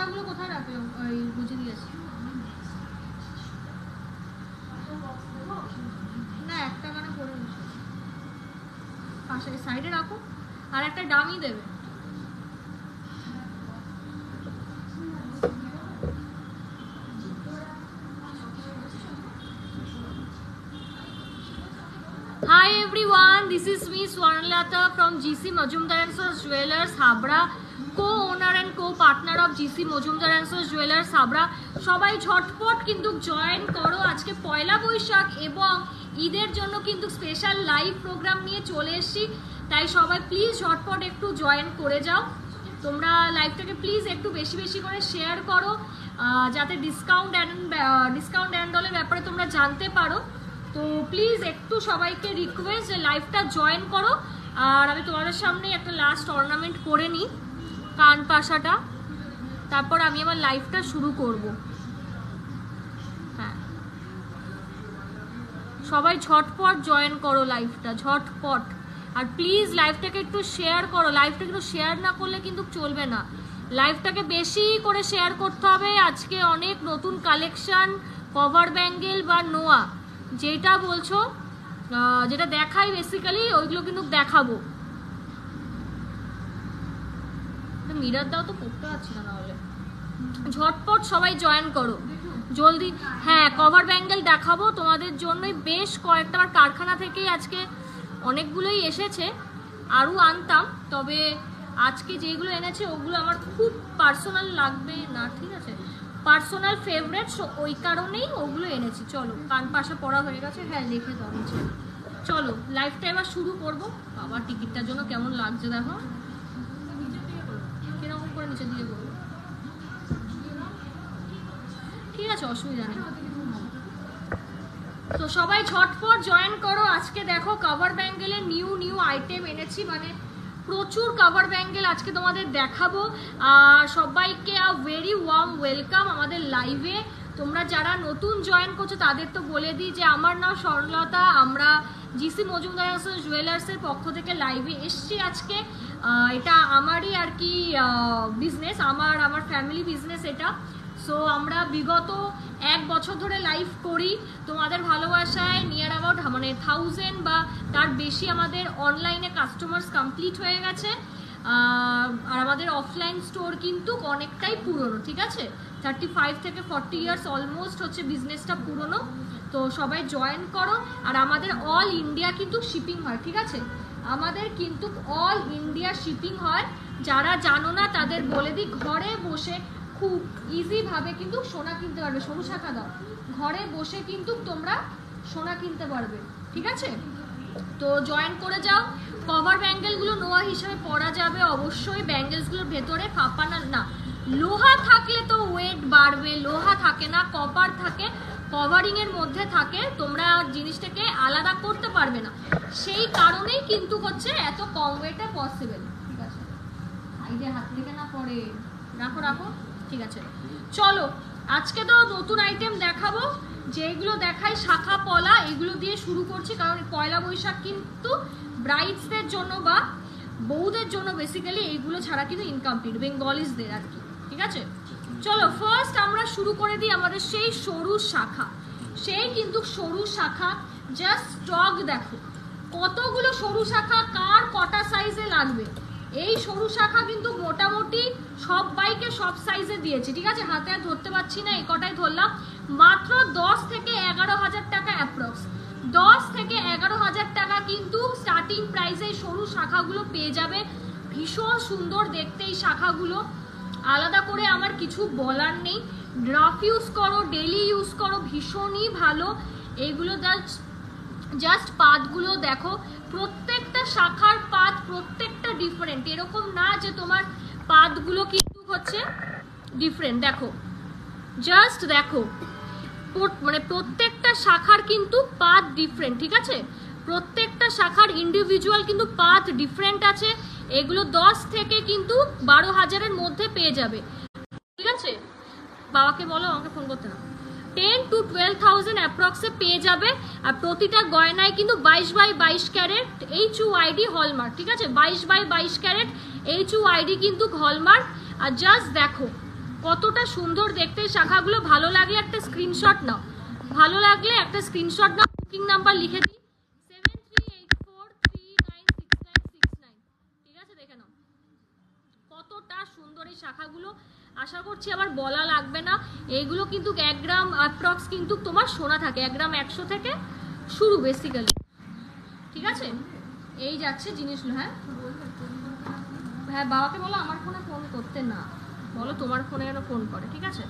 পাশাগুলো কোথায় রাখবে? ওই বুঝে দিয়েছি না, একটা মানে করে পাশে সাইডে রাখো, আর একটা ডামি দেবে। Hi everyone, this is me Swarnalata from GC Majumdar and Sons Jewelers Habra, co-owner and co-partner of GC Majumdar and Sons Jewelers Habra। সবাই ঝটপট কিন্তু জয়েন করো, আজকে পয়লা বৈশাখ এবং ঈদের জন্য কিন্তু স্পেশাল লাইভ প্রোগ্রাম নিয়ে চলে এসেছি, তাই সবাই প্লিজ ঝটপট একটু জয়েন করে যাও। তোমরা লাইভটাকে প্লিজ একটু বেশি বেশি করে শেয়ার করো, যাতে ডিসকাউন্ট অ্যান্ড অলের ব্যাপারে তোমরা জানতে পারো। তো প্লিজ একটু সবাইকে রিকোয়েস্ট যে লাইভটা জয়েন করো। আর আমি তোমাদের সামনে একটা লাস্ট অর্নামেন্ট করে নিই, কান পাশাটা, তারপর আমি আমার লাইভটা শুরু করব। হ্যাঁ, সবাই ঝটপট জয়েন করো লাইভটা, ঝটপট। আর প্লিজ লাইভটাকে একটু শেয়ার করো, লাইভটা একটু শেয়ার না করলে কিন্তু চলবে না, লাইভটাকে বেশি করে শেয়ার করতে হবে। আজকে অনেক নতুন কালেকশন, কভার ব্যাঙ্গেল বা নোয়া, যেটা বলছো, যেটা দেখাই বেসিক্যালি ওইগুলো কিন্তু দেখাবো। মিরার দাও তো, করতে পারছি না, নাহলে ঝটপট সবাই জয়েন করো জলদি। হ্যাঁ, কভার ব্যাঙ্গেল দেখাবো তোমাদের জন্যই, বেশ কয়েকটা আমার কারখানা থেকেই আজকে অনেকগুলোই এসেছে, আরও আনতাম, তবে আজকে যেগুলো এনেছে ওগুলো আমার খুব পার্সোনাল লাগবে না, ঠিক আছে, পার্সোনাল ফেভারিট, ওই কারণেই ওগুলো এনেছি। চলো, কান পাশে পড়া হয়ে গেছে, হ্যাঁ লিখে দাও নিচে। চলো লাইভটা এবার শুরু করবো। বাবা টিকিটটার জন্য কেমন লাগছে দেখো, কিরকম করে নিচে দিয়ে করবো, ঠিক আছে, অসুবিধা নেই। তো সবাই ঝটপট জয়েন করো। আজকে দেখো কভার ব্যাঙ্গেলের নিউ আইটেম এনেছি, মানে প্রচুর কভার ব্যাঙ্গেল আজকে তোমাদের দেখাবো। আর সবাইকে ভেরি ওয়ার্ম ওয়েলকাম আমাদের লাইভে। তোমরা যারা নতুন জয়েন করছো তাদের তো বলে দিই যে আমার নাম স্বর্ণলতা, আমরা জিসি মজুমদার জুয়েলার্সের পক্ষ থেকে লাইভে এসছি আজকে। এটা আমারই আর কি বিজনেস, আমার ফ্যামিলি বিজনেস এটা। সো আমরা বিগত 1 বছর ধরে লাইভ করি, তোমাদের ভালোবাসায় নিয়ার অ্যাবাউট মানে 1000 বা তার বেশি আমাদের অনলাইনে কাস্টমার্স কমপ্লিট হয়ে গেছে। আর আমাদের অফলাইন স্টোর কিন্তু অনেকটাই পুরনো, ঠিক আছে, 35 থেকে 40 ইয়ার্স অলমোস্ট হচ্ছে বিজনেসটা পুরনো। তো সবাই জয়েন করো। আর আমাদের অল ইন্ডিয়া কিন্তু শিপিং হয়, ঠিক আছে, আমাদের কিন্তু অল ইন্ডিয়া শিপিং হয়। যারা জানো না তাদের বলে দিই, ঘরে বসে খুব ইজিভাবে কিন্তু সোনা কিনতে পারবে। সরু শাখা দাও, ঘরে বসে কিন্তু তোমরা সোনা কিনতে পারবে, ঠিক আছে। তো জয়েন করে যাও। কভার ব্যাঙ্গেলগুলো নোয়া হিসাবে পরা যাবে অবশ্যই। ব্যাঙ্গেলসগুলোর ভেতরে ফাঁপানা না, লোহা থাকলে তো ওয়েট বাড়বে, লোহা থাকে না, কপার থাকে, কভারিংয়ের মধ্যে থাকে, তোমরা জিনিসটাকে আলাদা করতে পারবে না, সেই কারণেই কিন্তু হচ্ছে এত কম ওয়েটে পসিবল, ঠিক আছে। সাইডে হাত থেকে না পড়ে, রাখো রাখো, ঠিক আছে। চলো আজকে তো নতুন আইটেম দেখাবো, যেগুলো দেখাই শাখা পলা, এগুলো দিয়ে শুরু করছি, কারণ পয়লা বৈশাখ কিন্তু ব্রাইডসদের জন্য বা বউদের জন্য বেসিক্যালি এইগুলো ছাড়া কিন্তু ইনকমপ্লিট, বেঙ্গলিজদের আর কি, ঠিক আছে। চলো ফার্স্ট আমরা শুরু করে দিই আমাদের সেই সরু শাখা, সেই কিন্তু সরু শাখা, জাস্ট স্টক দেখো কতগুলো সরু শাখা, কার কটা সাইজে লাগবে। এই সরু শাখা কিন্তু মোটামুটি সব বাইকে সব সাইজে দিয়েছে, ঠিক আছে, হাতে আর ধরতে পারছি না, এই কটাই ধরলাম। মাত্র 10 থেকে 11,000 টাকা অ্যাপ্রক্স, 10 থেকে 11,000 টাকা কিন্তু স্টার্টিং প্রাইসে সরু শাখাগুলো পেয়ে যাবে। ভীষণ সুন্দর দেখতে এই শাখাগুলো, আলাদা করে আমার কিছু বলার নেই। ড্রাফ ইউজ করো, ডেলি ইউজ করো, ভীষণই ভালো এইগুলো। জাস্ট পাতগুলো দেখো, প্রত্যেকটা শাখার পাত প্রত্যেকটা ডিফারেন্ট, এরকম না যে তোমার পাতগুলো কিন্তু হচ্ছে ডিফারেন্ট। দেখো জাস্ট দেখো, মানে প্রত্যেকটা শাখার কিন্তু পাত ডিফারেন্ট, ঠিক আছে, প্রত্যেকটা শাখার ইন্ডিভিজুয়াল কিন্তু পাত ডিফারেন্ট আছে। এগুলো 10 থেকে কিন্তু 12,000-এর মধ্যে পেয়ে যাবে, ঠিক আছে। বাবাকে বলো আমাকে ফোন করতে না, 10 to 12,000 অ্যাপ্রক্সে পেয়ে যাবে। আর প্রতিটা গয়নায় কিন্তু 22x22 ক্যারেট HUID হলমার্ক, ঠিক আছে, 22x22 ক্যারেট HUID কিন্তু হলমার্ক। আর জাস্ট দেখো কতটা সুন্দর দেখতে শাখাগুলো। ভালো লাগলে একটা স্ক্রিনশট নাও, ভালো লাগলে একটা স্ক্রিনশট নাও। বুকিং নাম্বার লিখে দিই 7384396969। ঠিক আছে, দেখে নাও কতটা সুন্দর এই শাখাগুলো। আশা করছি আমার বলা লাগবে না। এইগুলো কিন্তু 1 গ্রাম অ্যাপ্রক্স কিন্তু তোমার সোনা থাকে, 1 গ্রাম 100 থেকে শুরু বেসিক্যালি। ঠিক আছে, এই যাচ্ছে জিনিসগুলো। হ্যাঁ হ্যাঁ, বাবাকে বলো আমার ফোনে ফোন করতে না, বলো তোমার ফোনে যেন ফোন করে। ঠিক আছে,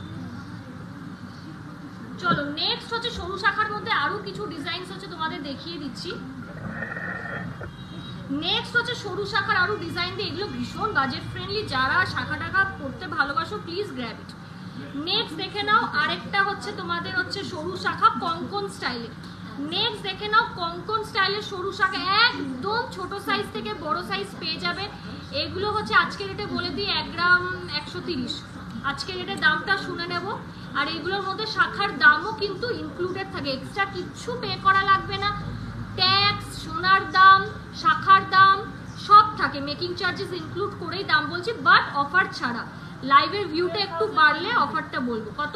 চলো নেক্সট হচ্ছে সরু শাখার মধ্যে আরো কিছু ডিজাইনস হচ্ছে তোমাদের দেখিয়ে দিচ্ছি। নেক্সট হচ্ছে সরু শাখার আরো ডিজাইন দিয়ে, এগুলো ভীষণ বাজেট ফ্রেন্ডলি। যারা শাখা টাকা পড়তে ভালোবাসো প্লিজ গ্র্যাব ইট। নেক্সট দেখে নাও আরেকটা হচ্ছে তোমাদের হচ্ছে সরু শাখা কঙ্কন স্টাইলে। নেক্সট দেখে নাও কঙ্কন স্টাইলের সরু শাখা, একদম ছোট সাইজ থেকে বড় সাইজ পেয়ে যাবে। এগুলো হচ্ছে আজকের রেটে বলে দিই 1 গ্রাম 130। আজকের রেটে দামটা শুনে নেব। আর এগুলোর মধ্যে শাখার দামও কিন্তু ইনক্লুডেড থাকে, এক্সট্রা কিচ্ছু পে করা লাগবে না। ট্যাক্স, সোনার দাম, শাখার দাম সব থাকে, মেকিং চার্জেস ইনক্লুড করেই দাম বলছি, বাট অফার ছাড়া। লাইভের ভিউটা একটু বাড়লে অফারটা বলবো। কত?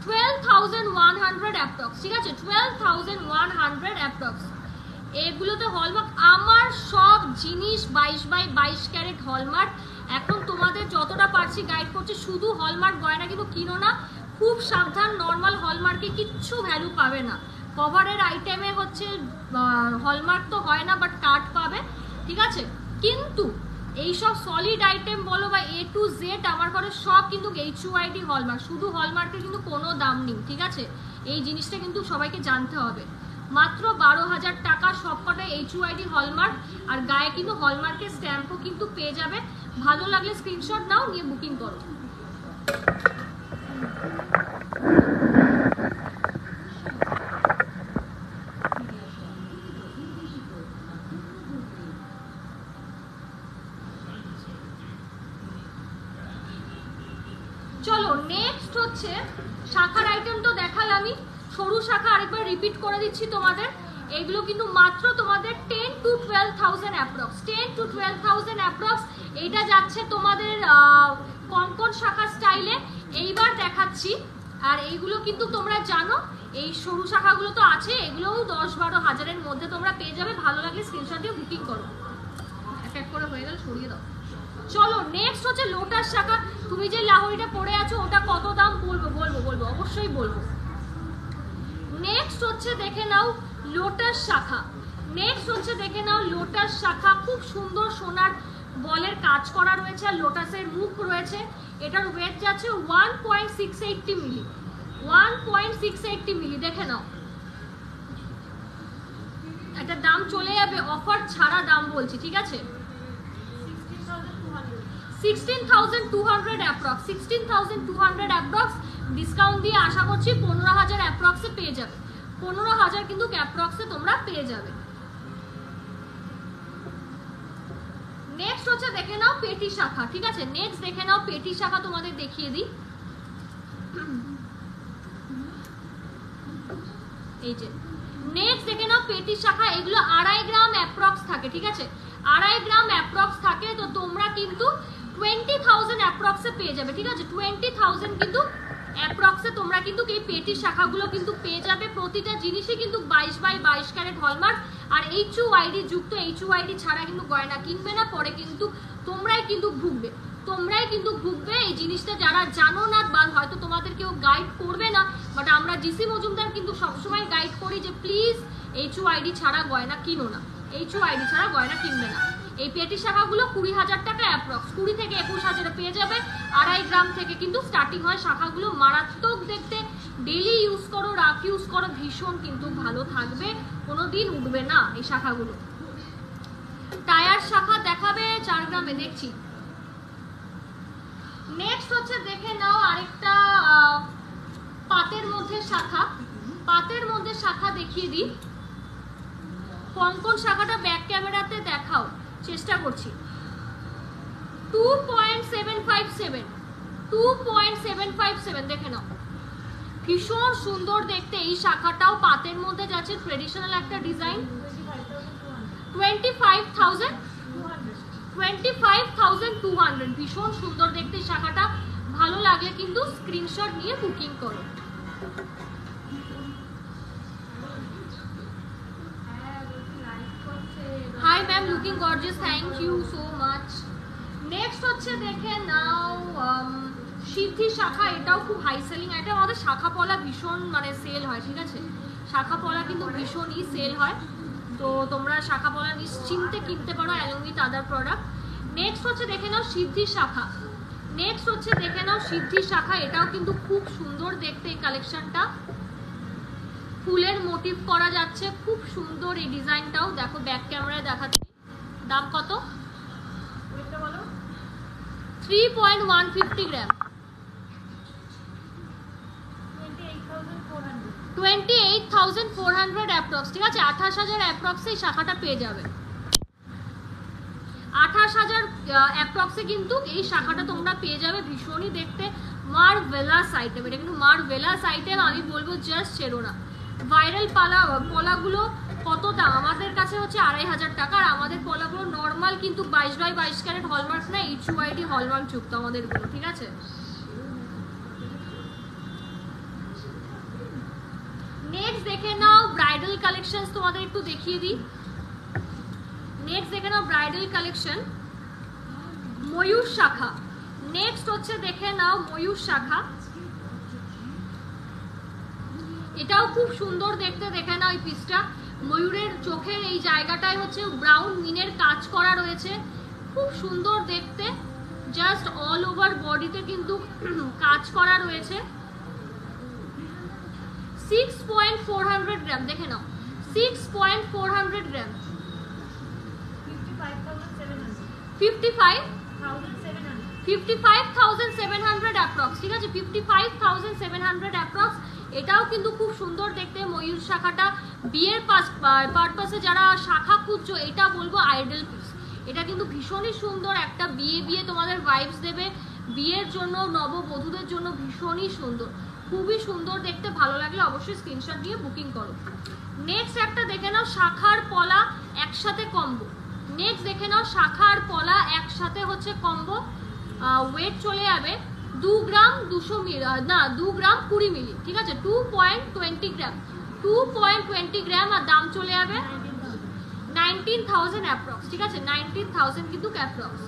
12,100 অ্যাপ্রক্স। ঠিক আছে, 12,100 অ্যাপ্রক্স। এগুলোতে হলমার্ক, আমার সব জিনিস 22/22 ক্যারেট হলমার্ক। এখন তোমাদের যতটা পারছি গাইড করছি, শুধু হলমার্ক গয়না কিন্তু কিনো না, খুব সাবধান। নর্মাল হলমার্কে কিচ্ছু ভ্যালু পাবে না। কভারের আইটেমে হচ্ছে হলমার্ক তো হয় না, বাট কার্ড পাবে। ঠিক আছে, কিন্তু এইসব সলিড আইটেম বলো বা A to Z আমার ঘরে সব কিন্তু HUID হলমার্ক, শুধু হলমার্কের কিন্তু কোনো দাম নেই। ঠিক আছে, এই জিনিসটা কিন্তু সবাইকে জানতে হবে। মাত্র 12,000 টাকা সবকটা HUID হলমার্ক, আর গায়ে কিন্তু হলমার্কের স্ট্যাম্পও কিন্তু পেয়ে যাবে। ভালো লাগলে স্ক্রিনশট নাও, নিয়ে বুকিং করো। চলো নেক্সট হচ্ছে শাখার আইটেম তো দেখালামই, সরু শাখা আরেকবার রিপিট করে দিচ্ছি তোমাদের। এগুলো কিন্তু মাত্র তোমাদের 10 to 12,000 অ্যাপ্রক্স, 10 to 12,000 অ্যাপ্রক্স। এইটা যাচ্ছে তোমাদের কঙ্কন শাখা স্টাইলে। এইবার দেখাচ্ছি, আর এইগুলো কিন্তু তোমরা জানো এই সরু শাখাগুলো তো আছে, এগুলোও 10-12 হাজারের মধ্যে তোমরা পেয়ে যাবে। ভালো লাগলে স্ক্রিনশট দিয়ে বুকিং করো। এক এক করে হয়ে গেল, সরিয়ে দাও। চলো নেক্সট হচ্ছে লোটাস শাখা। তুমি যে লাহোরিটা পরে আছো ওটা কত দাম বলবো অবশ্যই বলবো। নেক্সট হচ্ছে দেখে নাও লোটাস শাখা। নেক্সট হচ্ছে দেখে নাও লোটাস শাখা, খুব সুন্দর সোনার বলের কাজ করা রয়েছে আর লোটাসের মুখ রয়েছে। এটার ওয়েট যাচ্ছে 1.680 মিলি, 1.680 মিলি। দেখে নাও, একটা দাম চলে যাবে, অফার ছাড়া দাম বলছি। ঠিক আছে, 16,200 অ্যাপ্রক্স, 16,200 অ্যাপ্রক্স। ডিসকাউন্ট দিয়ে আশা করছি 15,000 অ্যাপ্রক্সে পেয়ে যাবে। 15,000 কিন্তু অ্যাপ্রক্সে তোমরা পেয়ে যাবে। নেক্সট হচ্ছে দেখে নাও পেটি শাখা। ঠিক আছে, নেক্সট দেখে নাও পেটি শাখা, তোমাদের দেখিয়ে দিই। এই যে নেক্সট দেখে নাও পেটি শাখা। এগুলো 2.5 গ্রাম অ্যাপ্রক্স থাকে। ঠিক আছে, 2.5 গ্রাম অ্যাপ্রক্স থাকে। তো তোমরা কিন্তু 20,000 অ্যাপ্রক্সে পেয়ে যাবে। ঠিক আছে, 20,000 কিন্তু অ্যাপ্রক্সে তোমরা কিন্তু এই পেটি শাখাগুলো কিন্তু পেয়ে যাবে। প্রতিটা জিনিসই কিন্তু 22/22 ক্যারেট হলমার্ক আর HUID যুক্ত। HUID ছাড়া কিন্তু গয়না কিনবে না, পরে কিন্তু তোমরাই কিন্তু ভুগবে। এই জিনিসটা যারা জানো না বা হয়তো তোমাদের কেউ গাইড করবে না, বাট আমরা জিসি মজুমদার কিন্তু সবসময় গাইড করি যে প্লিজ HUID ছাড়া গয়না কিনো না, HUID ছাড়া গয়না কিনবে না। এই পেটি শাখাগুলো 20,000 টাকা অ্যাপ্রক্স, 20 থেকে 21,000 পেয়ে যাবে। 2.5 গ্রাম থেকে কিন্তু স্টার্টিং হয় শাখাগুলো। মারাত্মক দেখতে, ডেলি ইউজ করো, রাফ ইউজ করো, ভীষণ কিন্তু ভালো থাকবে, কোনোদিন উঠবে না এই শাখাগুলো। টায়ার শাখা দেখাবে 4 গ্রামে, দেখছি। নেক্সট হচ্ছে দেখে নাও আরেকটা পাতের মধ্যে শাখা। পাতের মধ্যে শাখা দেখিয়ে দিই। কঙ্কন শাখাটা ব্যাক ক্যামেরাতে দেখাও, চেষ্টা করছি। 2.757 দেখে নাও, ভীষণ সুন্দর দেখতে। এই শাখাটাও পাতের মধ্যে যাচ্ছে, ট্রেডিশনাল একটা ডিজাইন। 25,200 25,200, ভীষণ সুন্দর দেখতে শাখাটা। ভালো লাগলে কিন্তু স্ক্রিনশট নিয়ে বুকিং করো। Hi ma'am, looking gorgeous, thank you so much. Next হচ্ছে দেখে নাও সিদ্ধি শাখা, এটাও খুব হাই সেলিং আইটেম। আমাদের শাখা পলা ভীষণ মানে সেল হয়, ঠিক আছে, শাখা পলা কিন্তু ভীষণই সেল হয়, তো তোমরা শাখা পলা নিশ্চিন্তে কিনতে পারো along with other product. Next হচ্ছে দেখে নাও সিদ্ধি শাখা, নেক্সট হচ্ছে দেখে নাও সিদ্ধি শাখা, এটাও কিন্তু খুব সুন্দর দেখতে এই কালেকশনটা, ফুলের মোটিভ করা যাচ্ছে, খুব সুন্দর এই ডিজাইনটাও। দেখো ব্যাক ক্যামেরায় দেখাচ্ছি। দাম কত বলো? 3.150 গ্রাম, 28,400 অ্যাপ্রক্স, ঠিক আছে, 28,000 অ্যাপ্রক্সে এই শাখাটা পেয়ে যাবে। 28,000 অ্যাপ্রক্সে কিন্তু এই শাখাটা তোমরা পেয়ে যাবে। ভীষণই দেখতে মার্ভেলাস আইটেম, এটা কিন্তু মার্ভেলাস আইটেম, আমি বলবো জাস্ট ছেড়ো না। ভাইরাল পলাগুলো কত দাম? আমাদের কাছে হচ্ছে 2,500 টাকা, আর আমাদের পলাগুলো নর্মাল কিন্তু 22x22 ক্যারেট হলমার্ক না, HUID হলমার্ক যুক্ত আমাদেরগুলো, ঠিক আছে। নেক্সট দেখে নাও ব্রাইডাল কালেকশন, তোমাদের একটু দেখিয়ে দিই। নেক্সট দেখে নাও ব্রাইডাল কালেকশন, ময়ূর শাখা। নেক্সট হচ্ছে দেখে নাও ময়ূর শাখা, এটাও খুব সুন্দর দেখতে। দেখে নাও এই পিসটা, ময়ূরের চোখের এই জায়গাটায় হচ্ছে ব্রাউন মিনের কাজ করা রয়েছে, খুব সুন্দর দেখতে, জাস্ট অল ওভার বডিতে কিন্তু কাজ করা রয়েছে। 6.400 গ্রাম, দেখে নাও 6.400 গ্রাম, 55,700 অ্যাপ্রক্স, ঠিক আছে, 55,700 অ্যাপ্রক্স। এটাও কিন্তু খুব সুন্দর দেখতে ময়ূর শাখাটা। বিয়ের পারপাসে যারা শাখা খুঁজছো, এটা বলবো আইডল পিস, এটা কিন্তু ভীষণই সুন্দর একটা বিয়ে তোমাদের ভাইবস দেবে, বিয়ের জন্য নববধূদের জন্য ভীষণই সুন্দর, খুবই সুন্দর দেখতে। ভালো লাগলে অবশ্যই স্ক্রিনশট দিয়ে বুকিং করো। নেক্সট একটা দেখে নাও শাখার পলা একসাথে কম্বো। নেক্সট দেখে নাও শাখার পলা একসাথে হচ্ছে কম্বো, ওয়েট চলে যাবে 2 গ্রাম 200 মিলি, না 2 গ্রাম 20 মিলি, ঠিক আছে, 2.20 গ্রাম, 2.20 গ্রাম, আর দাম চলে যাবে 19,000 অ্যাপ্রক্স, ঠিক আছে, 19,000 কিন্তু অ্যাপ্রক্স।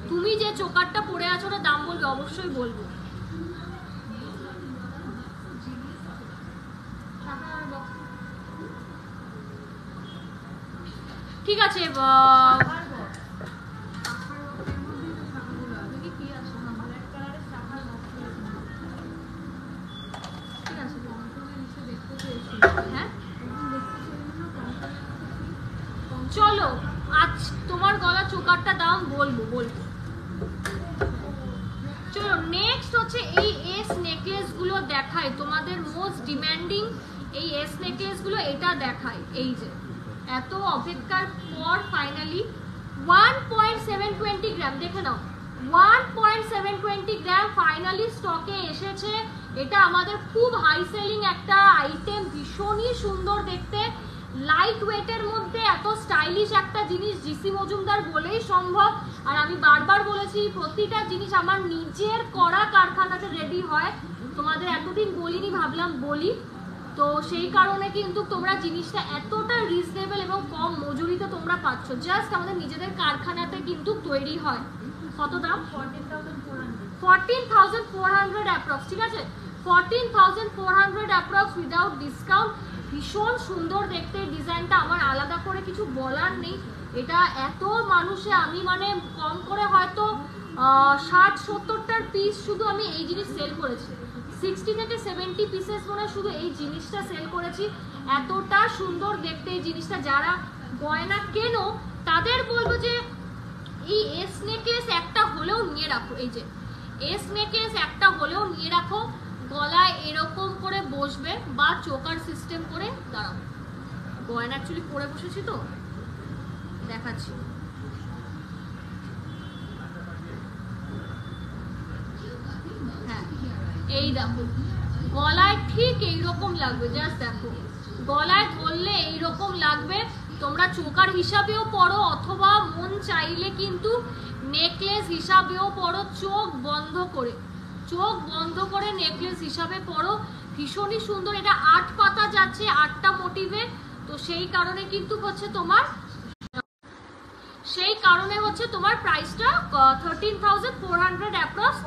তুমি যে চোকারটা পরে আছো ওটা দাম বলবে, অবশ্যই বলবো। ঠিক আছে, চলো আজ তোমার গলা চোকারটা দাম বলবো। চলো নেক্সট হচ্ছে এই এস নেকলেস গুলো দেখাই, তোমাদের মোস্ট ডিমান্ডিং এই এস নেকলেস গুলো, এটা দেখাই। এই যে এত অপেক্ষার পর ফাইনালি 1.720 গ্রাম, দেখে নাও 1.720 গ্রাম ফাইনালি স্টকে এসেছে। এটা আমাদের খুব হাই সেলিং একটা আইটেম, ভীষণই সুন্দর দেখতে, লাইট ওয়েটের মধ্যে এত স্টাইলিশ একটা জিনিস জিসি মজুমদার বলেই সম্ভব। আর আমি বারবার বলেছি প্রতিটা জিনিস আমার নিজের করা কারখানাতে রেডি হয়, তোমাদের এতদিন বলিনি, ভাবলাম বলি, তো সেই কারণে কিন্তু তোমরা জিনিসটা এতটা রিজনেবল এবং কম মজুরিতে তোমরা পাচ্ছ, জাস্ট আমাদের নিজেদের কারখানাতে কিন্তু তৈরি হয়। কত দাম? 14,400 অ্যাপ্রক্স, ঠিক আছে, 14,400 অ্যাপ্রক্স উইদাউট ডিসকাউন্ট। ভীষণ সুন্দর দেখতে ডিজাইনটা, আমার আলাদা করে কিছু বলার নেই। এটা এত মানুষে আমি মানে কম করে হয়তো 60-70টার পিস শুধু আমি এই জিনিস সেল করেছি, 60 থেকে 70 পিসেস মনে শুধু এই জিনিসটা সেল করেছি। এতটা সুন্দর দেখতে এই জিনিসটা, যারা গয়না কেনো তাদের বলবো যে এই এস নেকলেস একটা হলেও নিয়ে রাখো। এই যে এস নেকলেস একটা হলেও নিয়ে রাখো, গলায় এরকম করে বসবে বা চোকার সিস্টেম করে দাঁড়াও। গয়না অ্যাকচুয়ালি পরে বসেছি তো দেখাচ্ছি। হ্যাঁ এই দেখো, গলায় ঠিক এইরকম লাগবে, জাস্ট দেখো গলায় ধরলে এইরকম লাগবে, তোমরা চোকার হিসাবেও পরো অথবা মন চাইলে কিন্তু নেকলেস হিসাবেও পরো, চোখ বন্ধ করে নেকলেস হিসাবে পরো। ভীষণই সুন্দর, এটা 8 পাতা যাচ্ছে, 8টা মোটিভে। তো সেই কারণে কিন্তু হচ্ছে তোমার প্রাইসটা 13,400 অ্যাপ্রক্স,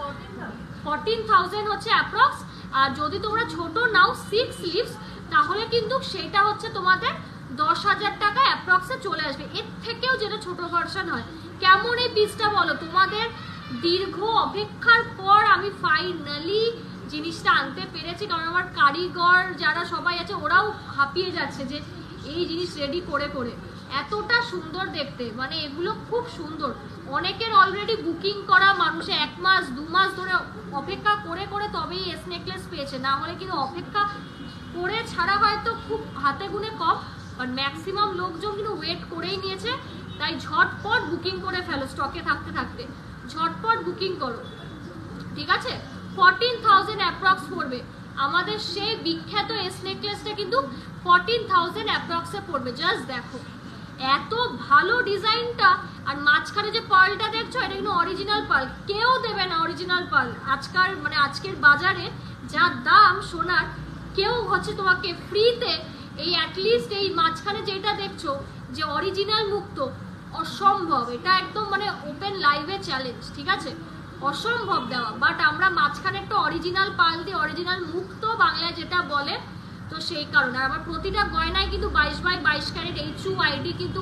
14,000 হচ্ছে অ্যাপ্রক্স। আর যদি তোমরা ছোট নাও 6 স্লিভস তাহলে কিন্তু সেটা হচ্ছে তোমাদের 10,000 টাকা অ্যাপ্রক্সে চলে আসবে। এর থেকেও যেটা ছোট ভার্সন হয়। কেমন এই পিসটা বলো? তোমাদের দীর্ঘ অপেক্ষার পর আমি ফাইনালি জিনিসটা আনতে পেরেছি, কারণ আমার কারিগর যারা সবাই আছে ওরাও হাঁপিয়ে যাচ্ছে যে এই জিনিস রেডি করে করে। এতটা সুন্দর দেখতে, মানে এগুলো খুব সুন্দর। অনেকের অলরেডি বুকিং করা, মানুষে 1 মাস 2 মাস ধরে অপেক্ষা করে করে তবেই এস নেকলেস পেয়েছে, না হলে কিন্তু অপেক্ষা করে ছাড়া হয়তো খুব হাতে গুনে কম, বাট ম্যাক্সিমাম লোকজন কিন্তু ওয়েট করেই নিয়েছে। তাই ঝটপট বুকিং করে ফেলো, স্টকে থাকতে থাকতে ঝটপট বুকিং করো, ঠিক আছে? 14,000 অ্যাপ্রক্স পড়বে আমাদের সেই বিখ্যাত এস নেকলেসটা, কিন্তু 14,000 অ্যাপ্রক্সে পড়বে। জাস্ট দেখো এত ভালো ডিজাইনটা, আর মাঝখানে যে পার্লটা দেখছো এটা কিন্তু অরিজিনাল পার্ল, কেউ দেবে না অরিজিনাল পার্ল। আজকের বাজারে যা দাম সোনার, কেউ হচ্ছে তোমাকে ফ্রিতে এই অ্যাটলিস্ট এই মাঝখানে যেটা দেখছো যে অরিজিনাল মুক্ত, অসম্ভব। এটা একদম মানে ওপেন লাইভে চ্যালেঞ্জ, ঠিক আছে? অসম্ভব দেওয়া। বাট আমরা মাঝখানে একটা অরিজিনাল পাল দিয়ে, অরিজিনাল মুক্ত বাংলায় যেটা বলে, তো সেই কারণে। আর আমার প্রতিটা গয়নায় কিন্তু 22/22 ক্যারেট HUID, কিন্তু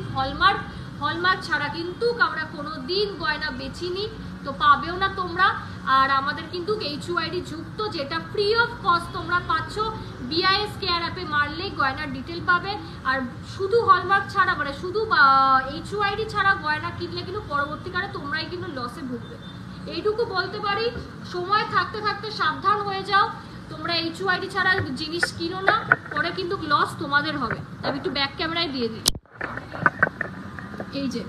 হলমার্ক ছাড়া কিন্তু আমরা কোনো দিন গয়না বেচিনি, তো পাবেও না তোমরা। আর আমাদের কিন্তু HUID যুক্ত, যেটা ফ্রি অফ কস্ট তোমরা পাচ্ছ। BIS কেয়ার অ্যাপে মারলেই গয়নার ডিটেল পাবে। আর শুধু হলমার্ক ছাড়া, মানে শুধু HUID ছাড়া গয়না কিনলে কিন্তু পরবর্তীকালে তোমরাই কিন্তু লসে ভুগবে। এইটুকু বলতে পারি, সময় থাকতে থাকতে সাবধান হয়ে যাও। তোমরা HUID ছাড়া জিনিস কিনো না, পরে কিন্তু লস তোমাদের হবে। আমি একটু ব্যাক ক্যামেরায় দিয়ে দিই। এই যে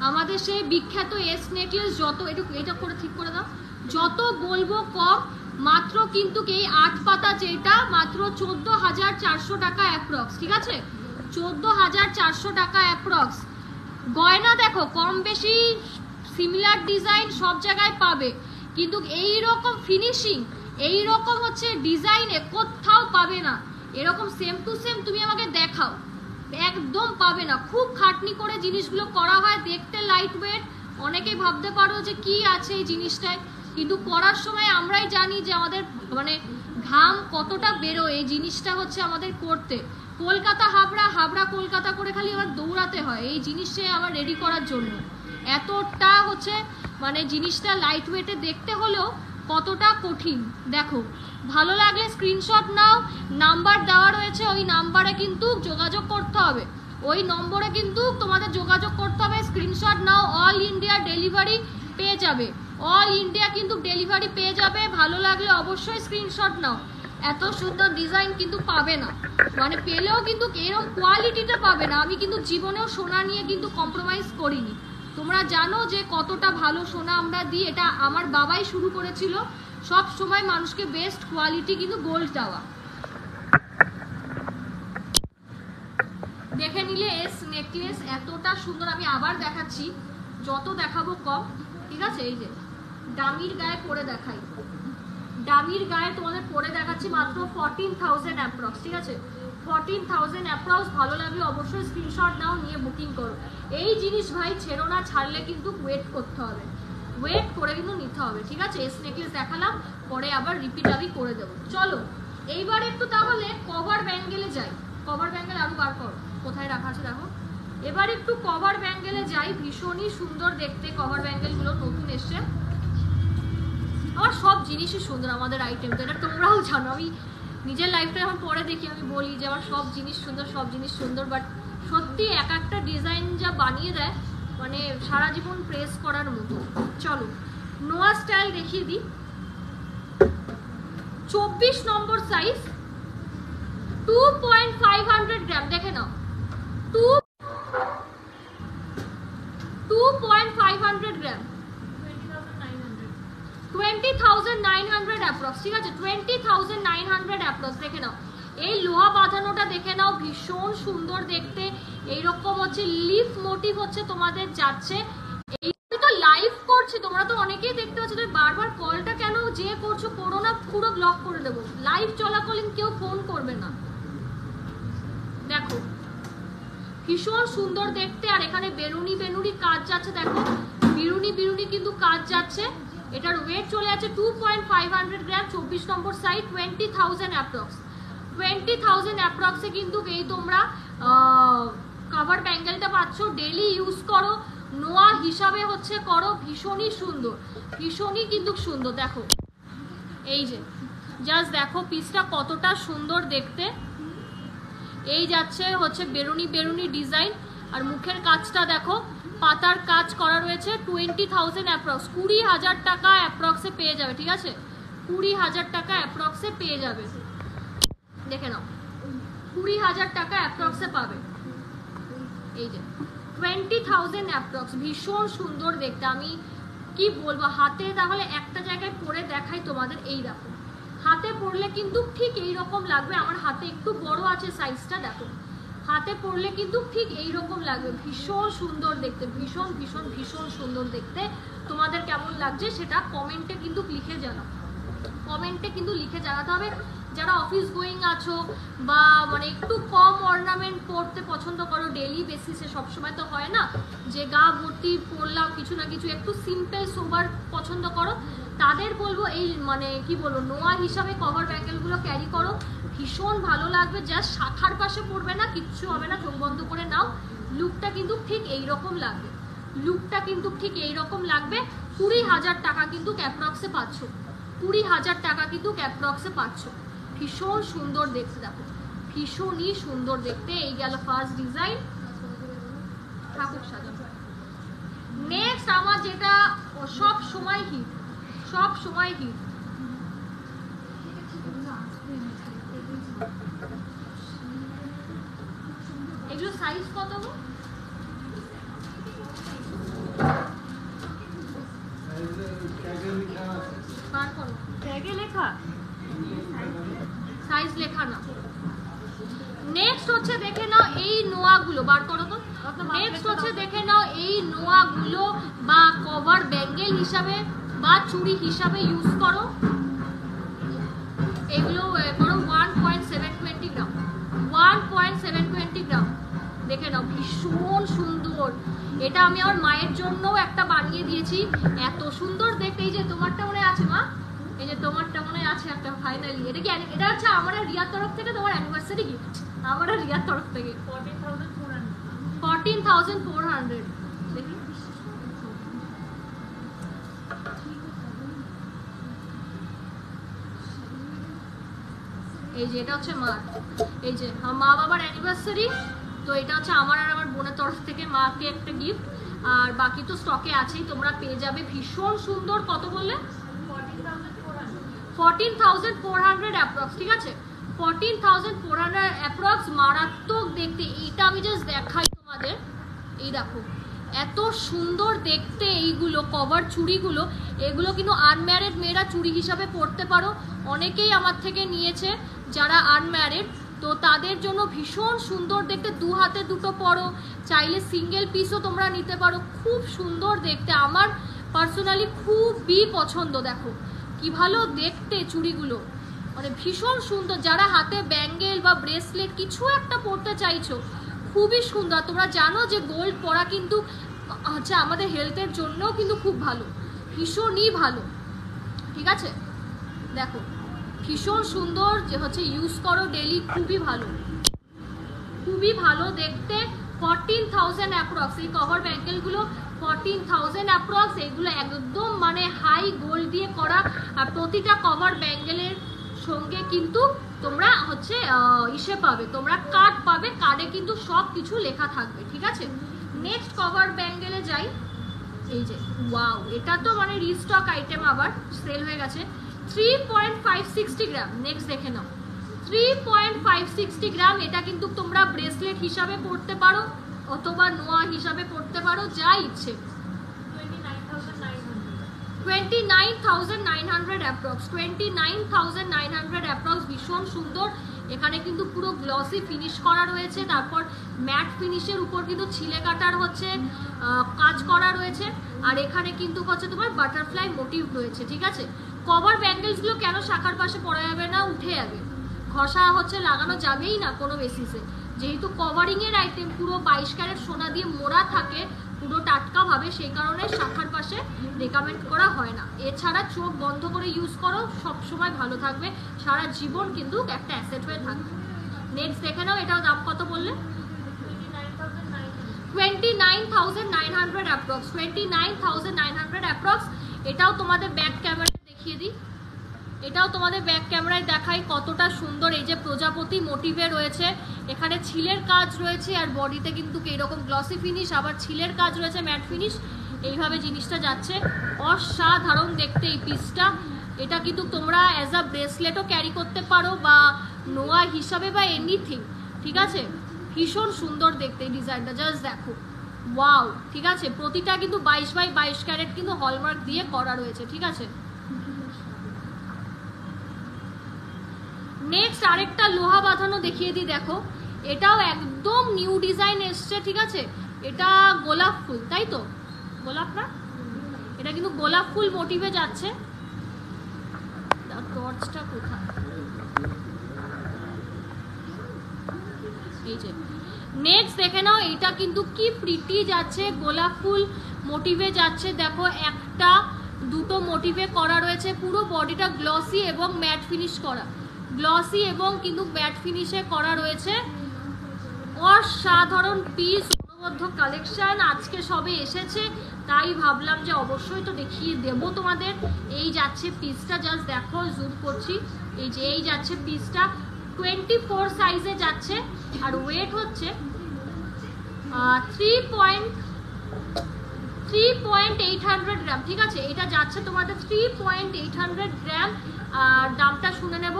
আমাদের সেই বিখ্যাত এস নেকলেস, এটা করে ঠিক করে দাও, যত বলবো কম। মাত্র কিন্তু এই 8 পাতা যেটা মাত্র 14,400 টাকা অ্যাপ্রক্স, ঠিক আছে? 14,400 টাকা অ্যাপ্রক্স। গয়না দেখো কম বেশি সিমিলার ডিজাইন সব জায়গায় পাবে, কিন্তু এই রকম ফিনিশিং, এই রকম হচ্ছে ডিজাইনে কোথাও পাবে না। এরকম সেম টু সেম তুমি আমাকে দেখাও, একদম পাবে না। খুব খাটনি করে জিনিসগুলো করা হয়, দেখতে লাইট ওয়েট। অনেকেই ভাবতে পারো যে কি আছে এই জিনিসটায়, কিন্তু করার সময় আমরাই জানি যে আমাদের মানে ঘাম কতটা বেরোয় এই জিনিসটা হচ্ছে আমাদের করতে। কলকাতা হাবড়া কলকাতা করে খালি আবার দৌড়াতে হয় এই জিনিসটা আবার রেডি করার জন্য। এতটা হচ্ছে মানে জিনিসটা লাইট ওয়েটে দেখতে হলেও কতটা কঠিন দেখো। ভালো লাগলে স্ক্রিনশট নাও, নাম্বার দেওয়া রয়েছে, ওই নাম্বারে কিন্তু যোগাযোগ করতে হবে। ওই নম্বরে কিন্তু তোমাদের যোগাযোগ করতে হবে, স্ক্রিনশট নাও। অল ইন্ডিয়া ডেলিভারি পেয়ে যাবে, অল ইন্ডিয়া কিন্তু ডেলিভারি পেয়ে যাবে। ভালো লাগলে অবশ্যই স্ক্রিনশট নাও। এত সুন্দর ডিজাইন কিন্তু পাবে না, মানে পেলেও কিন্তু এরকম কোয়ালিটিটা পাবে না। আমি কিন্তু জীবনেও সোনা নিয়ে কিন্তু কম্প্রোমাইজ করিনি। তোমরা জানো যে কতটা ভালো সোনা আমরা দিই, এটা আমার বাবাই শুরু করেছিল। সব সময় মানুষকে বেস্ট কোয়ালিটি কিন্তু গোল্ড দেওয়া। দেখে নিলে এস নেকলেস এতটা সুন্দর, আমি আবার দেখাচ্ছি, যত দেখাবো কম, ঠিক আছে? এই যে ডামির গায়ে পরে দেখাই, ডামির গায়ে তোমাদের পরে দেখাচ্ছি মাত্র 14,000 অ্যাপ্রক্স, ঠিক আছে? 14,000 অ্যাপ্রক্স। ভালো লাগলে অবশ্যই স্ক্রিনশট নাও, নিয়ে বুকিং করো। এই জিনিস ভাই ছেড়ো না, ছাড়লে কিন্তু ওয়েট করতে হবে, ওয়েট করে কিন্তু নিতে হবে, ঠিক আছে? এস নেকলেস দেখালাম, পরে আবার রিপিট আমি করে দেবো। চলো এইবার একটু তাহলে কভার ব্যাঙ্গেলে যাই। কভার ব্যাঙ্গেল আরো বার করো, কোথায় রাখা আছে দেখো। এবার একটু কভার ব্যাঙ্গেলে যাই, ভীষণই সুন্দর দেখতে কভার ব্যাঙ্গেলগুলো, নতুন এসছে। আমার সব জিনিসই সুন্দর আমাদের আইটেম, তো এটা তোমরাও জানো। আমি নিজের লাইফটা যখন পরে দেখি আমি বলি যে আমার সব জিনিস সুন্দর, সব জিনিস সুন্দর, বাট সত্যি এক একটা ডিজাইন যা বানিয়ে দেয় মানে সারা জীবন প্রেস করার মতো। চলো নোয়া স্টাইল দেখিয়ে দিই। 24 নম্বর সাইজ, 2.500 গ্রাম, দেখে নাও। 2.500 গ্রাম, 20,900 অ্যাপ্রক্স, ঠিক আছে? 20,900 অ্যাপ্রক্স, দেখে নাও। এই লোহা বাঁধানোটা দেখে নাও, ভীষণ সুন্দর দেখতে। এইরকম হচ্ছে লিফ মোটিভ হচ্ছে তোমাদের যাচ্ছে। এই তো লাইভ করছি, তোমরা তো অনেকেই দেখতে পাচ্ছ, তুমি বারবার কলটা কেন যে করছো, করো না, পুরো ব্লক করে দেবো। লাইভ চলাকালীন কেউ ফোন করবে না। দেখো ভীষণ সুন্দর দেখতে। আর এখানে বেরুনি বেরুনি কাজ যাচ্ছে, দেখো বিরুনি বিরুনি কিন্তু কাজ যাচ্ছে। এটার ওয়েট চলে আছে 2.500 গ্রাম, 24 নম্বর সাইজ, 20,000 অ্যাপ্রক্স। 20,000 অ্যাপ্রক্সে কিন্তু এই তোমরা কভার ব্যাঙ্গেলটা পাচ্ছ। ডেলি ইউজ করো, নোয়া হিসাবে হচ্ছে করো, ভীষণই সুন্দর, ভীষণই কিন্তু সুন্দর। দেখো এই যে জাস্ট দেখো পিসটা কতটা সুন্দর দেখতে। এই যাচ্ছে হচ্ছে বেরুনি বেরুনি ডিজাইন। আর মুখের কাজটা দেখো, পাতার কাজ করা রয়েছে। 20,000 অ্যাপ্রক্স, 20,000 টাকা অ্যাপ্রক্সে পেয়ে যাবে, ঠিক আছে? 20,000 টাকা অ্যাপ্রক্সে পেয়ে যাবে, দেখে নাও 20,000 টাকা অ্যাপ্রক্সে পাবে। এই যে 20,000 অ্যাপ্রক্স, ভীষণ সুন্দর দেখতে। আমি কি বলবো, হাতে তাহলে একটা জায়গায় পরে দেখাই তোমাদের। এই দেখো হাতে পরলে কিন্তু ঠিক এই রকম লাগবে। আমার হাতে একটু বড় আছে সাইজটা, দেখো হাতে পরলে কিন্তু ঠিক এই রকম লাগবে। ভীষণ সুন্দর দেখতে, ভীষণ ভীষণ ভীষণ সুন্দর দেখতে। তোমাদের কেমন লাগছে সেটা কমেন্টে কিন্তু লিখে জানাও, কমেন্টে কিন্তু লিখে জানাতে হবে। যারা অফিস গোয়িং আছো বা মানে একটু কম অর্নামেন্ট পরতে পছন্দ করো ডেইলি বেসিসে, সবসময় তো হয় না যে গা ভর্তি পরলাম, কিছু না কিছু একটু সিম্পল সোবার পছন্দ করো, তাদের বলবো এই মানে কি বলবো নোয়া হিসাবে কভার ব্যাঙ্গেলগুলো ক্যারি করো, ভীষণ ভালো লাগবে। জাস্ট শাখার পাশে পড়বে না, কিচ্ছু হবে না, চোখ বন্ধ করে নাও। লুকটা কিন্তু ঠিক এইরকম লাগবে, লুকটা কিন্তু ঠিক এইরকম লাগবে। 20,000 টাকা কিন্তু অ্যাপ্রক্সে পাচ্ছ, 20,000 টাকা কিন্তু অ্যাপ্রক্সে পাচ্ছ। ভীষণ সুন্দর দেখতে, দেখো ভীষণই সুন্দর দেখতে। এই গেল ফার্স্ট ডিজাইন, ঠাকুর সাজানো। নেক্সট আমার যেটা সব সময় হিট, সব সময় হিট, এগুলো সাইজ কত গো? ট্যাগে লেখা, সাইজ লেখা না। নেক্সট হচ্ছে দেখে নাও এই নোয়াগুলো, বার করো তো। নেক্সট হচ্ছে দেখে নাও এই নোয়াগুলো বা কভার ব্যাঙ্গেল হিসাবে বা চুড়ি হিসাবে ইউজ করো। এগুলো করো 1.720 গ্রাম, 1.720 গ্রাম। দেখে নাও ভীষণ সুন্দর। এটা আমি আমার মায়ের জন্য একটা বানিয়ে দিয়েছি, এত সুন্দর দেখতে। এই যে তোমারটা মনে আছে মা, এই যে তোমারটা মনে আছে একটা ফাইনালি। এটা কি, এটা হচ্ছে আমার রিয়ার তরফ থেকে তোমার অ্যানিভার্সারি গিফট, আমার রিয়ার তরফ থেকে 14,400। দেখি এই যে এটা হচ্ছে মা, এই যে মা বাবার অ্যানিভার্সারি, তো এটা হচ্ছে আমার আর আমার বোনের তরফ থেকে মাকে একটা গিফট। আর বাকি তো স্টকে আছেই, তোমরা পেয়ে যাবে। ভীষণ সুন্দর। কত বললে? 14,400 অ্যাপ্রক্স, ঠিক আছে? 14,400 অ্যাপ্রক্স, মারাত্মক দেখতে। এইটা আমি জাস্ট দেখাই তোমাদের, এই দেখো এত সুন্দর দেখতে। এইগুলো কভার চুড়িগুলো, এগুলো কিন্তু আনম্যারিড মেয়েরা চুড়ি হিসাবে পরতে পারো। অনেকেই আমার থেকে নিয়েছে যারা আনম্যারিড, তো তাদের জন্য ভীষণ সুন্দর দেখতে। দু হাতে দুটো পরো, চাইলে সিঙ্গেল পিসও তোমরা নিতে পারো। খুব সুন্দর দেখতে, আমার পার্সোনালি খুবই পছন্দ। দেখো কি ভালো দেখতে চুড়িগুলো, মানে ভীষণ সুন্দর। যারা হাতে ব্যাঙ্গেল বা ব্রেসলেট কিছু একটা পরতে চাইছো, খুবই সুন্দর। তোমরা জানো যে গোল্ড পরা কিন্তু হচ্ছে আমাদের হেলথের জন্যও কিন্তু খুব ভালো, ভীষণই ভালো, ঠিক আছে? দেখো ভীষণ সুন্দর, যে হচ্ছে ইউজ করো ডেলি, খুবই ভালো, খুবই ভালো দেখতে। 14,000 অ্যাপ্রক্স এই কভার ব্যাঙ্গেলগুলো, 14,000 অ্যাপ্রক্স। এগুলো একদম মানে হাই গোল্ড দিয়ে করা। আর প্রতিটা কভার ব্যাঙ্গেলের সঙ্গে কিন্তু তোমরা হচ্ছে ইসে পাবে, তোমরা কার্ড পাবে, কার্ডে কিন্তু সব কিছু লেখা থাকবে, ঠিক আছে? নেক্সট কভার ব্যাঙ্গেলে যাই। এই যে ওয়াও, এটা তো মানে রিস্টক আইটেম, আবার সেল হয়ে গেছে। 3.560 গ্রাম। নেক্সট দেখে নাও, 3.560 গ্রাম। এটা কিন্তু তোমরা ব্রেসলেট হিসাবে পরতে পারো অথবা নোয়া হিসাবে পরতে পারো, যা ইচ্ছে। 29,900 অ্যাপ্রক্স, 29,900 অ্যাপ্রক্স। ভীষণ সুন্দর। এখানে কিন্তু পুরো গ্লসি ফিনিশ করা রয়েছে, তারপর ম্যাট ফিনিশের উপর কিন্তু ছিলে কাটার হচ্ছে কাজ করা রয়েছে, আর এখানে কিন্তু হচ্ছে তোমার বাটারফ্লাই মোটিভ রয়েছে। ঠিক আছে, কভার ব্যাঙ্গেলসগুলো কেন শাখার পাশে পড়া যাবে না, উঠে যাবে, ঘষা হচ্ছে লাগানো যাবেই না কোনো বেসিসে, যেহেতু কভারিংয়ের আইটেম পুরো 22 ক্যারেট সোনা দিয়ে মোড়া থাকে পুরো টাটকা ভাবে, সেই কারণে শাখার পাশে রেকমেন্ড করা হয় না। এছাড়া চোখ বন্ধ করে ইউজ করো, সব সময় ভালো থাকবে, সারা জীবন কিন্তু একটা অ্যাসেট হয়ে থাকবে। নেক্সট দেখে নাও, এটাও দাম কত বললে? 29,900 অ্যাপ্রক্স, 29,900 অ্যাপ্রক্স। এটাও তোমাদের ব্যাক ক্যামেরায় দেখিয়ে দিই, এটাও তোমাদের ব্যাক ক্যামেরায় দেখাই কতটা সুন্দর। এই যে প্রজাপতি মোটিভে রয়েছে, এখানে ছিলের কাজ রয়েছে, আর বডিতে কিন্তু এইরকম গ্লসি ফিনিশ, আবার ছিলের কাজ রয়েছে ম্যাট ফিনিশ, এইভাবে জিনিসটা যাচ্ছে, অসাধারণ দেখতে এই পিসটা। এটা কিন্তু তোমরা অ্যাজ আ ব্রেসলেটও ক্যারি করতে পারো বা নোয়া হিসাবে বা এনিথিং। ঠিক আছে, ভীষণ সুন্দর দেখতে এই ডিজাইনটা, জাস্ট দেখো, ওয়াও। ঠিক আছে, প্রতিটা কিন্তু 22x22 ক্যারেট কিন্তু হলমার্ক দিয়ে করা রয়েছে। ঠিক আছে, নেক্সট আরেকটা লোহা বাঁধানো দেখিয়ে দিই, দেখো এটাও একদম নিউ ডিজাইন এসছে। ঠিক আছে, এটা গোলাপ ফুল, তাই তো? গোলাপ না, এটা কিন্তু গোলাপ ফুল মোটিভে যাচ্ছে। টর্চটা কোথায়? এই যে নেক্সট দেখে নাও, এটা কিন্তু কি প্রিটি যাচ্ছে, গোলাপ ফুল মোটিভে যাচ্ছে। দেখো একটা দুটো মোটিভে করা রয়েছে, পুরো বডিটা গ্লসি এবং ম্যাট ফিনিশ করা, গ্লসি এবং কিন্তু ম্যাট ফিনিশে করা রয়েছে। অসাধারণ পিস, অনবদ্য কালেকশন, আজকে সবে এসেছে তাই ভাবলাম যে অবশ্যই তো দেখিয়ে দেবো তোমাদের। এই যাচ্ছে পিসটা, জাস্ট দেখো, জুম করছি, এই যে এই যাচ্ছে পিসটা, 24 সাইজে যাচ্ছে, আর ওয়েট হচ্ছে 3.800 গ্রাম। ঠিক আছে, এটা যাচ্ছে তোমাদের 3.800 গ্রাম। আর দামটা শুনে নেব,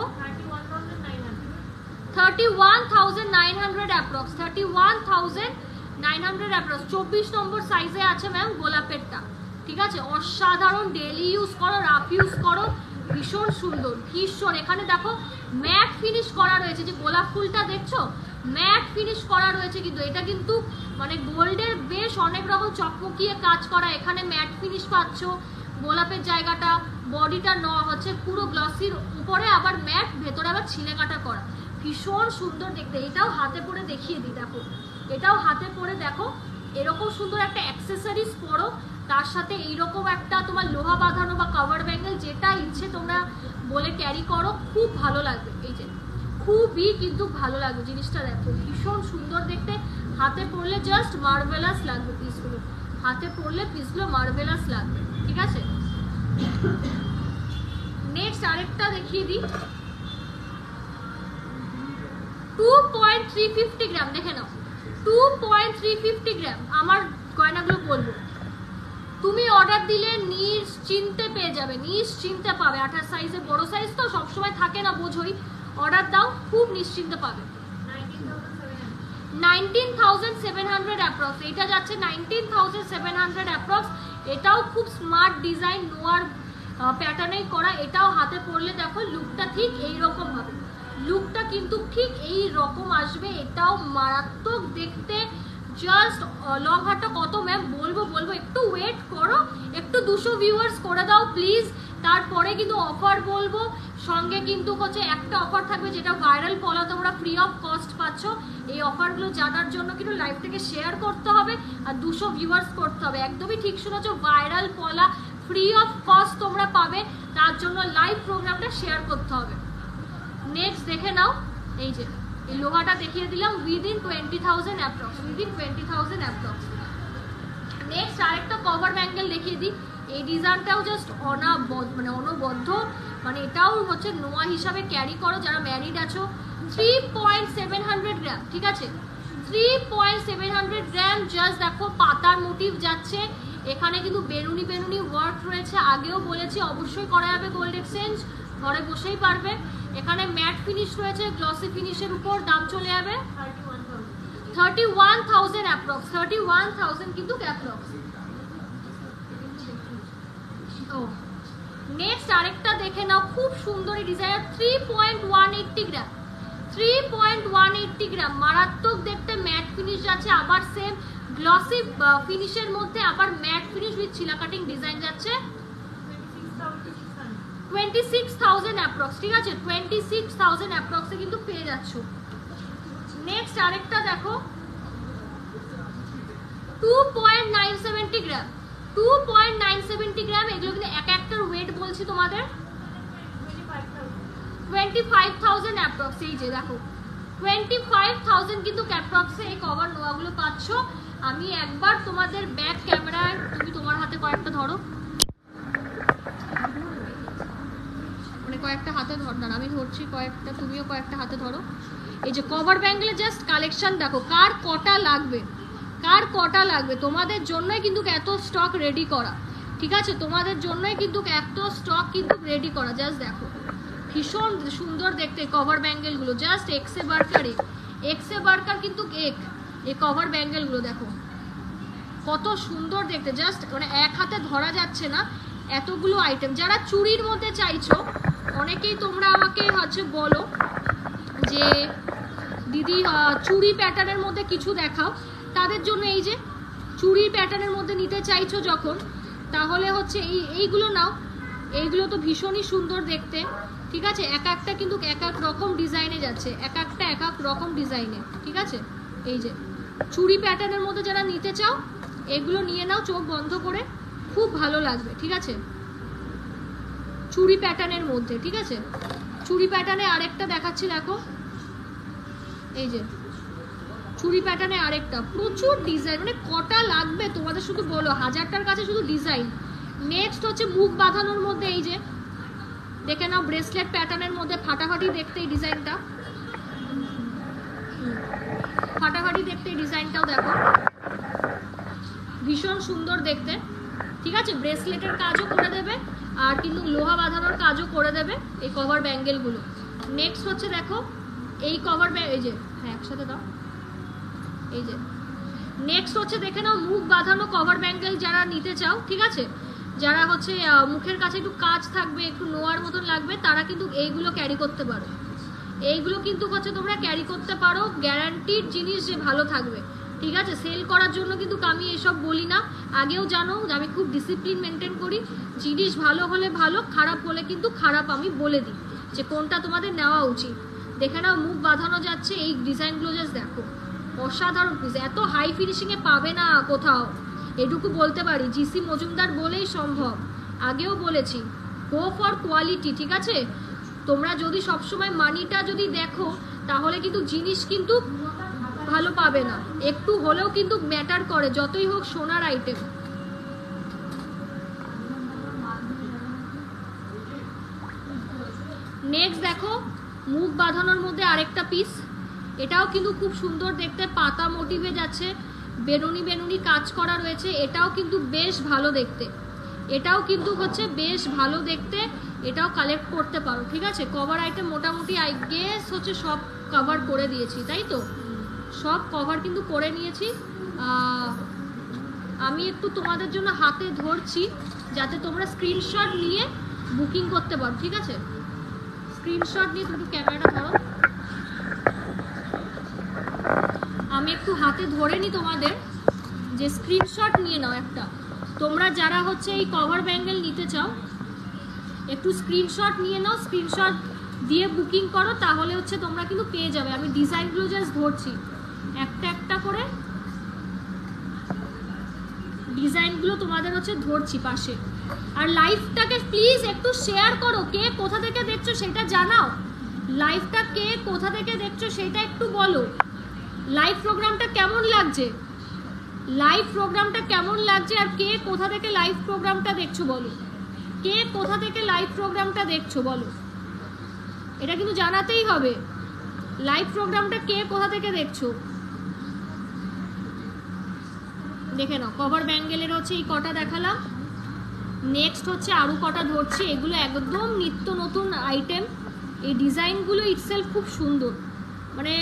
31,900 অ্যাপ্রক্স, 31,900 অ্যাপ্রক্স। 24 নম্বর সাইজে আছে ম্যাম গোলাপেরটা। ঠিক আছে, অসাধারণ, ডেলি ইউজ করো, রাফ ইউজ করো, ভীষণ সুন্দর, ভীষণ। এখানে দেখো ম্যাট ফিনিশ করা রয়েছে, যে গোলাপ ফুলটা দেখছো ম্যাট ফিনিশ করা রয়েছে, কিন্তু এটা কিন্তু মানে গোল্ডের বেশ অনেক রকম চকমকিয়ে কাজ করা, এখানে ম্যাট ফিনিশ পাচ্ছ। গোলাপের জায়গাটা, বডিটা হচ্ছে পুরো গ্লসির উপরে আবার ম্যাট, ভেতরে আবার ছিলে কাটা করা, ভীষণ সুন্দর দেখতে। এটাও হাতে পরে দেখিয়ে দিই, দেখো এটাও হাতে পরে দেখো, এরকম সুন্দর একটা অ্যাক্সেসরিজ পরো, তার সাথে এইরকম একটা তোমার লোহা বাঁধানো বা কভার ব্যাঙ্গেল, যেটা ইচ্ছে তোমরা বলে ক্যারি করো, খুব ভালো লাগবে। এই যে খুবই কিন্তু ভালো লাগবে জিনিসটা, দেখো ভীষণ সুন্দর দেখতে, হাতে পরলে জাস্ট মার্ভেলাস লাগবে পিসগুলো, হাতে পরলে পিসগুলো মার্ভেলাস লাগবে। ঠিক আছে, নেক্সট আরেকটা দেখিয়ে দিই, 2.350 গ্রাম, দেখে নাও 2.350 গ্রাম। আমার গয়নাগুলো বলবো, তুমি অর্ডার দিলে নিশ্চিন্তে পেয়ে যাবে, নিশ্চিন্তে পাবে। 28 সাইজে, বড় সাইজ তো সবসময় থাকে না, বোঝোই, অর্ডার দাও, খুব নিশ্চিন্তে পাবে। 19,700 অ্যাপ্রক্স, এটা যাচ্ছে 19,700 অ্যাপ্রক্স। এটাও খুব স্মার্ট ডিজাইন, নোয়ার প্যাটার্নেই করা। এটাও হাতে পরলে দেখো লুকটা ঠিক এইরকম হবে, লুকটা কিন্তু ঠিক এই রকম আসবে, এটাও মারাত্মক দেখতে। জাস্ট লং হারটা কত ম্যাম বলবো, একটু ওয়েট করো, একটু 200 ভিউয়ার্স করে দাও প্লিজ, তারপরে কিন্তু অফার বলবো। সঙ্গে কিন্তু হচ্ছে একটা অফার থাকবে, যেটা ভাইরাল পলা তোমরা ফ্রি অফ কস্ট পাচ্ছ। এই অফারগুলো জানার জন্য কিন্তু লাইভটাকে শেয়ার করতে হবে আর 200 ভিউয়ার্স করতে হবে। একদমই ঠিক শুনেছো, ভাইরাল পলা ফ্রি অফ কস্ট তোমরা পাবে, তার জন্য লাইভ প্রোগ্রামটা শেয়ার করতে হবে। নেক্সট দেখে নাও, এই যে এই লোহাটা দেখিয়ে দিলাম, within 20,000 approx, within 20,000 approx. Next আরেকটা কভার ব্যাঙ্গেল দেখিয়ে দিই, এই ডিজাইনটাও জাস্ট অনবদ্য, মানে এটাও হচ্ছে নোয়া হিসাবে ক্যারি করো যারা ম্যারিড আছো। 3.700 গ্রাম। ঠিক আছে, 3.700 গ্রাম। জাস্ট দেখো পাতার মোটিভ যাচ্ছে, এখানে কিন্তু বেনুনি বেনুনি ওয়ার্ক রয়েছে, আগেও বলেছি অবশ্যই করা যাবে গোল্ড এক্সচেঞ্জ, ঘরে বসেই পারবে। এখানে ম্যাট ফিনিশ রয়েছে, গ্লসি ফিনিশের উপর, দাম চলে যাবে 31,000 অ্যাপ্রক্স, 31,000 কিন্তু অ্যাপ্রক্স। ও নেক্সট আরেকটা দেখে নাও, খুব সুন্দর ডিজাইন, 3.180 গ্রাম, 3.180 গ্রাম, মারাত্মক দেখতে, ম্যাট ফিনিশ যাচ্ছে, আবার সেম গ্লসি ফিনিশের মধ্যে আবার ম্যাট ফিনিশ উইথ চিলা কাটিং ডিজাইন যাচ্ছে। 26,000 অ্যাপ্রক্স, ঠিক আছে, 26,000 অ্যাপ্রক্সে কিন্তু পেয়ে যাচ্ছ। নেক্সট আরেকটা দেখো 2.970 গ্রাম, 2.970 গ্রাম, এগুলো কিন্তু এক একটার ওয়েট বলছি তোমাদের 25,000 অ্যাপ্রক্স। এই যে দেখো 25,000 কিন্তু অ্যাপ্রক্সে এই কভার নোয়াগুলো পাচ্ছ। আমি একবার তোমাদের ব্যাক ক্যামেরায়, তুমি তোমার হাতে কয়েকটা ধরো, মানে কয়েকটা হাতে ধর না, আমি ধরছি কয়েকটা, তুমিও কয়েকটা হাতে ধরো। এই যে কভার ব্যাঙ্গেলের জাস্ট কালেকশন দেখো, কার কটা লাগবে, কার কটা লাগবে, তোমাদের জন্যই কিন্তু এত স্টক রেডি করা, ঠিক আছে, তোমাদের জন্যই কিন্তু এত স্টক কিন্তু রেডি করা। জাস্ট দেখো ভীষণ সুন্দর দেখতে কভার ব্যাঙ্গেলগুলো, জাস্ট এক্সে বার্কার কিন্তু এই কভার ব্যাঙ্গেলগুলো দেখো কত সুন্দর দেখতে, জাস্ট মানে এক হাতে ধরা যাচ্ছে না এতগুলো আইটেম। যারা চুড়ির মধ্যে চাইছো, অনেকেই তোমরা আমাকে হচ্ছে বলো যে দিদি চুড়ি প্যাটার্নের মধ্যে কিছু দেখাও, তাদের জন্য এই যে চুড়ির প্যাটার্নের মধ্যে নিতে চাইছো যখন, তাহলে হচ্ছে এইগুলো নাও, এইগুলো তো ভীষণই সুন্দর দেখতে, ঠিক আছে, এক একটা কিন্তু এক এক রকম ডিজাইনে যাচ্ছে, এক একটা এক এক রকম ডিজাইনে, ঠিক আছে। এই যে চুড়ি প্যাটার্নের মধ্যে যারা নিতে চাও এগুলো নিয়ে নাও চোখ বন্ধ করে, খুব ভালো লাগবে, ঠিক আছে, চুড়ি প্যাটার্নের মধ্যে, ঠিক আছে। চুড়ি প্যাটার্নে আরেকটা দেখাচ্ছি দেখো, এই যে চুড়ি প্যাটার্নে আরেকটা, প্রচুর ডিজাইন, মানে কটা লাগবে তোমাদের শুধু বলো, হাজারটার কাছে শুধু ডিজাইন। নেক্সট হচ্ছে মুখ বাঁধানোর মধ্যে, এই যে দেখে নাও ব্রেসলেট প্যাটার্নের মধ্যে, ফাটাফাটি দেখতে এই ডিজাইনটা, ফাটাফাটি দেখতে এই ডিজাইনটাও দেখো ভীষণ সুন্দর দেখতে, ঠিক আছে, ব্রেসলেটের কাজও করে দেবে আর কিন্তু লোহা বাঁধানোর কাজও করে দেবে এই কভার ব্যাঙ্গেলগুলো। নেক্সট হচ্ছে দেখো এই কভার, এই যে হ্যাঁ একসাথে দাও, এই যে নেক্সট হচ্ছে দেখে নাও মুখ বাঁধানো কভার ব্যাঙ্গেল যারা নিতে চাও, ঠিক আছে, যারা হচ্ছে মুখের কাছে একটু কাজ থাকবে, একটু নোয়ার মতন লাগবে, তারা কিন্তু এইগুলো ক্যারি করতে পারো, এইগুলো কিন্তু হচ্ছে তোমরা ক্যারি করতে পারো, গ্যারান্টিড জিনিস যে ভালো থাকবে, ঠিক আছে। সেল করার জন্য কিন্তু আমি এসব বলি না, আগেও জানো আমি খুব ডিসিপ্লিন মেনটেন করি, জিনিস ভালো হলে ভালো, খারাপ হলে কিন্তু খারাপ আমি বলে দিই যে কোনটা তোমাদের নেওয়া উচিত। দেখে নাও মুখ বাঁধানো যাচ্ছে, এই ডিজাইনগুলো জাস্ট দেখো অসাধারণ পিস, এত হাই ফিনিশিংয়ে পাবে না কোথাও, এটুকু বলতে পারি, জিসি মজুমদার বলেই সম্ভব, আগেও বলেছি গো ফর কোয়ালিটি, ঠিক আছে। তোমরা যদি সবসময় মানিটা যদি দেখো তাহলে কিন্তু জিনিস কিন্তু ভালো পাবে না, একটু হলেও কিন্তু ম্যাটার করে, যতই হোক সোনার আইটেম। নেক্সট দেখো মুখ বাঁধানোর মধ্যে আরেকটা পিস, এটাও কিন্তু খুব সুন্দর দেখতে, পাতা মোটিভে যাচ্ছে, বেনুনি বেনুনি কাজ করা রয়েছে, এটাও কিন্তু বেশ ভালো দেখতে, এটাও কিন্তু হচ্ছে বেশ ভালো দেখতে, এটাও কালেক্ট করতে পারো, ঠিক আছে। কভার আইটেম মোটামুটি আই গেস হচ্ছে সব কভার করে দিয়েছি, তাই তো, সব কভার কিন্তু করে নিয়েছি। আমি একটু তোমাদের জন্য হাতে ধরছি যাতে তোমরা স্ক্রিনশট নিয়ে বুকিং করতে পারো, ঠিক আছে। স্ক্রিনশট নিয়ে তুমি ক্যামেরাটা ধরো, আমি একটু হাতে ধরে নি তোমাদের, যে স্ক্রিনশট নিয়ে নাও একটা, তোমরা যারা হচ্ছে এই কভার ব্যাঙ্গেল নিতে চাও একটু স্ক্রিনশট নিয়ে নাও, স্ক্রিনশট দিয়ে বুকিং করো, তাহলে হচ্ছে তোমরা কিন্তু পেয়ে যাবে। আমি ডিজাইনগুলো জাস্ট ধরছি একটা একটা করে, ডিজাইনগুলো তোমাদের হচ্ছে ধরছি পাশে। আর লাইভটাকে প্লিজ একটু শেয়ার করো, কে কোথা থেকে দেখছো সেটা জানাও, লাইভটা কে কোথা থেকে দেখছো সেটা একটু বলো, লাইভ প্রোগ্রামটা কেমন লাগছে, লাইভ প্রোগ্রামটা কেমন লাগছে, আর কে কোথা থেকে লাইভ প্রোগ্রামটা দেখছো বলো, কে কোথা থেকে লাইভ প্রোগ্রামটা দেখছো বলো, এটা কিন্তু জানাতেই হবে, লাইভ প্রোগ্রামটা কে কোথা থেকে দেখছো। দেখে নাও কভার ব্যাঙ্গেলের হচ্ছে এই কটা দেখালাম, নেক্সট হচ্ছে আরও কটা ধরছি, এগুলো একদম নিত্য নতুন আইটেম, এই ডিজাইনগুলো ইটসেলফ খুব সুন্দর, মানে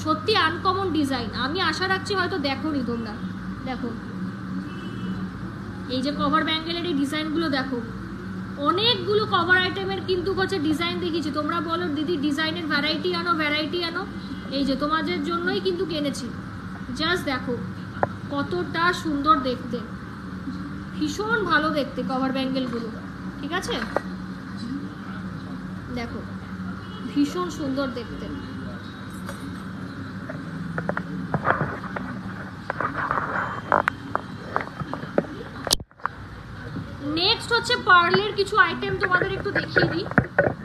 সত্যি আনকমন ডিজাইন, আমি আশা রাখছি হয়তো দেখোনি তোমরা। দেখো এই যে কভার ব্যাঙ্গেলের এই ডিজাইনগুলো দেখো অনেকগুলো কভার আইটেমের কিন্তু হচ্ছে ডিজাইন দেখিয়েছি, তোমরা বলো দিদি ডিজাইনের ভ্যারাইটি আনো। এই যে তোমাদের জন্যই কিন্তু কিনেছি। জাস্ট দেখো কতটা সুন্দর দেখতে, ভীষণ ভালো দেখতে কভার ব্যাঙ্গেলগুলো, ঠিক আছে? দেখো ভীষণ সুন্দর দেখতে। নেক্সট হচ্ছে পার্লের কিছু আইটেম তোমাদের একটু দেখিয়ে দিই,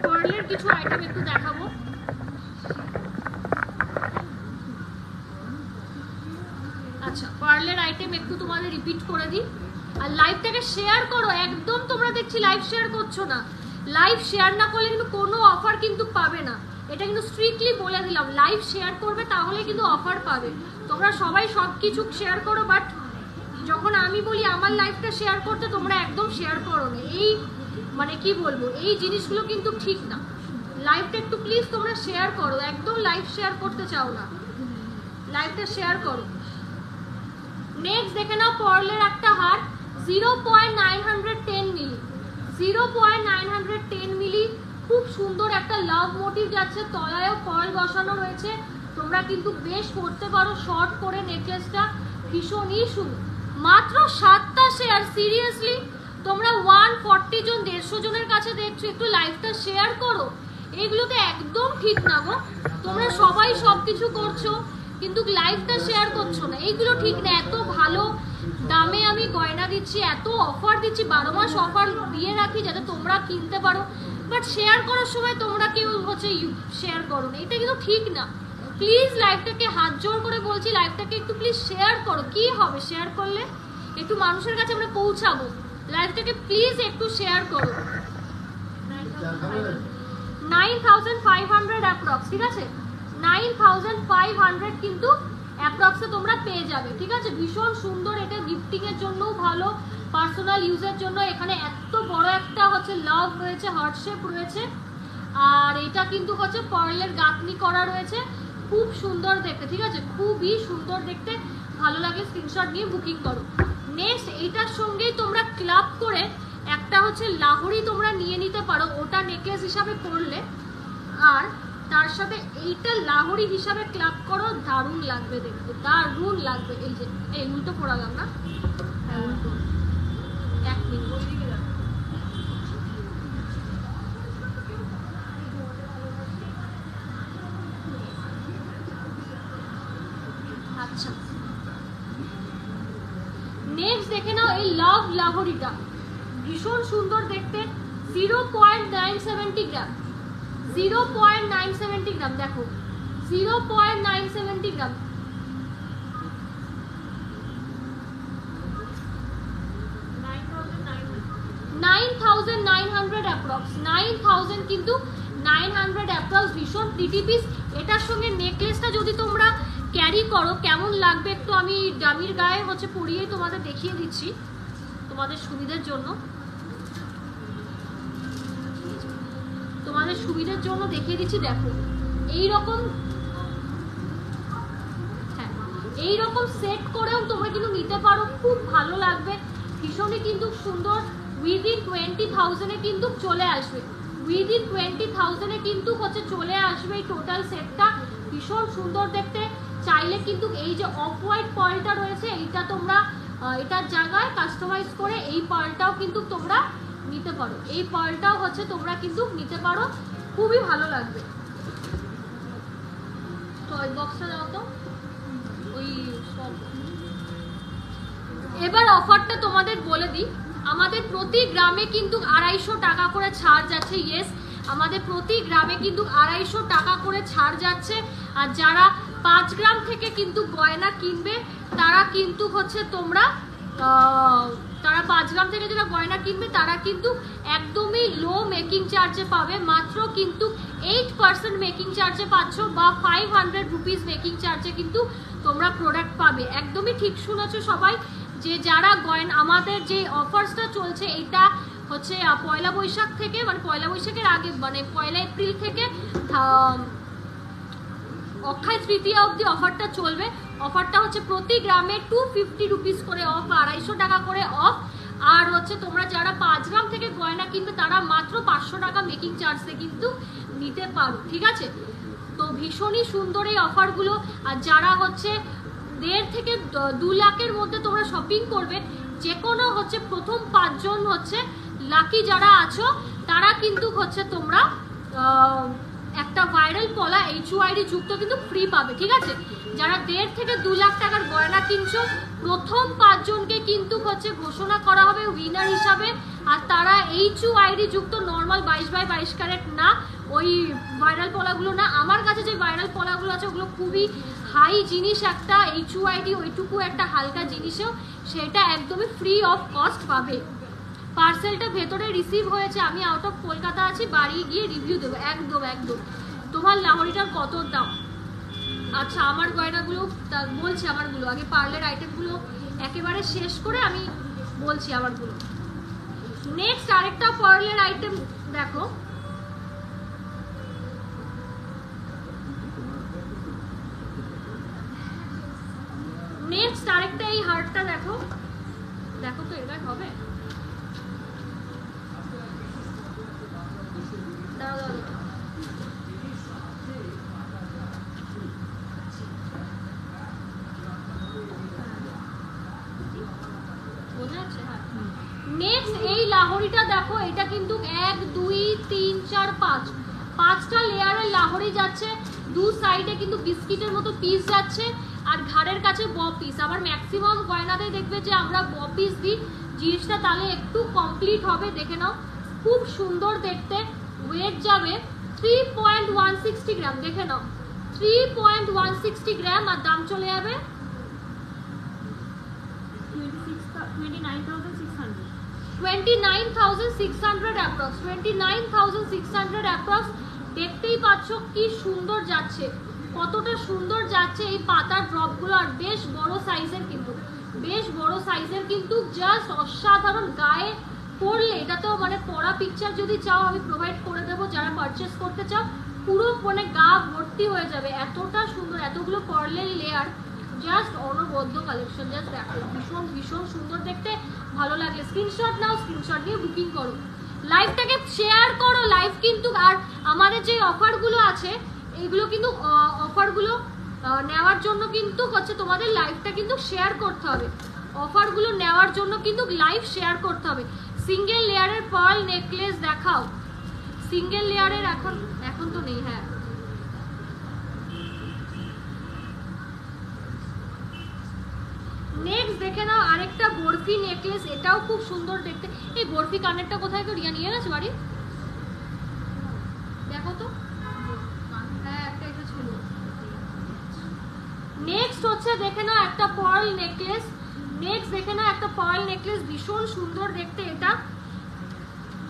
পার্লের কিছু আইটেম একটু দেখাবো। আচ্ছা পার্লের আইটেম একটু তোমাদের রিপিট করে দিই, আর লাইভটাকে শেয়ার করো একদম। তোমরা দেখছি লাইভ শেয়ার করছো না, লাইভ শেয়ার না করলে কিন্তু কোনো অফার কিন্তু পাবে না, এটা কিন্তু স্ট্রিক্টলি বলে দিলাম। লাইভ শেয়ার করবে তাহলে কিন্তু অফার পাবে। তোমরা সবাই সব কিছু শেয়ার করো, বাট যখন আমি বলি আমার লাইভটা শেয়ার করতে তোমরা একদম শেয়ার করো না। এই মানে কি বলবো, এই জিনিসগুলো কিন্তু ঠিক না। লাইভটা একটু প্লিজ তোমরা শেয়ার করো, একদম লাইভ শেয়ার করতে চাও না, লাইভটা শেয়ার করো। নেক্সট দেখে নাও পার্লের একটা হার 0.910 মিলি, 0.910 মিলি, খুব সুন্দর একটা লাভ মোটিভ যাচ্ছে, তলায়ও পার্ল বসানো রয়েছে। তোমরা কিন্তু বেশ করতে পারো শর্ট করে নেকলেসটা, ভীষণই সুন্দর। মাত্র 7টা শেয়ার, সিরিয়াসলি তোমরা 140 জন 150 জনের কাছে দেখছো, একটু লাইভটা শেয়ার করো। এইগুলোতে একদম ঠিক না গো, তোমরা সবাই সবকিছু করছো কিন্তু লাইভটা শেয়ার করছো না, এইগুলো ঠিক না। এত ভালো দামে আমি গয়না দিচ্ছি, এত অফার দিচ্ছি, 12 মাস অফার দিয়ে রাখি যাতে তোমরা কিনতে পারো, বাট শেয়ার করার সময় তোমরা কেউ হচ্ছে শেয়ার করো না, এটা কিন্তু ঠিক না। প্লিজ লাইভটাকে হাত জোর করে বলছি, লাইভটাকে একটু প্লিজ শেয়ার করো। কি হবে শেয়ার করলে, একটু মানুষের কাছে আমরা পৌঁছাবো, লাইভটাকে প্লিজ একটু শেয়ার করো। 9500 অ্যাপ্রক্স, ঠিক আছে? 9500 কিন্তু অ্যাপ্রক্সে তোমরা পেয়ে যাবে, ঠিক আছে? ভীষণ সুন্দর, এটা গিফটিং এর জন্যও ভালো, পার্সোনাল ইউজের জন্য। এখানে এত বড় একটা হচ্ছে লাভ রয়েছে, হার্ট শেপ রয়েছে, আর এটা কিন্তু হচ্ছে পার্লের গাঁথনি করা রয়েছে, খুব সুন্দর দেখতে, ঠিক আছে? খুবই সুন্দর দেখতে, ভালো লাগলে স্ক্রিনশট নিয়ে বুকিং করো। নেক্সট এইটার সঙ্গেই তোমরা ক্লাব করে একটা হচ্ছে লাহোরি তোমরা নিয়ে নিতে পারো, ওটা নেকলেস হিসাবে পরলে, আর তার সাথে এইটা লাহোরি হিসাবে ক্লাব করো, দারুণ লাগবে দেখতে, দারুণ লাগবে। এই যে এই উল্টো পড়ালাম না, হ্যাঁ উল্টো, 1 মিনিট। আচ্ছা নেক্সট দেখে নাও এই লাভ লাহোরিটা, ভীষণ সুন্দর দেখতে, 0.970 গ্রাম, 0.970 গ্রাম, দেখো 0.970 গ্রাম। 9900 অ্যাপ্রক্স, 9000 কিন্তু 900 অ্যাপ্রক্স, ভীষণ প্রিটি পিস। এটার সঙ্গে নেকলেসটা যদি তোমরা ক্যারি করো কেমন লাগবে একটু আমি ডামির গায়ে হচ্ছে পরিয়ে তোমাদের দেখিয়ে দিচ্ছি তোমাদের সুবিধার জন্য, তোমাদের সুবিধার জন্য দেখিয়ে দিচ্ছি। দেখো এইরকম, হ্যাঁ এইরকম সেট করেও তোমরা কিন্তু নিতে পারো, খুব ভালো লাগবে, ভীষণই কিন্তু সুন্দর। উইদিন 20,000 এ কিন্তু চলে আসবে, উইদিন 20,000 এ কিন্তু হচ্ছে চলে আসবে এই টোটাল সেটটা, ভীষণ সুন্দর দেখতে। চাইলে কিন্তু এই যে অফ হোয়াইট পার্লটা রয়েছে এইটা তোমরা এটার জায়গায় কাস্টমাইজ করে এই পার্লটাও কিন্তু তোমরা নিতে পারো, এই পার্লটাও হচ্ছে তোমরা কিন্তু নিতে পারো, খুবই ভালো লাগবে। টয় বক্সটা দাও তো, ওই সব। এবার অফারটা তোমাদের বলে দিই, আমাদের প্রতি গ্রামে কিন্তু 250 টাকা করে ছাড় যাচ্ছে। ইয়েস, আমাদের প্রতি গ্রামে কিন্তু 250 টাকা করে ছাড় যাচ্ছে, আর যারা 5 গ্রাম থেকে কিন্তু গয়না কিনবে তারা কিন্তু হচ্ছে তোমরা তারা 5 গ্রাম থেকে যারা গয়না কিনবে তারা কিন্তু একদমই লো মেকিং চার্জে পাবে, মাত্র কিন্তু 8% মেকিং চার্জে পাচ্ছ, বা 500 রুপিস মেকিং চার্জে কিন্তু তোমরা প্রোডাক্ট পাবে। একদমই ঠিক শুনেছো সবাই, যে যারা গয়না, আমাদের যে অফার্সটা চলছে এটা হচ্ছে পয়লা বৈশাখ থেকে, মানে পয়লা বৈশাখের আগে, মানে 1 এপ্রিল থেকে অক্ষয় তৃতীয়া অবধি অফারটা চলবে। অফারটা হচ্ছে প্রতি গ্রামে 250 রুপিস করে অফ, 250 টাকা করে অফ। আর হচ্ছে তোমরা যারা 5 গ্রাম থেকে গয়না কিনবে তারা মাত্র 500 টাকা মেকিং চার্জে কিন্তু নিতে পারো, ঠিক আছে? তো ভীষণই সুন্দর এই অফারগুলো। আর যারা হচ্ছে 1.5 থেকে 2 লাখের মধ্যে তোমরা শপিং করবে, যে কোনো হচ্ছে প্রথম 5 জন হচ্ছে লাকি যারা আছো তারা কিন্তু হচ্ছে তোমরা একটা ভাইরাল পলা HUID যুক্ত কিন্তু ফ্রি পাবে, ঠিক আছে? যারা 1.5 থেকে 2 লাখ টাকার গয়না কিনছো প্রথম 5 জনকে কিন্তু হচ্ছে ঘোষণা করা হবে উইনার হিসাবে। আর তারা HUID যুক্ত নর্মাল 22x22 ক্যারেট না, ওই ভাইরাল পলাগুলো না। আমার কাছে যে ভাইরাল পলাগুলো আছে ওগুলো খুবই হাই জিনিস, একটা HUID ওইটুকু একটা হালকা জিনিসেও সেটা একদমই ফ্রি অফ কস্ট পাবে। পার্সেলটা ভেতরে রিসিভ হয়েছে, আমি আউট অফ কলকাতা আছি, বাড়ি গিয়ে রিভিউ দেবো। একদম একদম। তোমার লাহোরিটার কত দাম? আচ্ছা আমার গয়নাগুলো বলছি, আমারগুলো আগে পার্লের আইটেমগুলো একেবারে শেষ করে আমি বলছি আমারগুলো। নেক্সট আরেকটা পার্লের আইটেম দেখো, নেক্সট আরেকটা এই হারটা দেখো, দেখো তো এর গায়ে হবে? নেক্সট এই লাহোরিটা দেখো, এটা কিন্তু 1 2 3 4 5 5টা লেয়ারের লাহোরি যাচ্ছে। দু সাইডে কিন্তু বিস্কিটের মতো পিস যাচ্ছে আর ঘাড়ের কাছে ব পিস। আবার ম্যাক্সিমাম গয়নাতে দেখবে যে আমরা ব পিস দিই, জিনিসটা তাহলে একটু কমপ্লিট হবে। দেখে নাও খুব সুন্দর দেখতে। ওয়েট যাবে 3.160 গ্রাম, দেখে নাও 3.160 গ্রাম। আর দাম চলে যাবে 29,600 অ্যাপ্রক্স, 29,600 অ্যাপ্রক্স। দেখতেই পাচ্ছ কি সুন্দর যাচ্ছে, কতটা সুন্দর যাচ্ছে এই পাতার ড্রপগুলো। আর বেশ বড় সাইজের কিন্তু, বেশ বড় সাইজের কিন্তু, জাস্ট অসাধারণ। গায়ে পরলে এটা তো মানে পরা পিকচার যদি চাও আমি প্রোভাইড করে দেবো, যারা পারচেস করতে চাও পুরো মানে গা ভর্তি হয়ে যাবে, এতটা সুন্দর। এতগুলো পার্লের লেয়ার, জাস্ট অনবদ্য কালেকশন। জাস্ট দেখো ভীষণ ভীষণ সুন্দর দেখতে। ভালো লাগলে স্ক্রিনশট নাও, স্ক্রিনশট নিয়ে বুকিং করো, লাইভটাকে শেয়ার করো। লাইভ কিন্তু আর আমাদের যে অফারগুলো আছে এইগুলো কিন্তু অফারগুলো নেওয়ার জন্য কিন্তু হচ্ছে তোমাদের লাইভটা কিন্তু শেয়ার করতে হবে। অফারগুলো নেওয়ার জন্য কিন্তু লাইভ শেয়ার করতে হবে। সিঙ্গেল লেয়ারের পার্ল নেকলেস দেখাও, সিঙ্গেল লেয়ারের এখন এখন তো নেই। হ্যাঁ নেক্সট দেখে নাও আরেকটা বরফি নেকলেস, এটাও খুব সুন্দর দেখতে। এই বরফি কানেরটা কোথায় তো রিয়া নিয়ে গেছে বাড়ি, দেখো তো। হ্যাঁ একটা এটা ছিল। নেক্সট হচ্ছে দেখে নাও একটা পার্ল নেকলেস, নেক্সট দেখে নাও একটা পার্ল নেকলেস, ভীষণ সুন্দর দেখতে। এটা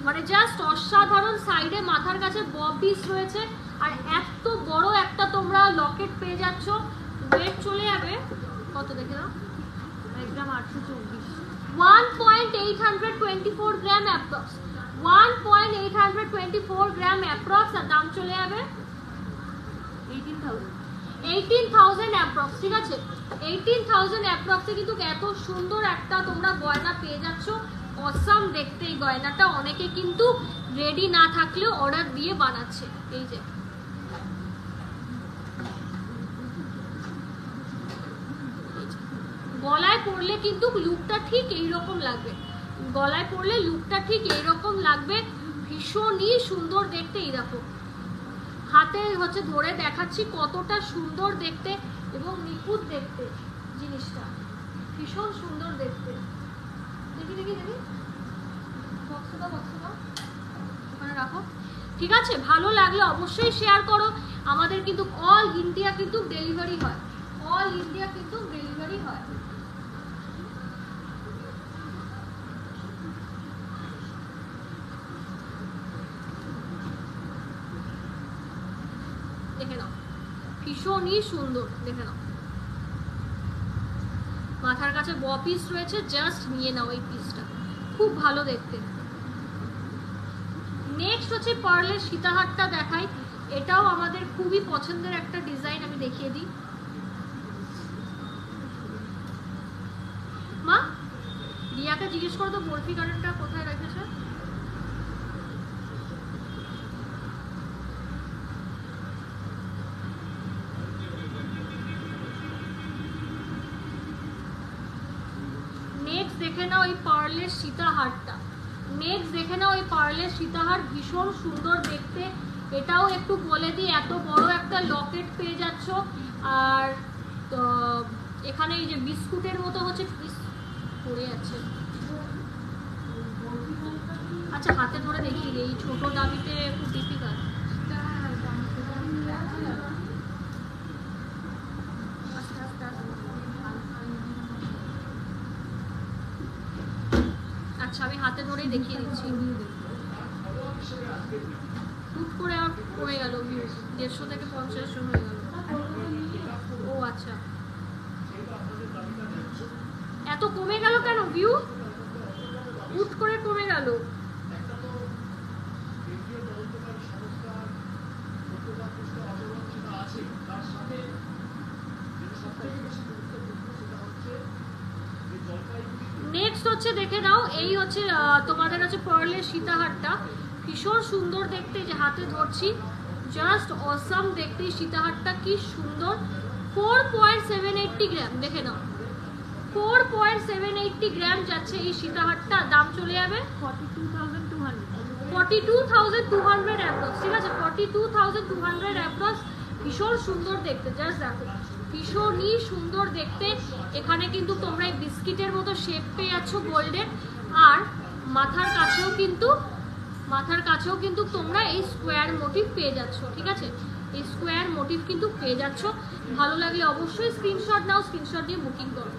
মানে জাস্ট অসাধারণ। সাইডে মাথার কাছে বব পিস রয়েছে আর এত বড় একটা তোমরা লকেট পেয়ে যাচ্ছ। ওয়েট চলে যাবে কত দেখে নাও, 1.824 গ্রাম অ্যাপ্রক্স, 1.824 গ্রাম অ্যাপ্রক্স। আর দাম চলে যাবে 18,000 অ্যাপ্রক্স, ঠিক আছে? 18,000 অ্যাপ্রক্সে কিন্তু এত সুন্দর একটা তোমরা গয়না পেয়ে যাচ্ছ। অসাম দেখতে এই গয়নাটা। অনেকে কিন্তু রেডি না থাকলেও অর্ডার দিয়ে বানাচ্ছে। এই যে গলায় পরলে কিন্তু লুকটা ঠিক এইরকম লাগবে, গলায় পরলে লুকটা ঠিক এইরকম লাগবে, ভীষণই সুন্দর দেখতে। এই দেখো হাতে হচ্ছে ধরে দেখাচ্ছি কতটা সুন্দর দেখতে এবং নিখুঁত দেখতে জিনিসটা, ভীষণ সুন্দর দেখতে। দেখি দেখি দেখি বক্সটা ওখানে রাখো, ঠিক আছে? ভালো লাগলে অবশ্যই শেয়ার করো। আমাদের কিন্তু অল ইন্ডিয়া কিন্তু ডেলিভারি হয়, অল ইন্ডিয়া কিন্তু ডেলিভারি হয়। দেখে নাও ভীষণই সুন্দর, দেখে নাও মাথার কাছে ব পিস রয়েছে, জাস্ট নিয়ে নাও এই পিসটা, খুব ভালো দেখতে। নেক্সট হচ্ছে পার্লের সীতাহারটা দেখাই, এটাও আমাদের খুবই পছন্দের একটা ডিজাইন। আমি দেখিয়ে দিই। মা রিয়াকে জিজ্ঞেস করো তো বরফি কানেরটা কোথায় রেখেছে। দেখে নাও এই পার্লের সীতাহারটা, নেক্সট দেখে নাও এই পার্লের সীতাহার, ভীষণ সুন্দর দেখতে। এটাও একটু বলে দিই, এত বড় একটা লকেট পেয়ে যাচ্ছ। আর তো এখানে এই যে বিস্কুটের মতো হচ্ছে পড়ে যাচ্ছে। আচ্ছা হাতে ধরে দেখিয়ে দিই, এই ছোট দাবিতে একটু ডিফিকাল্ট। আচ্ছা আমি হাতে ধরেই দেখিয়ে দিচ্ছি। হুট করে আমার পড়ে গেল, 150 থেকে 50 হয়ে গেল। ও আচ্ছা, এত কমে গেল কেন ভিউ? হুট করে কমে গেল। নেক্সট হচ্ছে দেখে নাও, এই হচ্ছে তোমাদের হচ্ছে পার্লের সীতাহারটা, ভীষণ সুন্দর দেখতে, যে হাতে ধরছি, জাস্ট অসাম দেখতে সীতাহারটা, কি সুন্দর। 4.780 গ্রাম, দেখে নাও 4.780 গ্রাম যাচ্ছে এই সীতাহারটা। দাম চলে যাবে 42,200 অ্যাপ্রক্স, ঠিক আছে 42,200 অ্যাপ্রক্স। ভীষণ সুন্দর দেখতে, জাস্ট দেখো ভীষণই সুন্দর দেখতে। এখানে কিন্তু তোমরা এই বিস্কিটের মতো শেপ পেয়ে যাচ্ছ গোল্ডের, আর মাথার কাছেও কিন্তু তোমরা এই স্কোয়ার মোটিভ পেয়ে যাচ্ছ, ঠিক আছে এই স্কোয়ার মোটিভ কিন্তু পেয়ে যাচ্ছ। ভালো লাগলে অবশ্যই স্ক্রিনশট নাও, স্ক্রিনশট দিয়ে বুকিং করো।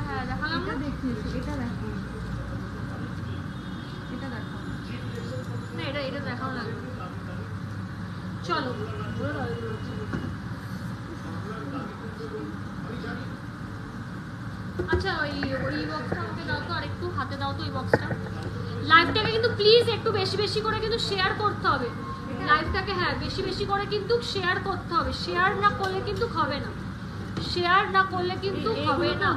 হ্যাঁ দেখালাম, এটা দেখো না, এটা দেখাও লাগবে। চলো আচ্ছা ওই বক্সটা আমাকে দাও তো, আর একটু হাতে দাও তো এই বক্সটা। লাইভটাকে কিন্তু প্লিজ একটু বেশি বেশি করে কিন্তু শেয়ার করতে হবে লাইভটাকে, হ্যাঁ বেশি বেশি করে কিন্তু শেয়ার করতে হবে। শেয়ার না করলে কিন্তু হবে না, শেয়ার না করলে কিন্তু হবে না।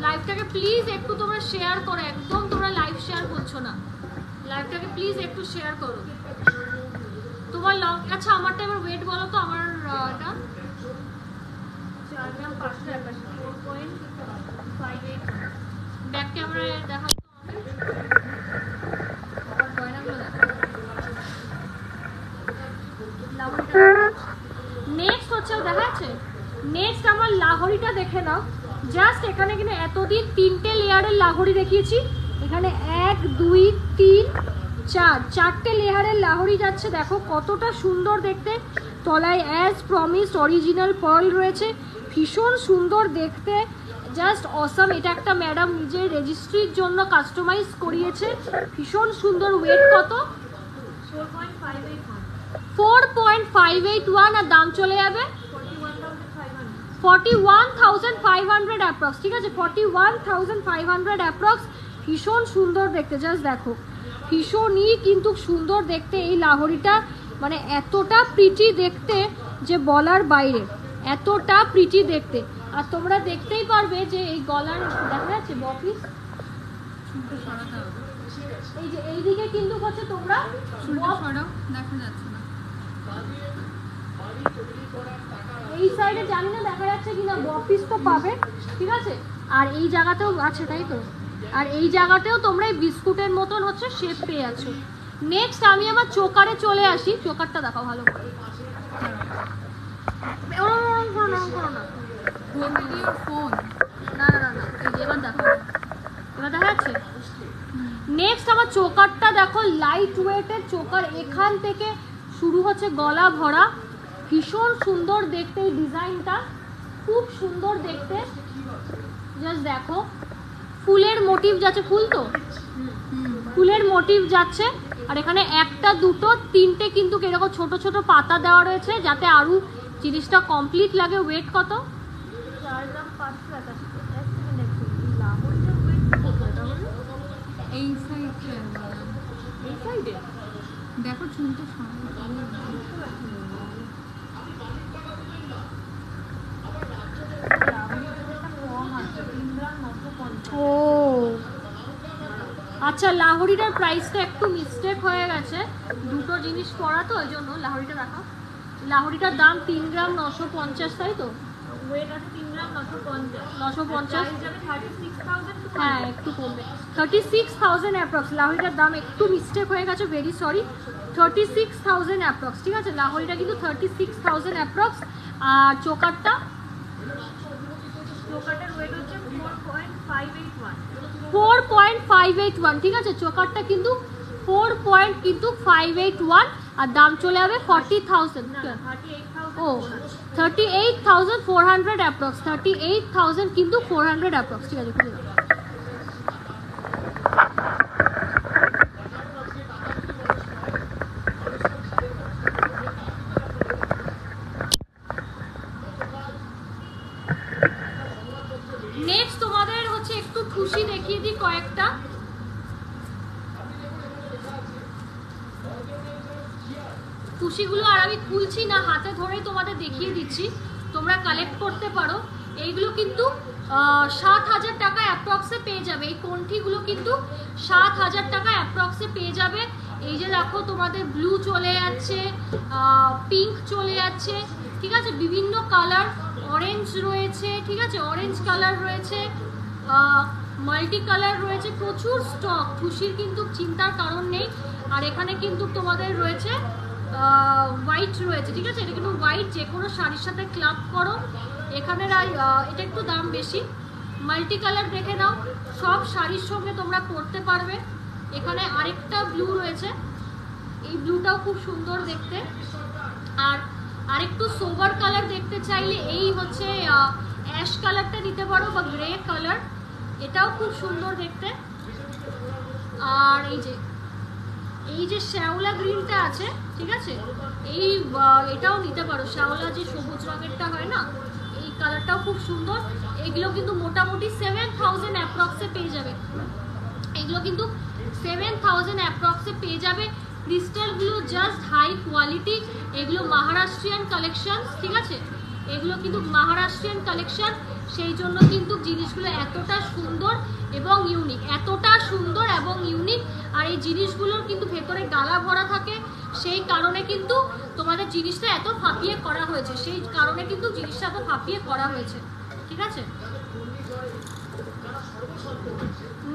লাইভটাকে প্লিজ একটু তোমরা শেয়ার করো, একদম তোমরা লাইভ শেয়ার করছো না, লাইভটাকে প্লিজ একটু শেয়ার করো। তোমার আচ্ছা আমারটা এবার ওয়েট বলো তো, আমার এটা 4 গ্রাম 4.58 ব্যাক ক্যামেরায় দেখাও তো আমার গয়নাগুলো দেখো। নেক্সট হচ্ছে দেখা যাচ্ছে, নেক্সট আমার লাহোরিটা দেখে নাও। জাস্ট এখানে কিন্তু এতদিন 3টে লেয়ারের লাহোরি দেখিয়েছি, এখানে 1 2 3 4 4টে লেয়ারের লাহোরি যাচ্ছে। দেখো কতটা সুন্দর দেখতে, তলায় অ্যাজ প্রমিসড অরিজিনাল পার্ল রয়েছে, ভীষণ সুন্দর দেখতে, জাস্ট অসাম। এটা একটা ম্যাডাম নিজের রেজিস্ট্রির জন্য কাস্টমাইজ করিয়েছে, ভীষণ সুন্দর। ওয়েট কত? 4.581 আর দাম চলে যাবে 41,500 অ্যাপ্রক্স, ঠিক আছে 41,500 অ্যাপ্রক্স। ভীষণ সুন্দর দেখতে, জাস্ট দেখো ভীষণই কিন্তু সুন্দর দেখতে এই লাহোরিটা, মানে এতটা প্রিটি দেখতে যে বলার বাইরে, এতটা প্রিটি দেখতে। আর তোমরা দেখতেই পারবে যে এই গলার দেখা যাচ্ছে বপিস, এই যে এইদিকে কিন্তু হচ্ছে তোমরা দেখা যাচ্ছে না, এই সাইডে জানি না দেখা যাচ্ছে কিনা, বপিস তো পাবে, ঠিক আছে। আর এই জায়গাতেও আছে, তাই তো, আর এই জায়গাতেও তোমরা এই বিস্কুটের মতন হচ্ছে শেপ পেয়ে যাচ্ছো। নেক্সট আমি আমার চোকারে চলে আসি, চোকারটা দেখাও ভালো করে, এবার দেখো, এবার দেখা যাচ্ছে। নেক্সট আমার চোকারটা দেখো, লাইট ওয়েটের চোকার, এখান থেকে শুরু হচ্ছে গলা ভরা, ভীষণ সুন্দর দেখতে এই ডিজাইনটা, খুব সুন্দর দেখতে। জাস্ট দেখো ফুলের মোটিভ যাচ্ছে, ফুল তো ফুলের মোটিভ যাচ্ছে, আর এখানে 1টা 2টো 3টে কিন্তু এরকম ছোট ছোট পাতা দেওয়া রয়েছে যাতে আরো জিনিসটা কমপ্লিট লাগে। ওয়েট কত? 4 গ্রাম 581। এই সাইডে দেখো চুলটা আচ্ছা লাহোরিটার প্রাইসটা একটু মিস্টেক হয়ে গেছে, দুটো জিনিস পড়া তো ওই জন্য। লাহোরিটা রাখা, লাহোরিটার দাম 3 গ্রাম 950, তাই তো? ওয়েট আছে 3 গ্রাম 950, 950 যাবে 36,000 টু হ্যাঁ একটু কমবে, 36,000 অ্যাপ্রক্স। লাহোরিটার দাম একটু মিস্টেক হয়ে গেছে, ভেরি সরি, 36,000 অ্যাপ্রক্স, ঠিক আছে? লাহোরিটা কিন্তু 36,000 অ্যাপ্রক্স। আর চোকারটা, চোকারটার ওয়েট হচ্ছে 4.581, 4.581, ঠিক আছে? চোকারটা কিন্তু 4.581 আর দাম চলে যাবে 40,000, ও 38,400 অ্যাপ্রক্স, 38,000 কিন্তু 400 অ্যাপ্রক্স, ঠিক আছে? খুলে দাও। নেক্সট তোমাদের হচ্ছে একটু খুশি দেখিয়ে দিই কয়েকটা। খুশিগুলো আর আমি খুলছি না, হাতে ধরেই তোমাদের দেখিয়ে দিচ্ছি, তোমরা কালেক্ট করতে পারো। এইগুলো কিন্তু 7,000 টাকা অ্যাপ্রক্সে পেয়ে যাবে। এই কণ্ঠিগুলো কিন্তু 7,000 টাকা অ্যাপ্রক্সে পেয়ে যাবে। এই যে দেখো তোমাদের ব্লু চলে যাচ্ছে, পিঙ্ক চলে যাচ্ছে, ঠিক আছে? বিভিন্ন কালার, অরেঞ্জ রয়েছে, ঠিক আছে? অরেঞ্জ কালার রয়েছে, মাল্টি কালার রয়েছে, প্রচুর স্টক। খুশির কিন্তু চিন্তার কারণ নেই। আর এখানে কিন্তু তোমাদের রয়েছে হোয়াইট রয়েছে, ঠিক আছে? এটা কিন্তু হোয়াইট, যে কোনো শাড়ির সাথে ক্লাব করো। এখানের এটা একটু দাম বেশি। মাল্টি কালার দেখে নাও, সব শাড়ির সঙ্গে তোমরা পরতে পারবে। এখানে আরেকটা ব্লু রয়েছে, এই ব্লুটাও খুব সুন্দর দেখতে। আর আরেকটু সোবার কালার দেখতে চাইলে এই হচ্ছে অ্যাশ কালারটা নিতে পারো বা গ্রে কালার, এটাও খুব সুন্দর দেখতে। আর এই যে শ্যাওলা গ্রিনটা আছে, ঠিক আছে? এটাও নিতে পারো, শ্যাওলা যে সবুজ রঙেরটা হয় না, এই কালারটাও খুব সুন্দর। এগুলো কিন্তু মোটামুটি 7,000 অ্যাপ্রক্সে পেয়ে যাবে। এগুলো কিন্তু 7,000 অ্যাপ্রক্সে পেয়ে যাবে। ক্রিস্টালগুলো জাস্ট হাই কোয়ালিটি। এগুলো মহারাষ্ট্রিয়ান কালেকশন, ঠিক আছে? এগুলো কিন্তু মহারাষ্ট্রিয়ান কালেকশন, সেই জন্য কিন্তু জিনিসগুলো এতটা সুন্দর এবং ইউনিক, এতটা সুন্দর এবং ইউনিক। আর এই জিনিসগুলোর কিন্তু ভেতরে গালা ভরা থাকে, সেই কারণে কিন্তু তোমাদের জিনিসটা এত ফাঁপিয়ে করা হয়েছে, সেই কারণে কিন্তু জিনিসটা এত ফাঁপিয়ে করা হয়েছে, ঠিক আছে?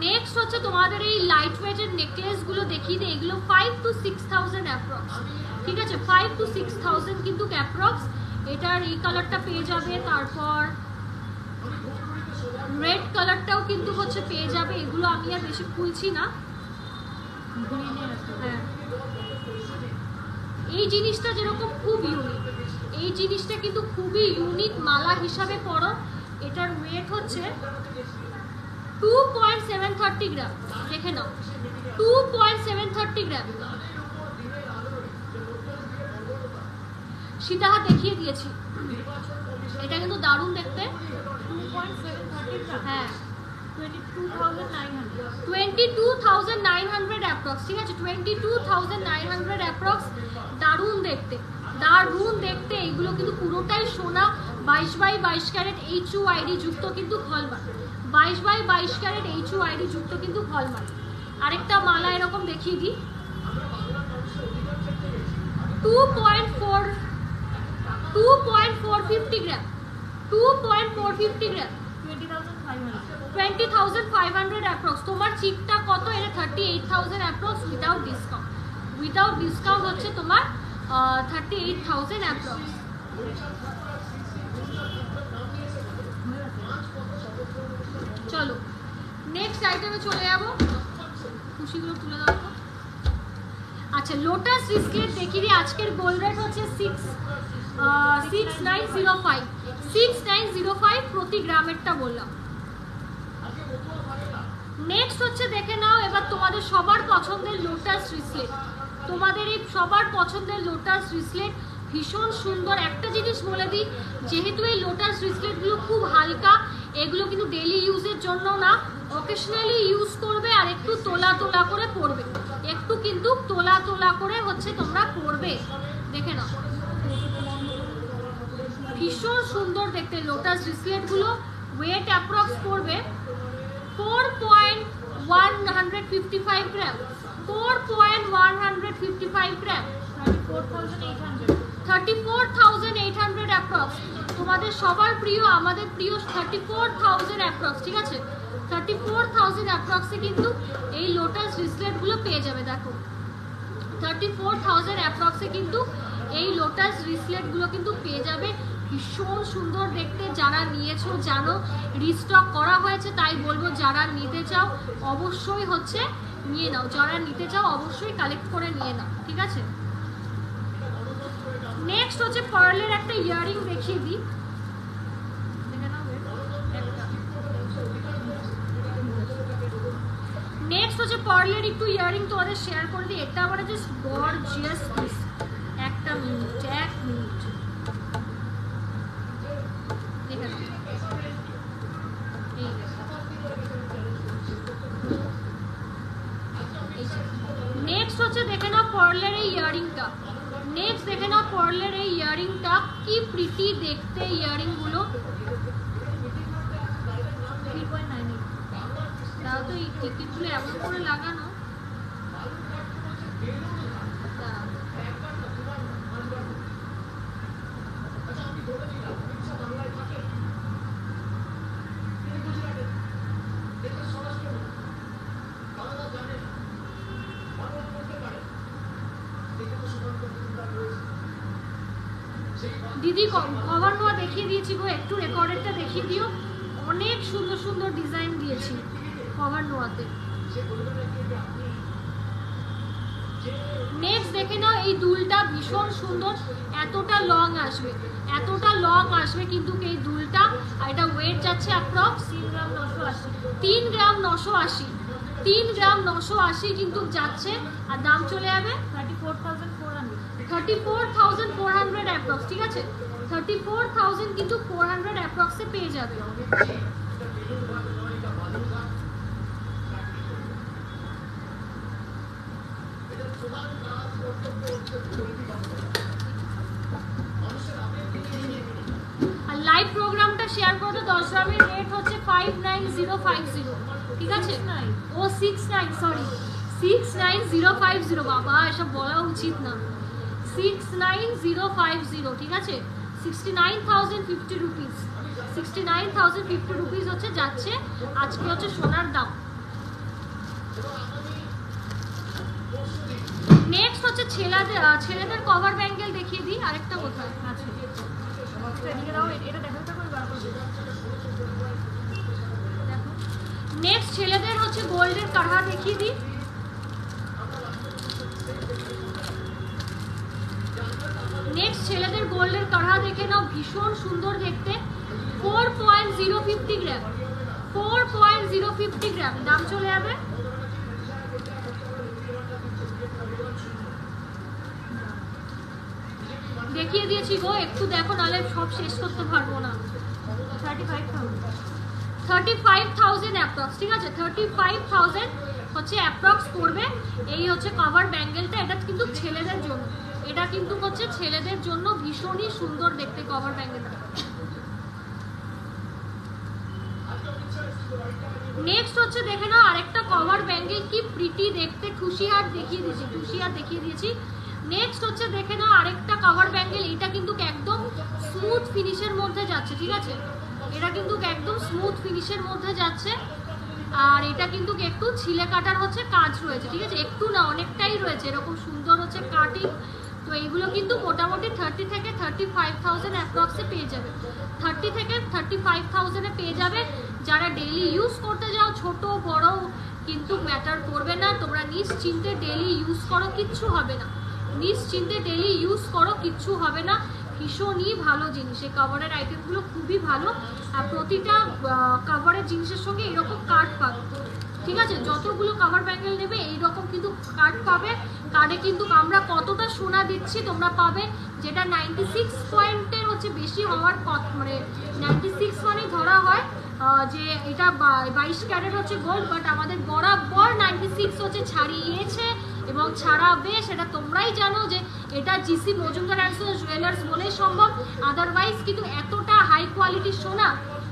নেক্সট হচ্ছে তোমাদের এই লাইট ওয়েটের নেকলেসগুলো দেখিয়ে দিই। এগুলো 5 to 6,000 অ্যাপ্রক্স, ঠিক আছে? 5 to 6,000 কিন্তু অ্যাপ্রক্স। এটার এই কালারটা পেয়ে যাবে, তারপর রেড কালারটাও কিন্তু হচ্ছে পেয়ে যাবে। এগুলো আমি আর বেশি খুলছি না। হ্যাঁ, এই জিনিসটা যেরকম খুব ইউনিক, এই জিনিসটা কিন্তু খুবই ইউনিক, মালা হিসাবে পড়ো। এটার ওয়েট হচ্ছে 2.730 গ্রাম, দেখে নাও, 2.730 গ্রাম। সীতাহার দেখিয়ে দিয়েছি, এটা কিন্তু দারুণ দেখতে। 2.730 গ্রাম, হ্যাঁ 22,900 অ্যাপ্রক্স, ঠিক আছে? 22,900 অ্যাপ্রক্স। দারুণ দেখতে, দারুণ দেখতে। এইগুলো কিন্তু পুরোটাই সোনা, 22x22 ক্যারেট HUID যুক্ত কিন্তু হলমার্ক, 22x22 ক্যারেট HUID যুক্ত কিন্তু হলমার্ক। আরেকটা মালা এরকম দেখিয়ে দিই, 2.450 গ্রাম, 2.450 গ্রাম, 20,500 অ্যাপ্রক্স। তোমার চিপটা কত? এটা 38,000 approx without discount. Without discount হচ্ছে তোমার 38,000 অ্যাপ্রক্স। চলো নেক্সট আইটেমে চলে যাবো। খুশিগুলো তুলে দাও। আচ্ছা, লোটাস রিস্টলেট দেখিয়ে দিই। আজকের গোল্ড রেট হচ্ছে 6905 প্রতি গ্রামেরটা বললাম। নেক্সট হচ্ছে দেখে নাও এবার তোমাদের সবার পছন্দের লোটাস রিস্টলেট। তোমাদের এই সবার পছন্দের লোটাস রিস্টলেট ভীষণ সুন্দর। একটা জিনিস বলে দিই, যেহেতু এই লোটাস রিস্টলেটগুলো খুব হালকা, এগুলো কিন্তু ডেইলি ইউজের জন্য না, অকেশনালি ইউজ করবে আর একটু তোলা তোলা করে পরবে, একটু কিন্তু তোলা তোলা করে হচ্ছে তোমরা পরবে। দেখে নাও, ভীষণ সুন্দর দেখতে লোটাস রিস্টলেটগুলো। ওয়েট অ্যাপ্রক্স পড়বে 4.1 155 গ্রাম, 4.155 গ্রাম, 34,800 34,800 অ্যাপ্রক্স। তোমাদের সবার প্রিয়, আমাদের প্রিয় 34,000 অ্যাপ্রক্স, ঠিক আছে? 34,000 অ্যাপ্রক্সে কিন্তু এই লোটাস রিসলেটগুলো পেয়ে যাবে। দেখো 34,000 অ্যাপ্রক্সে কিন্তু এই লোটাস রিসলেটগুলো কিন্তু পেয়ে যাবে। ভীষণ সুন্দর দেখতে, যারা নিয়েছো জানো রিস্টক করা হয়েছে, তাই বলবো যারা নিতে চাও অবশ্যই হচ্ছে নিয়ে নাও, যারা নিতে চাও অবশ্যই কালেক্ট করে নিয়ে নাও, ঠিক আছে? নেক্সট হচ্ছে পার্লের একটা ইয়াররিং দেখিয়ে দিই, দেখে নাও। নেক্সট হচ্ছে পার্লের একটু ইয়াররিং তোমাদের শেয়ার করে দিই। এটা আমার জাস্ট গর্জিয়াস পিস। একটা মিনিট, এক মিনিট, দেখে নাও। নেক্সট হচ্ছে দেখে নাও পার্লের এই ইয়াররিংটা। নেক্সট দেখে নাও পার্লের এই ইয়াররিংটা, কি প্রিটি দেখতে ইয়াররিং গুলো। 3.98 তাও তো এই টিকিটগুলো এমন করে লাগানো। দিদি কভার নোয়া দেখিয়ে দিয়েছি গো, একটু রেকর্ডেরটা দেখিয়ে দিও। অনেক সুন্দর সুন্দর ডিজাইন দিয়েছি কভার নোয়াতে। নেক্সট দেখে নাও এই দুলটা ভীষণ সুন্দর, এতটা লং আসবে, এতটা লং আসবে কিন্তু এই দুলটা। আর এটা ওয়েট যাচ্ছে অ্যাপ্রক্স 3 গ্রাম 980 3 গ্রাম 980, 3 গ্রাম 980 কিন্তু যাচ্ছে। আর দাম চলে যাবে 34,400 34,400 অ্যাপ্রক্স, ঠিক আছে? 34,000 কিন্তু 400 অ্যাপ্রক্সে পেয়ে যাবে। আর লাইভ প্রোগ্রামটা শেয়ার করতে 10 গ্রামের রেট হচ্ছে 59050, ঠিক আছে? ও 69, সরি 69050, বাবা এসব বলা উচিত না। 69050, ঠিক আছে? 69,050 রুপিস, 69,050 রুপিস হচ্ছে যাচ্ছে আজকে হচ্ছে সোনার দাম। নেক্সট হচ্ছে ছেলেদের কভার ব্যাঙ্গেল দেখিয়ে দিই। আরেকটা কোথায় আছে? নেক্সট ছেলেদের হচ্ছে গোল্ডের কারহা দেখিয়ে দিই। নেক্সট ছেলেদের গোল্ডের কারহা দেখে নাও, ভীষণ সুন্দর দেখতে। 4.050 গ্রাম, 4.050 গ্রাম, দাম চলে যাবে দেখিয়ে দিয়েছি গো, একটু দেখো নাহলে সব শেষ করতে পারবো না। 35,000 অ্যাপ্রক্স, ঠিক আছে? 35,000 হচ্ছে অ্যাপ্রক্স পড়বে। এই হচ্ছে কভার ব্যাঙ্গেলটা, এটা কিন্তু ছেলেদের জন্য, এটা কিন্তু হচ্ছে ছেলেদের জন্য ভীষণই সুন্দর দেখতে কভার ব্যাঙ্গেলটা। নেক্সট হচ্ছে দেখে নাও আরেকটা কভার ব্যাঙ্গেল, কি প্রিটি দেখতে। খুশি হাট দেখিয়ে দিয়েছি, খুশি হাট দেখিয়ে দিয়েছি। নেক্সট হচ্ছে দেখে নাও আরেকটা কভার ব্যাঙ্গেল, এটা কিন্তু একদম স্মুথ ফিনিশের মধ্যে যাচ্ছে, ঠিক আছে? এটা কিন্তু একদম স্মুথ ফিনিশের মধ্যে যাচ্ছে। আর এটা কিন্তু একটু ছিলে কাটার হচ্ছে কাজ রয়েছে, ঠিক আছে? একটু না, অনেকটাই রয়েছে, এরকম সুন্দর হচ্ছে কাটিং। তো এইগুলো কিন্তু মোটামুটি 30 থেকে 35,000 অ্যাপ্রক্সে পেয়ে যাবে। 30 থেকে 35,000-এ পেয়ে যাবে। যারা ডেইলি ইউজ করতে যাও, ছোট বড় কিন্তু ম্যাটার করবে না, তোমরা নিশ্চিন্তে ডেইলি ইউজ করো, কিচ্ছু হবে না। নিশ্চিন্তে ডেইলি ইউজ করো, কিচ্ছু হবে না। ভীষণই ভালো জিনিস, এই কাভারের আইটেমগুলো খুবই ভালো। আর প্রতিটা কাভারের জিনিসের সঙ্গে এরকম কার্ড পাবে, ঠিক আছে? যতগুলো কাভার ব্যাঙ্গেল নেবে এইরকম কিন্তু কার্ড পাবে। কার্ডে কিন্তু আমরা কতটা সোনা দিচ্ছি তোমরা পাবে, যেটা 96 পয়েন্টের হচ্ছে বেশি হওয়ার কথা, মানে 96 মানে ধরা হয় যে এটা 22 ক্যারেট হচ্ছে গোল্ড, বাট আমাদের বরাবর 96 হচ্ছে ছাড়িয়েছে এবং ছাড়াবে। সেটা তোমরাই জানো যে এটা GC Majumdar and sons jewellers বলেই সম্ভব। আদারওয়াইজ কিন্তু এতটা হাই কোয়ালিটির সোনা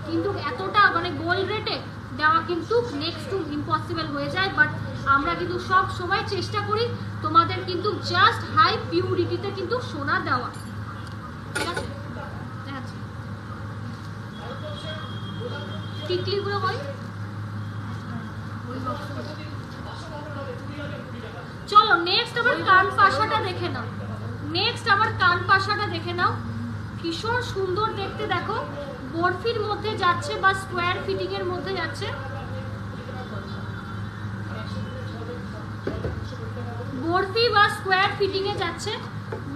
কিন্তু এতটা মানে গোল্ড রেটে দেওয়া কিন্তু নেক্সট টু ইম্পসিবল হয়ে যায়, বাট আমরা কিন্তু সব সময় চেষ্টা করি তোমাদের কিন্তু জাস্ট হাই পিউরিটিতে কিন্তু সোনা দেওয়া, ঠিক আছে? দেখাচ্ছি টিকলিগুলো বল। চলো নেক্সট আবার কান পাশাটা দেখে নাও, নেক্সট আবার কান পাশাটা দেখে নাও, ভীষণ সুন্দর দেখতে। দেখো বরফির মধ্যে যাচ্ছে বা স্কোয়ার ফিটিং এর মধ্যে যাচ্ছে, বরফি বা স্কোয়ার ফিটিং এ যাচ্ছে।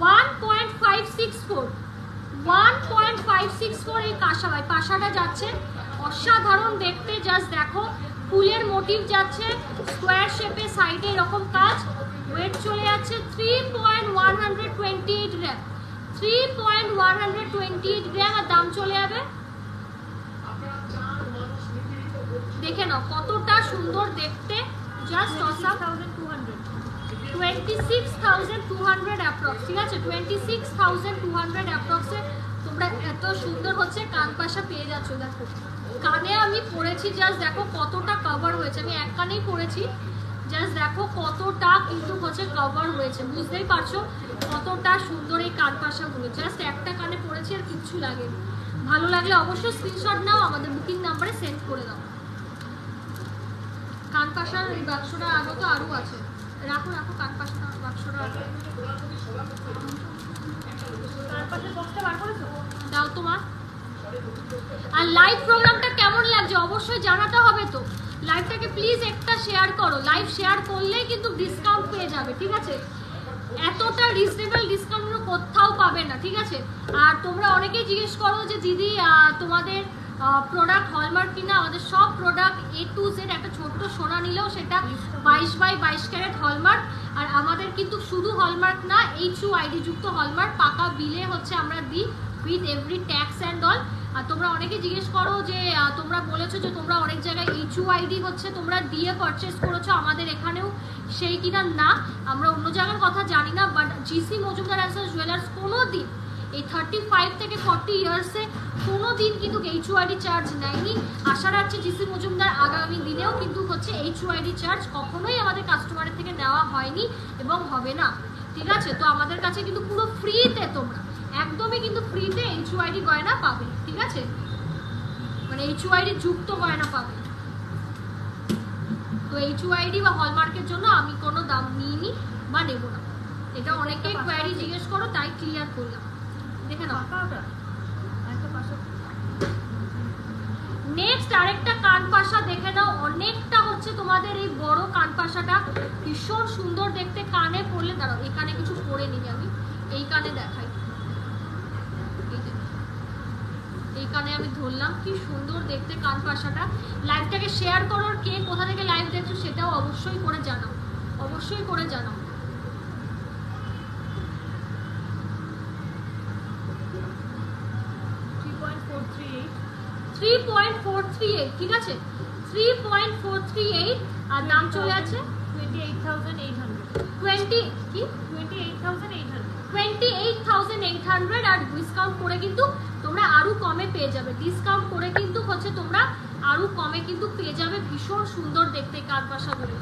1.564 এই পাশাটা যাচ্ছে, অসাধারণ দেখতে। জাস্ট দেখো ফুলের মোটিভ যাচ্ছে, স্কোয়ার শেপে সাইডে এরকম কাজ, ওয়েট চলে যাচ্ছে 3.128 গ্রাম, 3.128 গ্রাম, আর দাম চলে যাবে, দেখে নাও কতটা সুন্দর দেখতে, জাস্ট অসাম। 26,200 অ্যাপ্রক্স, ঠিক আছে? 26,200 অ্যাপ্রক্সে তোমরা এত সুন্দর হচ্ছে কান পাশা পেয়ে যাচ্ছ। দেখো কানে আমি পরেছি, জাস্ট দেখো কতটা কভার হয়েছে, আমি এক কানেই পরেছি, জাস্ট দেখো কতটা কিন্তু হচ্ছে কভার হয়েছে, বুঝতেই পারছো কতটা সুন্দর এই কান পাশাগুলো। জাস্ট একটা কানে পরেছি আর কিচ্ছু লাগে। ভালো লাগলে অবশ্যই স্ক্রিনশট নাও, আমাদের বুকিং নাম্বারে সেন্ড করে দাও। কান পাশার এই বাক্সটা আগত আরও আছে, রাখো রাখো কান পাশা বাক্সটা আছে, দাও তোমার। আর লাইভ প্রোগ্রামটা কেমন লাগছে অবশ্যই জানাতে হবে তো, লাইভটাকে প্লিজ একটা শেয়ার করো, লাইভ শেয়ার করলেই কিন্তু ডিসকাউন্ট পেয়ে যাবে, ঠিক আছে? এতটা রিজনেবল ডিসকাউন্ট কোথাও পাবে না, ঠিক আছে? আর তোমরা অনেকেই জিজ্ঞেস করো যে দিদি তোমাদের প্রোডাক্ট হলমার্ক কিনা, আমাদের সব প্রোডাক্ট A to Z, একটা ছোট্ট সোনা নিলেও সেটা 22x22 ক্যারেট হলমার্ক। আর আমাদের কিন্তু শুধু হলমার্ক না, HUID যুক্ত হলমার্ক, পাকা বিলে হচ্ছে আমরা দিই with every tax and all. আর তোমরা অনেকে জিজ্ঞেস করো যে তোমরা বলেছো যে তোমরা অনেক জায়গায় HUID হচ্ছে তোমরা দিয়ে পারচেস করেছো, আমাদের এখানেও সেই কিনা না, আমরা অন্য জায়গার কথা জানি না, but GC Majumdar and sons jewellers কোনো দিন এই 35 থেকে 40 ইয়ার্সে কোনো দিন কিন্তু HUID চার্জ নেয়নি। আশা রাখছি GC মজুমদার আগামী দিনেও কিন্তু হচ্ছে HUID চার্জ কখনোই আমাদের কাস্টমারের থেকে নেওয়া হয়নি এবং হবে না, ঠিক আছে? তো আমাদের কাছে কিন্তু পুরো ফ্রিতে তোমরা একদমই কিন্তু ফ্রিতে HUID গয়না পাবে, ঠিক আছে? মানে HUID যুক্ত গয়না পাবে। তো HUID বা হলমার্কের জন্য আমি কোনো দাম নিইনি বা নেব না, এটা অনেকেই কোয়ারি জিজ্ঞেস করো, তাই ক্লিয়ার করলাম। দেখে নাও নেক্সট আরেকটা কান পাশা দেখে নাও, অনেকটা হচ্ছে তোমাদের এই বড় কান পাশাটা, ভীষণ সুন্দর দেখতে, কানে পরলে। দাঁড়াও এই কানে কিছু পরে নিই আমি, এই কানে দেখাই, এই কানে আমি ধরলাম, কি সুন্দর দেখতে কান পাশাটা। লাইভটাকে শেয়ার করো, কে কোথা থেকে লাইভ দেখছো সেটাও অবশ্যই করে জানাও, অবশ্যই করে জানাও। ঠিক আছে 3.438 আর দাম চলে আছে 28,800 আর ডিসকাউন্ট করে কিন্তু তোমরা আরো কমে পেয়ে যাবে, ডিসকাউন্ট করে কিন্তু হচ্ছে তোমরা আরো কমে কিন্তু পেয়ে যাবে। ভীষণ সুন্দর দেখতে কান পাশাগুলো,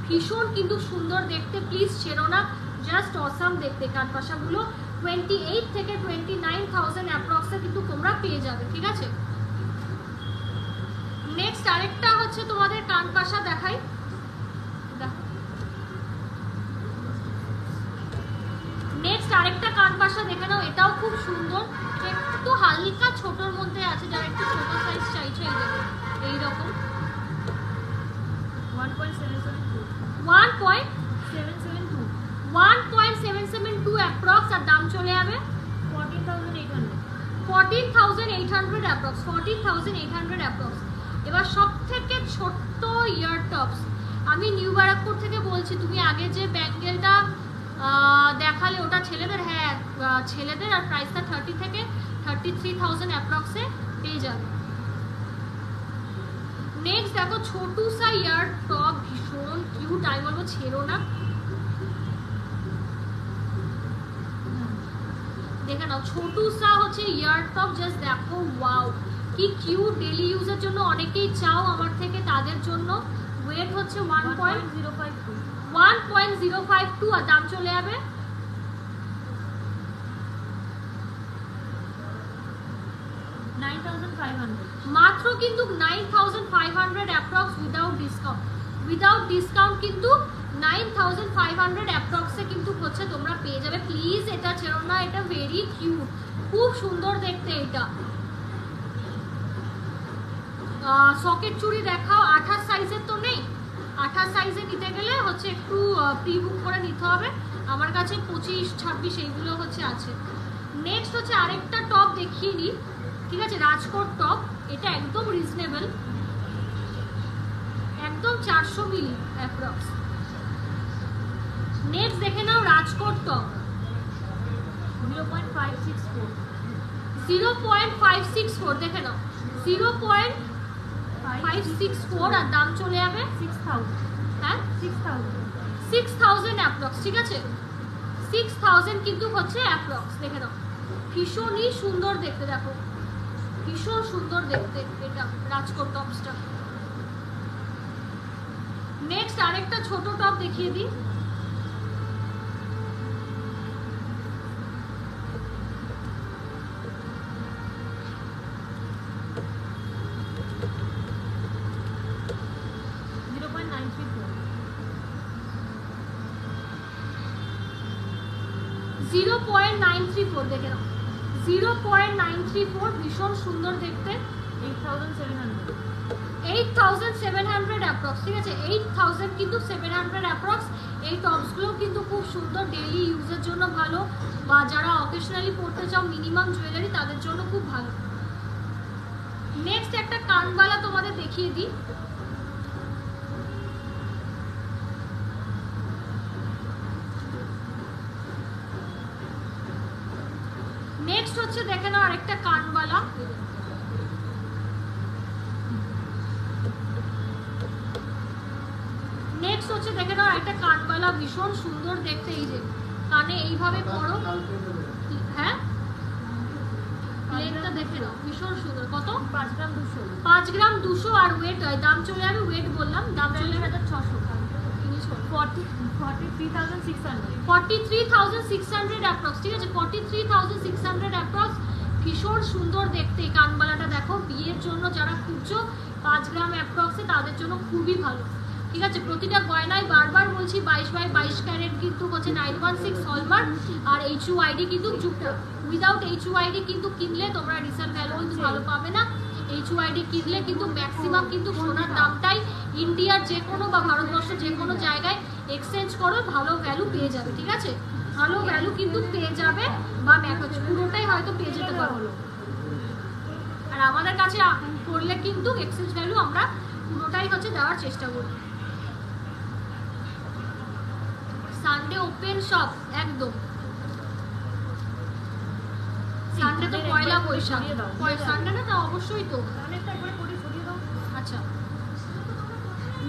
ভীষণ কিন্তু সুন্দর দেখতে, প্লিজ ছেড়ো না, জাস্ট অসাম দেখতে কান পাশাগুলো। 28 থেকে 29,000 অ্যাপ্রক্সে কিন্তু তোমরা পেয়ে যাবে, ঠিক আছে? নেক্সট আরেকটা হচ্ছে তোমাদের কান পাশা দেখাই, নেক্সট আরেকটা কান পাশা দেখে নাও, এটাও খুব সুন্দর, একটু হালকা ছোটর মধ্যে আছে, যারা একটু ছোট সাইজ চাইছো এইরকম 1.772 অ্যাপ্রক্স, আর দাম চলে যাবে 14,800 অ্যাপ্রক্স, 14,800 অ্যাপ্রক্স। এবার সব থেকে ছোট্ট ইয়ার টপস, আমি নিউ ব্যারাকপুর থেকে বলছি, তুমি আগে যে ব্যাঙ্গেলটা দেখালে ওটা ছেলেদের, হ্যাঁ ছেলেদের, আর প্রাইসটা 30 থেকে 33,000 অ্যাপ্রক্সে পেয়ে যাবে। নেক্সট দেখো ছোটু সা ইয়ার টপ, ভীষণ কিউট, আমি বলবো ছেড়ো না, দেখে নাও ছোটু সা হচ্ছে ইয়ার টপ, জাস্ট দেখো ওয়াও কি কিউট, ডেলি ইউজের জন্য অনেকেই চাও আমার থেকে, তাদের জন্য। ওয়েট হচ্ছে 1.052 আর দাম চলে যাবে 9,500 মাত্র কিন্তু 9,500 অ্যাপ্রক্স উইদাউট ডিসকাউন্ট কিন্তু 9,500 অ্যাপ্রক্সে কিন্তু হচ্ছে তোমরা পেয়ে যাবে। প্লিজ এটা ছেড়ো না, এটা ভেরি কিউট, খুব সুন্দর দেখতে। এটা সকেট চুড়ি দেখাও, 28 সাইজের তো নেই, 28 সাইজে নিতে গেলে হচ্ছে একটু প্রি বুক করে নিতে হবে। আমার কাছে 25, 26 এইগুলো হচ্ছে আছে। নেক্সট হচ্ছে আরেকটা টপ দেখিয়ে নিই, ঠিক আছে, রাজকোট টপ। এটা একদম রিজনেবল, একদম 400 মিলি অ্যাপ্রক্স। নেক্সট দেখে নাও রাজকোট টপ 0.564 দেখে নাও 0.564 আর দাম চলে যাবে 6,000 হ্যাঁ 6,000 অ্যাপ্রক্স, ঠিক আছে 6,000 কিন্তু হচ্ছে অ্যাপ্রক্স। দেখে নাও ভীষণই সুন্দর দেখতে, দেখো ভীষণ সুন্দর দেখতে এটা রাজকোট টপসটা। নেক্সট আরেকটা ছোট টপ দেখিয়ে দিই, দেখে নাও 0.934 ভীষণ সুন্দর দেখতে। 8,700 অ্যাপ্রক্স, ঠিক আছে 8,000 কিন্তু 700 অ্যাপ্রক্স। এই টপসগুলো কিন্তু খুব সুন্দর, ডেইলি ইউজের জন্য ভালো, বা যারা অকেশনালি পড়তে চাও মিনিমাম জুয়েলারি তাদের জন্য খুব ভালো। নেক্সট একটা কানবালা তোমাদের দেখিয়ে দিই, নেক্সট হচ্ছে দেখে নাও আরেকটা কানবালা, নেক্সট হচ্ছে দেখে নাও আরেকটা কানবালা ভীষণ সুন্দর দেখতে। এই যে কানে এইভাবে পরো, হ্যাঁ প্লেনটা দেখে নাও ভীষণ সুন্দর। কত? 5 গ্রাম 200 5 গ্রাম 200 আর ওয়েট দাম চলে যাবে, ওয়েট বললাম দাম চলে যাবে 43,600 অ্যাপ্রক্স, ঠিক আছে 43,600 অ্যাপ্রক্স। ভীষণ সুন্দর দেখতে এই কানবালাটা, দেখো বিয়ের জন্য যারা খুঁজছো 5 গ্রাম অ্যাপ্রক্সে তাদের জন্য খুবই ভালো, ঠিক আছে। প্রতিটা গয়নায় বারবার বলছি 22/22 ক্যারেট কিন্তু হচ্ছে 916 হলমার্ক, আর HUID কিন্তু যুক্ত। উইদাউট HUID কিন্তু কিনলে তোমরা রিসেল ভ্যালু কিন্তু ভালো পাবে না। HUID কিনলে কিন্তু ম্যাক্সিমাম কিন্তু সোনার দামটাই ইন্ডিয়ার যে কোনো বা ভারতবর্ষের যে কোনো জায়গায় এক্সচেঞ্জ করো ভালো ভ্যালু পেয়ে যাবে, ঠিক আছে ভালো ভ্যালু কিন্তু পেয়ে যাবে, বা পুরোটাই হয়তো পেয়ে যেতে পারো। আর আমাদের কাছে করলে কিন্তু এক্সচেঞ্জ ভ্যালু আমরা পুরোটাই হচ্ছে দেওয়ার চেষ্টা করি। সানডে ওপেন শপ, একদম সানডে তো পয়লা বৈশাখ, সানডে না অবশ্যই তো। আচ্ছা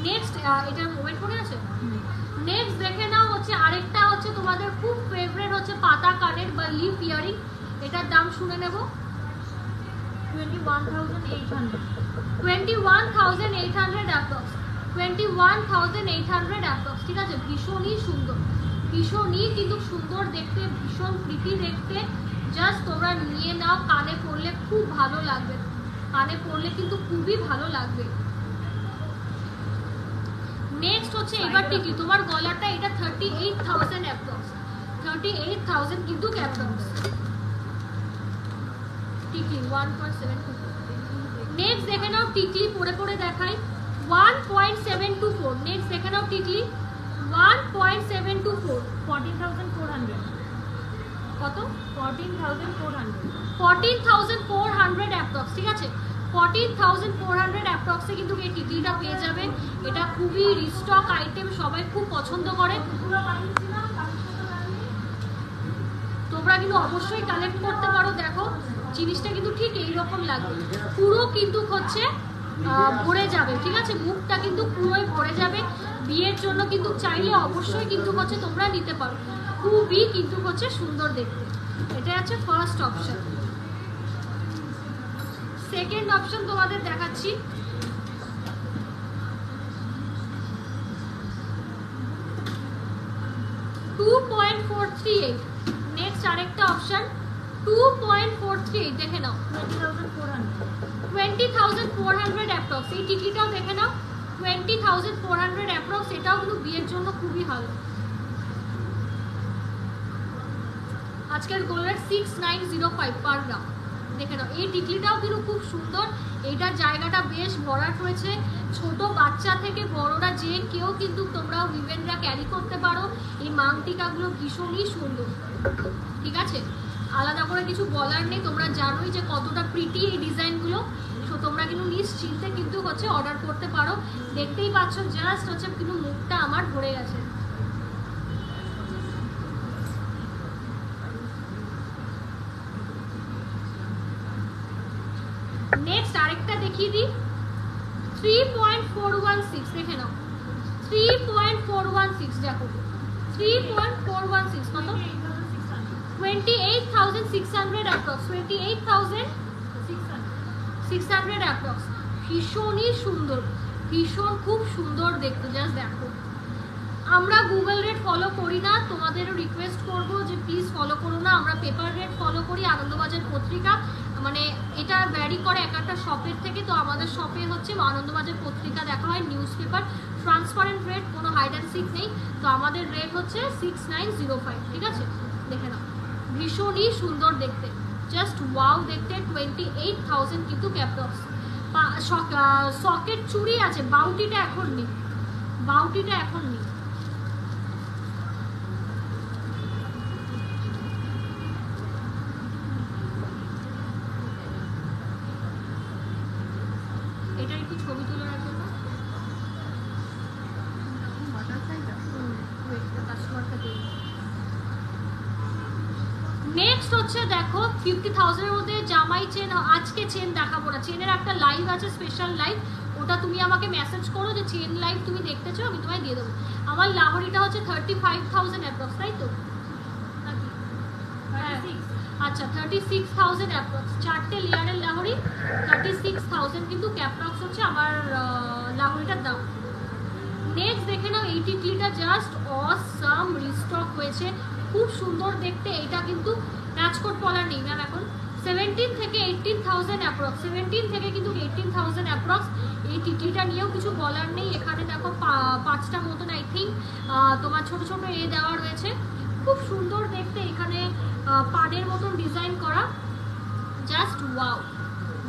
নেক্সট এটা ওয়েট করে আছে। নেক্সট দেখে নাও হচ্ছে আরেকটা হচ্ছে তোমাদের খুব ফেভারিট হচ্ছে পাতা কানের বা লিফ ইয়ারিং। এটার দাম শুনে নেব 21,800 অ্যাপ্রক্স, 21,800 অ্যাপ্রক্স, ঠিক আছে ভীষণই সুন্দর, ভীষণই কিন্তু সুন্দর দেখতে, ভীষণ প্রীতি দেখতে। জাস্ট তোমরা নিয়ে নাও, কানে পরলে খুব ভালো লাগবে, কানে পরলে কিন্তু খুবই ভালো লাগবে। নেক্সট হচ্ছে এবার টিকলি, তোমার গলাটা এটা 38,000 অ্যাপ্রক্স, 38,000 কিন্তু অ্যাপ্রক্স টিকলি 1.724। নেক্সট দেখে নাও টিকলি পরে পরে দেখাই 1.724। নেক্সট দেখে নাও টিকলি 1.724, 14,400 কত 14,400 অ্যাপ্রক্স, ঠিক আছে 14,400 অ্যাপ্রক্সে কিন্তু এই টিকলিটা পেয়ে যাবে। এটা খুবই রিস্টক আইটেম, সবাই খুব পছন্দ করে, তোমরা কিন্তু অবশ্যই কালেক্ট করতে পারো। দেখো জিনিসটা কিন্তু ঠিক এইরকম লাগবে, পুরো কিন্তু হচ্ছে ভরে যাবে, ঠিক আছে মুখটা কিন্তু পুরোই ভরে যাবে। বিয়ের জন্য কিন্তু চাইলে অবশ্যই কিন্তু হচ্ছে তোমরা নিতে পারো, খুবই কিন্তু হচ্ছে সুন্দর দেখতে। এটা হচ্ছে ফার্স্ট অপশন। সেকেন্ড অপশন তোমাদের দেখাচ্ছি। $2.438। নেক্সট আরেকটা অপশন 2.438, দেখে নাও 20,400 অ্যাপ্রক্স। এই টিকিটাও দেখে নাও 20,400 অ্যাপ্রক্স। এটাও কিন্তু বিয়ের জন্য খুবই ভালো। আজকের গোল্ডের 6905 পার গ্রাম, দেখে নাও। এই টিকলিটাও কিন্তু খুব সুন্দর, এইটার জায়গাটা বেশ ভরাট হয়েছে। ছোট বাচ্চা থেকে বড়রা যে কেউ কিন্তু তোমরা উইমেনরা ক্যারি করতে পারো। এই মাংটিকাগুলো ভীষণই সুন্দর, ঠিক আছে, আলাদা করে কিছু বলার নেই। তোমরা জানোই যে কতটা প্রিটি এই ডিজাইনগুলো। সো তোমরা কিন্তু নিশ্চিন্তে কিন্তু হচ্ছে অর্ডার করতে পারো। দেখতেই পাচ্ছ জাস্ট হচ্ছে কিন্তু মুখটা আমার ভরে গেছে। নেক্সট আরেকটা দেখিয়ে দিই 3.416, দেখে নাও 3.416, দেখো 3.416 কত 28,600 অ্যাপ্রক্স, 28,600 অ্যাপ্রক্স। ভীষণই সুন্দর, ভীষণ খুব সুন্দর দেখতে, জাস্ট দেখো। আমরা গুগল রেট ফলো করি না, তোমাদেরও রিকোয়েস্ট করব যে প্লিজ ফলো করো না। আমরা পেপার রেট ফলো করি, আনন্দবাজার পত্রিকা, মানে এটা ভ্যারি করে এক একটা শপের থেকে। তো আমাদের শপে হচ্ছে আনন্দবাজার পত্রিকা দেখা হয়, নিউজ পেপার, ট্রান্সপারেন্ট রেট, কোনো হাইড অ্যান্ড সিক নেই। তো আমাদের রেট হচ্ছে 6905, ঠিক আছে, দেখে নাও। ভীষণই সুন্দর দেখতে, জাস্ট ওয়াও দেখতে। 28,000 কিন্তু ক্যাপটপস। সকেট চুড়ি আছে, বাউটিটা এখন নেই, বাউটিটা এখন নেই। এটার একটু ছবি তুলে রাখবেন না, নেক্সট হচ্ছে দেখো 50,000 এর মধ্যে জামাই চেন। আজকে চেন দেখাবো না, চেনের একটা লাইভ আছে, স্পেশাল লাইভ, ওটা তুমি আমাকে মেসেজ করো যে চেন লাইভ তুমি দেখতে চাও, আমি তোমায় দিয়ে দেবো। আমার লাহরিটা হচ্ছে 35,000 অ্যাপ্রক্স, তাই তো? আচ্ছা 36,000 অ্যাপ্রক্স, 4টে লেয়ারের লাহরি 36,000 কিন্তু ক্যাপ্রক্স হচ্ছে আমার লাহরিটার দাম। নেক্সট দেখে নাও এই টিকলিটা, জাস্ট অসাম রিস্টক হয়েছে, খুব সুন্দর দেখতে। এটা কিন্তু রাজকোট পলার নেই ম্যাম এখন। 17 থেকে 18,000 অ্যাপ্রক্স, 17 থেকে কিন্তু 18,000 অ্যাপ্রক্স। এই টিকলিটা নিয়েও কিছু বলার নেই। এখানে দেখো 5টা মতন আই থিঙ্ক তোমার ছোট ছোট দেওয়া রয়েছে, খুব সুন্দর দেখতে। এখানে পাড়ের মতন ডিজাইন করা, জাস্ট ওয়াও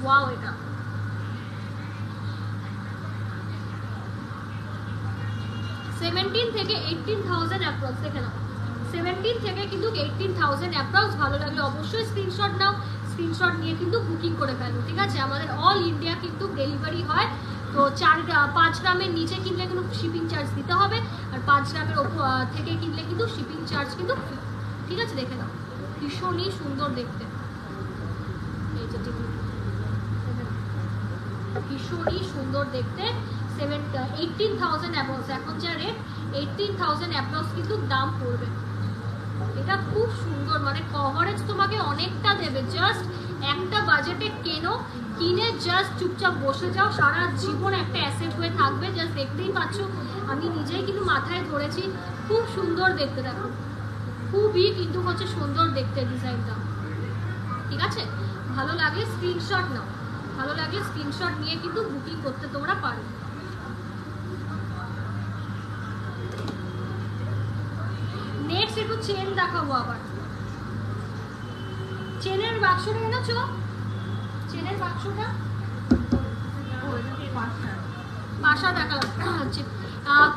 ওয়াও। এটা 17 থেকে 18,000 অ্যাপ্রক্স, দেখে নাও। 17 থেকে কিন্তু 18,000 অ্যাপ্রক্স। ভালো লাগলে অবশ্যই স্ক্রিনশট নাও, স্ক্রিনশট নিয়ে কিন্তু বুকিং করে ফেলো, ঠিক আছে। আমাদের অল ইন্ডিয়া কিন্তু ডেলিভারি হয়। তো 5 গ্রামের নিচে কিনলে কিন্তু শিপিং চার্জ দিতে হবে, আর 5 গ্রামের থেকে কিনলে কিন্তু শিপিং চার্জ কিন্তু ফ্রি, ঠিক আছে। দেখে নাও, ভীষণই সুন্দর দেখতে। এই যে ভীষণই সুন্দর দেখতে। 18,000 অ্যাপ্রক্স, এখন যা রেট 18,000 অ্যাপ্রক্স কিন্তু দাম পড়বে। এটা খুব সুন্দর, মানে কভারেজ তোমাকে অনেকটা দেবে। জাস্ট একটা বাজেটে কেনো, কিনে জাস্ট চুপচাপ বসে যাও, সারা জীবন একটা অ্যাসেট হয়ে থাকবে। জাস্ট দেখতেই পাচ্ছ, আমি নিজেই কিন্তু মাথায় ধরেছি, খুব সুন্দর দেখতে। দেখো খুবই কিন্তু হচ্ছে সুন্দর দেখতে ডিজাইনটা, ঠিক আছে। ভালো লাগলে স্ক্রিনশট নাও, ভালো লাগলে স্ক্রিনশট নিয়ে কিন্তু বুকিং করতে তোমরা পারো। নেক্সট একটু চেন দেখাবো আবার। চেনের বাক্সটা এনেছো, চেনের বাক্সটা পাশা দেখালাম হচ্ছে।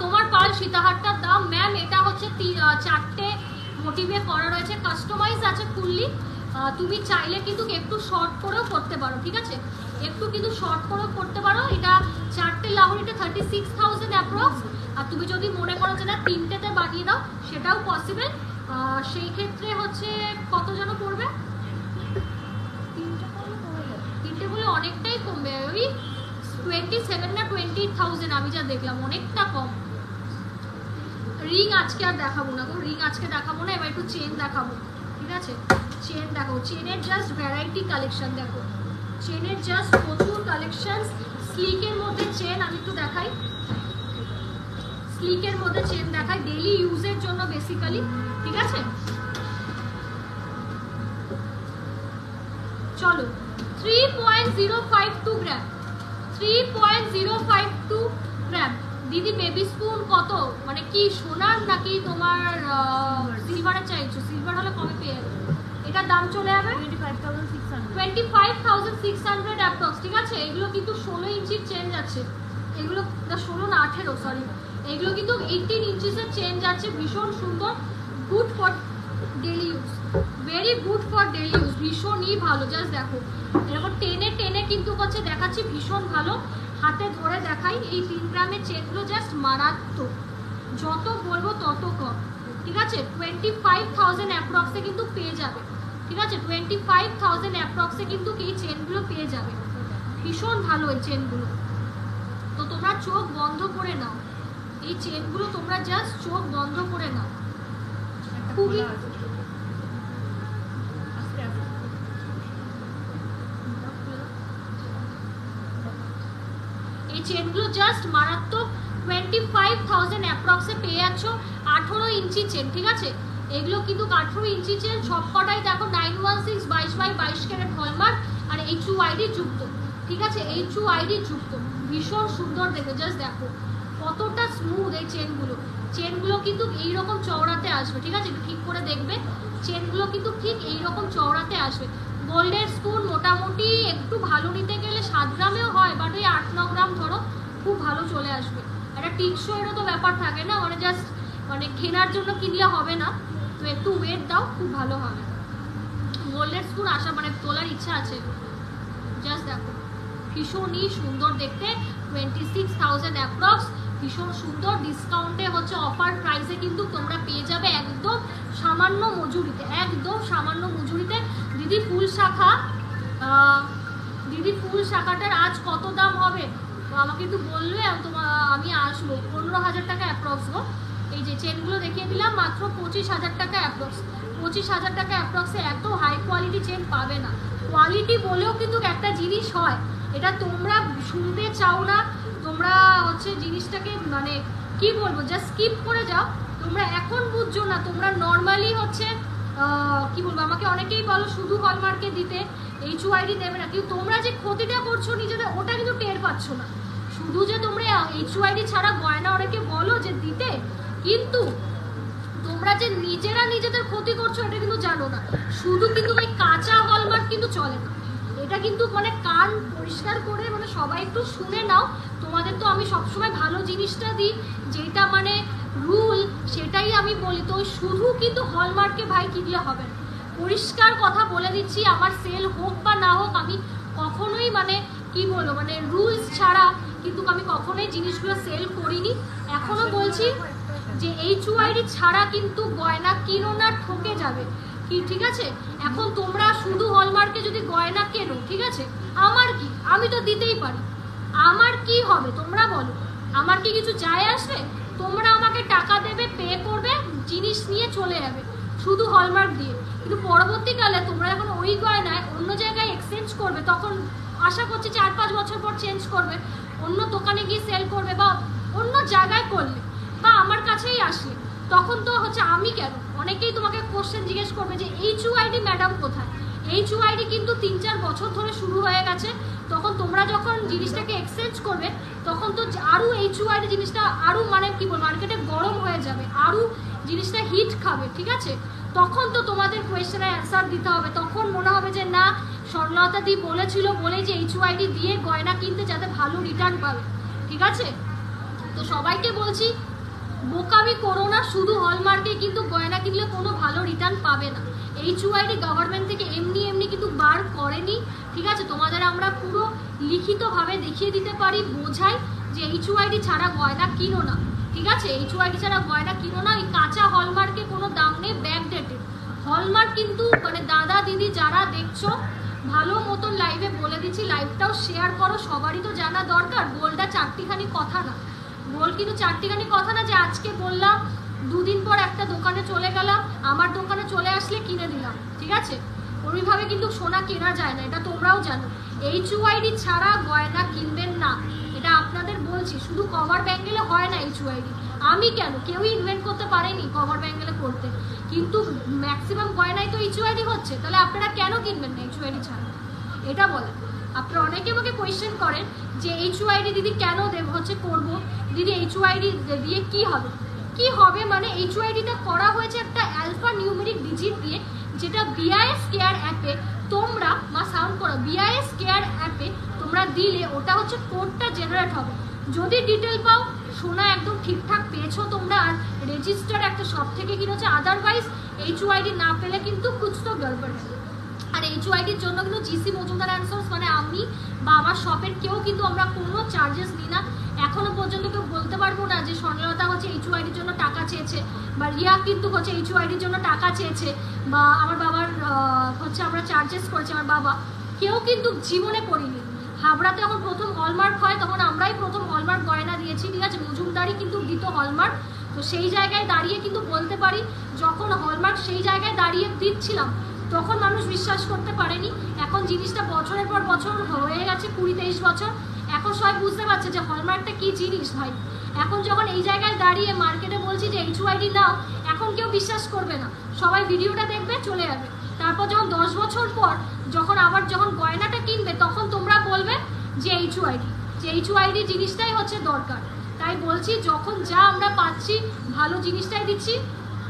তোমার পাল সীতাহারটার দাম ম্যাম, এটা হচ্ছে 4টে মোটিভে করা রয়েছে, কাস্টমাইজ আছে ফুললি। তুমি চাইলে কিন্তু একটু শর্ট করেও করতে পারো, ঠিক আছে, একটু কিন্তু শর্ট করেও করতে পারো। এটা 4টে লাহরিটা 36,000 অ্যাপ্রক্স। আর তুমি যদি মনে করো যে না 3টেতে বানিয়ে দাও, সেটাও পসিবল। সেই ক্ষেত্রে হচ্ছে কত যেন পড়বে, 3টে বলে অনেকটাই কমবে, ওই 27 না 20,000 আমি যা দেখলাম, অনেকটা কম। রিং আজকে আর দেখাবো না গো, রিং আজকে দেখাবো না। এবার একটু চেন দেখাবো, ঠিক আছে। চেন দেখো, চেনের জাস্ট ভ্যারাইটি কালেকশন দেখো, চেনের জাস্ট প্রচুর কালেকশন। স্লিকের মধ্যে চেন আমি একটু দেখাই, স্লিকের মধ্যে চেন দেখাই, ডেইলি ইউজের জন্য বেসিক্যালি, ঠিক আছে। চলো 3.052 গ্রাম, 3.052 গ্রাম। দিদি বেবি স্পুন কত, মানে কি সোনার নাকি তোমার সিলভারে চাইছো? সিলভার হলে কমে পেয়ে যাবে, এটার দাম চলে যাবে 25,600 অ্যাপ্রক্স, ঠিক আছে। এগুলো কিন্তু 16 ইঞ্চির চেন যাচ্ছে, এগুলো 16 না 18, সরি, এগুলো কিন্তু 18 ইঞ্চিসের চেন যাচ্ছে। ভীষণ সুন্দর, good for daily use, very good for daily use, ভীষণই ভালো। জাস্ট দেখো এরকম টেনে টেনে কিন্তু হচ্ছে দেখাচ্ছি, ভীষণ ভালো। হাতে ধরে দেখাই, এই 3 গ্রামের চেনগুলো জাস্ট মারাত্মক, যত বলবো তত কম, ঠিক আছে। 25,000 অ্যাপ্রক্সে কিন্তু পেয়ে যাবে, ঠিক আছে। 25,000 অ্যাপ্রক্সে কিন্তু এই চেনগুলো পেয়ে যাবে, ভীষণ ভালো এই চেনগুলো। তো তোমরা চোখ বন্ধ করে নাও, এই চেনগুলো তোমরা জাস্ট চোখ বন্ধ করে নাও, খুবই এই চেনগুলো জাস্ট মারাত্মক। 25,000 অ্যাপ্রক্সে পেয়ে যাচ্ছ 18 ইঞ্চি চেন, ঠিক আছে। এগুলো কিন্তু 18 ইঞ্চি চেন, সবকটাই দেখো 916 22/22 ক্যারেট হলমার্ক আর HUID যুক্ত, ঠিক আছে, HUID যুক্ত, ভীষণ সুন্দর দেখে। জাস্ট দেখো কতটা স্মুথ এই চেনগুলো। চেনগুলো কিন্তু এইরকম চওড়াতে আসবে, ঠিক আছে, ঠিক করে দেখবে, চেনগুলো কিন্তু ঠিক এইরকম চওড়াতে আসবে। গোল্ডের স্পুন মোটামুটি একটু ভালো নিতে গেলে 7 গ্রামেও হয়, বাট ওই 8-9 গ্রাম ধরো, খুব ভালো চলে আসবে। একটা টিকশোয়েরও তো ব্যাপার থাকে না, মানে জাস্ট মানে কেনার জন্য কিনলে হবে না, তো একটু ওয়েট দাও, খুব ভালো হবে। গোল্ডের স্পুন আসা মানে তোলার ইচ্ছা আছে। জাস্ট দেখো ভীষণই সুন্দর দেখতে, 26,000 অ্যাপ্রক্স, ভীষণ সুন্দর। ডিসকাউন্টে হচ্ছে অফার প্রাইসে কিন্তু তোমরা পেয়ে যাবে একদম সামান্য মজুরিতে, একদম সামান্য মজুরিতে। দিদি ফুল শাখা, দিদি ফুল শাখাটার আজ কত দাম হবে আমাকে একটু বললে, আমি আসবো। 15,000 টাকা অ্যাপ্রক্স গো। এই যে চেনগুলো দেখিয়ে দিলাম, মাত্র 25,000 টাকা অ্যাপ্রক্স, 25,000 টাকা অ্যাপ্রক্সে এত হাই কোয়ালিটি চেন পাবে না। কোয়ালিটি বলেও কিন্তু একটা জিনিস হয়, এটা তোমরা শুনতে চাও না, তোমরা হচ্ছে জিনিসটাকে মানে কি বলবো জাস্ট স্কিপ করে যাও, তোমরা এখন বুঝছো না। তোমরা নর্মালি হচ্ছে কি বলবো, আমাকে অনেকেই বলো শুধু হলমার্কে দিতে, HUID দেবে না, কিন্তু তোমরা যে ক্ষতিটা করছো নিজেদের, ওটা কিন্তু টের পাচ্ছ না। শুধু যে তোমরা HUID ছাড়া গয়না অনেকে বলো যে দিতে, কিন্তু তোমরা যে নিজেরা নিজেদের ক্ষতি করছো এটা কিন্তু জানো না। শুধু কিন্তু ওই কাঁচা হলমার্ক কিন্তু চলে না, এটা কিন্তু মানে কান পরিষ্কার করে মানে সবাই একটু শুনে নাও। তোমাদের তো আমি সবসময় ভালো জিনিসটা দিই, যেটা মানে রুল সেটাই আমি বলি। তো শুধু কিন্তু হলমার্কে ভাই কিনলে হবে না, পরিষ্কার কথা বলে দিচ্ছি। আমার সেল হোক বা না হোক, আমি কখনোই মানে কি বলবো মানে রুলস ছাড়া কিন্তু আমি কখনোই জিনিসগুলো সেল করিনি। এখনো বলছি যে HUID ছাড়া কিন্তু গয়না কিনো না, ঠকে যাবে কি, ঠিক আছে। এখন তোমরা শুধু হলমার্কে যদি গয়না কেনো, ঠিক আছে, আমার কি, আমি তো দিতেই পারি, আমার কি হবে তোমরা বলো, আমার কি কিছু যায় আসবে? তোমরা আমাকে টাকা দেবে, পে করবে, জিনিস নিয়ে চলে যাবে শুধু হলমার্ক দিয়ে। কিন্তু পরবর্তীকালে তোমরা যখন ওই গয়নায় অন্য জায়গায় এক্সচেঞ্জ করবে, তখন আশা করছি 4-5 বছর পর চেঞ্জ করবে, অন্য দোকানে গিয়ে সেল করবে বা অন্য জায়গায় করলে বা আমার কাছেই আসলে, তখন তো হচ্ছে আমি কেন, অনেকেই তোমাকে কোশ্চেন জিজ্ঞেস করবে যে HUID ম্যাডাম কোথায়। HUID কিন্তু 3-4 বছর ধরে শুরু হয়ে গেছে। তখন তোমরা যখন জিনিসটাকে এক্সচেঞ্জ করবে, তখন তো আরও HUID জিনিসটা আরও মানে কি বল মার্কেটে গরম হয়ে যাবে, আরও জিনিসটা হিট খাবে, ঠিক আছে। তখন তো তোমাদের কোয়েশ্চেনের অ্যান্সার দিতে হবে, তখন মনে হবে যে না স্বর্ণলতা দি বলেছিল বলে যে HUID দিয়ে গয়না কিনতে যাতে ভালো রিটার্ন পাবে, ঠিক আছে। তো সবাইকে বলছি বোকামি করো না, শুধু হলমার্কে কিন্তু গয়না কিনলে কোনো ভালো রিটার্ন পাবে না। HUID গভর্নমেন্ট থেকে এমনি এমনি কিন্তু বার করেনি, ঠিক আছে। তোমাদের আমরা পুরো লিখিতভাবে দেখিয়ে দিতে পারি, বোঝাই যে HUID ছাড়া গয়না কিনো না, ঠিক আছে। HUID ছাড়া গয়না কিনো না। এই কাঁচা হলমার্কে কোনো দাম নেই, ব্যাকডেটেড হলমার্ক কিন্তু মানে দাদা দিদি যারা দেখছো ভালো মতন লাইভে বলে দিচ্ছি, লাইভটাও শেয়ার করো, সবারই তো জানা দরকার। গোলটা চারটিখানি কথা না, গোল কিন্তু চারটিখানি কথা না যে আজকে বললাম 2 দিন পর একটা দোকানে চলে গেলাম, আমার দোকানে চলে আসলে কিনে দিলাম, ঠিক আছে। ওইভাবে কিন্তু সোনা কেনা যায় না, এটা তোমরাও জানো। HUID ছাড়া গয়না কিনবেন না, এটা আপনাদের বলছি। শুধু কভার ব্যাঙ্গেলে হয় না HUID, আমি কেন, কেউই ইনভেন্ট করতে পারেনি কভার ব্যাঙ্গেলে করতে, কিন্তু ম্যাক্সিমাম গয়নাই তো HUID হচ্ছে, তাহলে আপনারা কেন কিনবেন না HUID ছাড়া, এটা বলেন। আপনারা অনেকে আমাকে কোয়েশ্চেন করেন যে HUID দিদি কেন করবো দিদি, HUID দিয়ে কি হবে? কি হবে মানে HUIDটা করা হয়েছে একটা অ্যালফা নিউমেরিক ডিজিট দিয়ে, যেটা BIS কেয়ার অ্যাপে তোমরা সাউন্ড করো, BIS কেয়ার অ্যাপে তোমরা দিলে ওটা হচ্ছে কোডটা জেনারেট হবে। যদি ডিটেল পাও শোনা একদম ঠিকঠাক পেয়েছো তোমরা, আর রেজিস্টার একটা শপ থেকে কিনেছো, আদারওয়াইজ HUID না পেলে কিন্তু কুছ তো গড়বড়। আর HUIDর জন্য কিন্তু GC মজুমদার অ্যান্ড সন্স মানে আমি বা আমার শপের কেউ কিন্তু আমরা কোনো চার্জেস নিই না। এখনো পর্যন্ত কেউ বলতে পারবো না যে স্বর্ণলতা হচ্ছে HUIDর জন্য টাকা চেয়েছে, বা রিয়া কিন্তু হচ্ছে HUIDর জন্য টাকা চেয়েছে, বা আমার বাবার হচ্ছে আমরা চার্জেস করেছি, আমার বাবা কেউ কিন্তু জীবনে করিনি। হাবড়াতে যখন প্রথম হলমার্ক হয় তখন আমরাই প্রথম হলমার্ক গয়না দিয়েছি, ঠিক আছে, মজুমদারই কিন্তু দিত হলমার্ক। তো সেই জায়গায় দাঁড়িয়ে কিন্তু বলতে পারি, যখন হলমার্ক সেই জায়গায় দাঁড়িয়ে দিচ্ছিলাম তখন মানুষ বিশ্বাস করতে পারেনি। এখন জিনিসটা বছরের পর বছর হয়ে গেছে, 20-23 বছর, এখন সবাই বুঝতে পারছে যে হলমার্কটা কি জিনিস ভাই। এখন যখন এই জায়গায় দাঁড়িয়ে মার্কেটে বলছি যে HUID নাও, এখন কেউ বিশ্বাস করবে না, সবাই ভিডিওটা দেখবে চলে যাবে। তারপর যখন 10 বছর পর যখন গয়নাটা কিনবে তখন তোমরা বলবে যে HUID জিনিসটাই হচ্ছে দরকার। তাই বলছি যখন যা আমরা পাচ্ছি ভালো জিনিসটাই দিচ্ছি,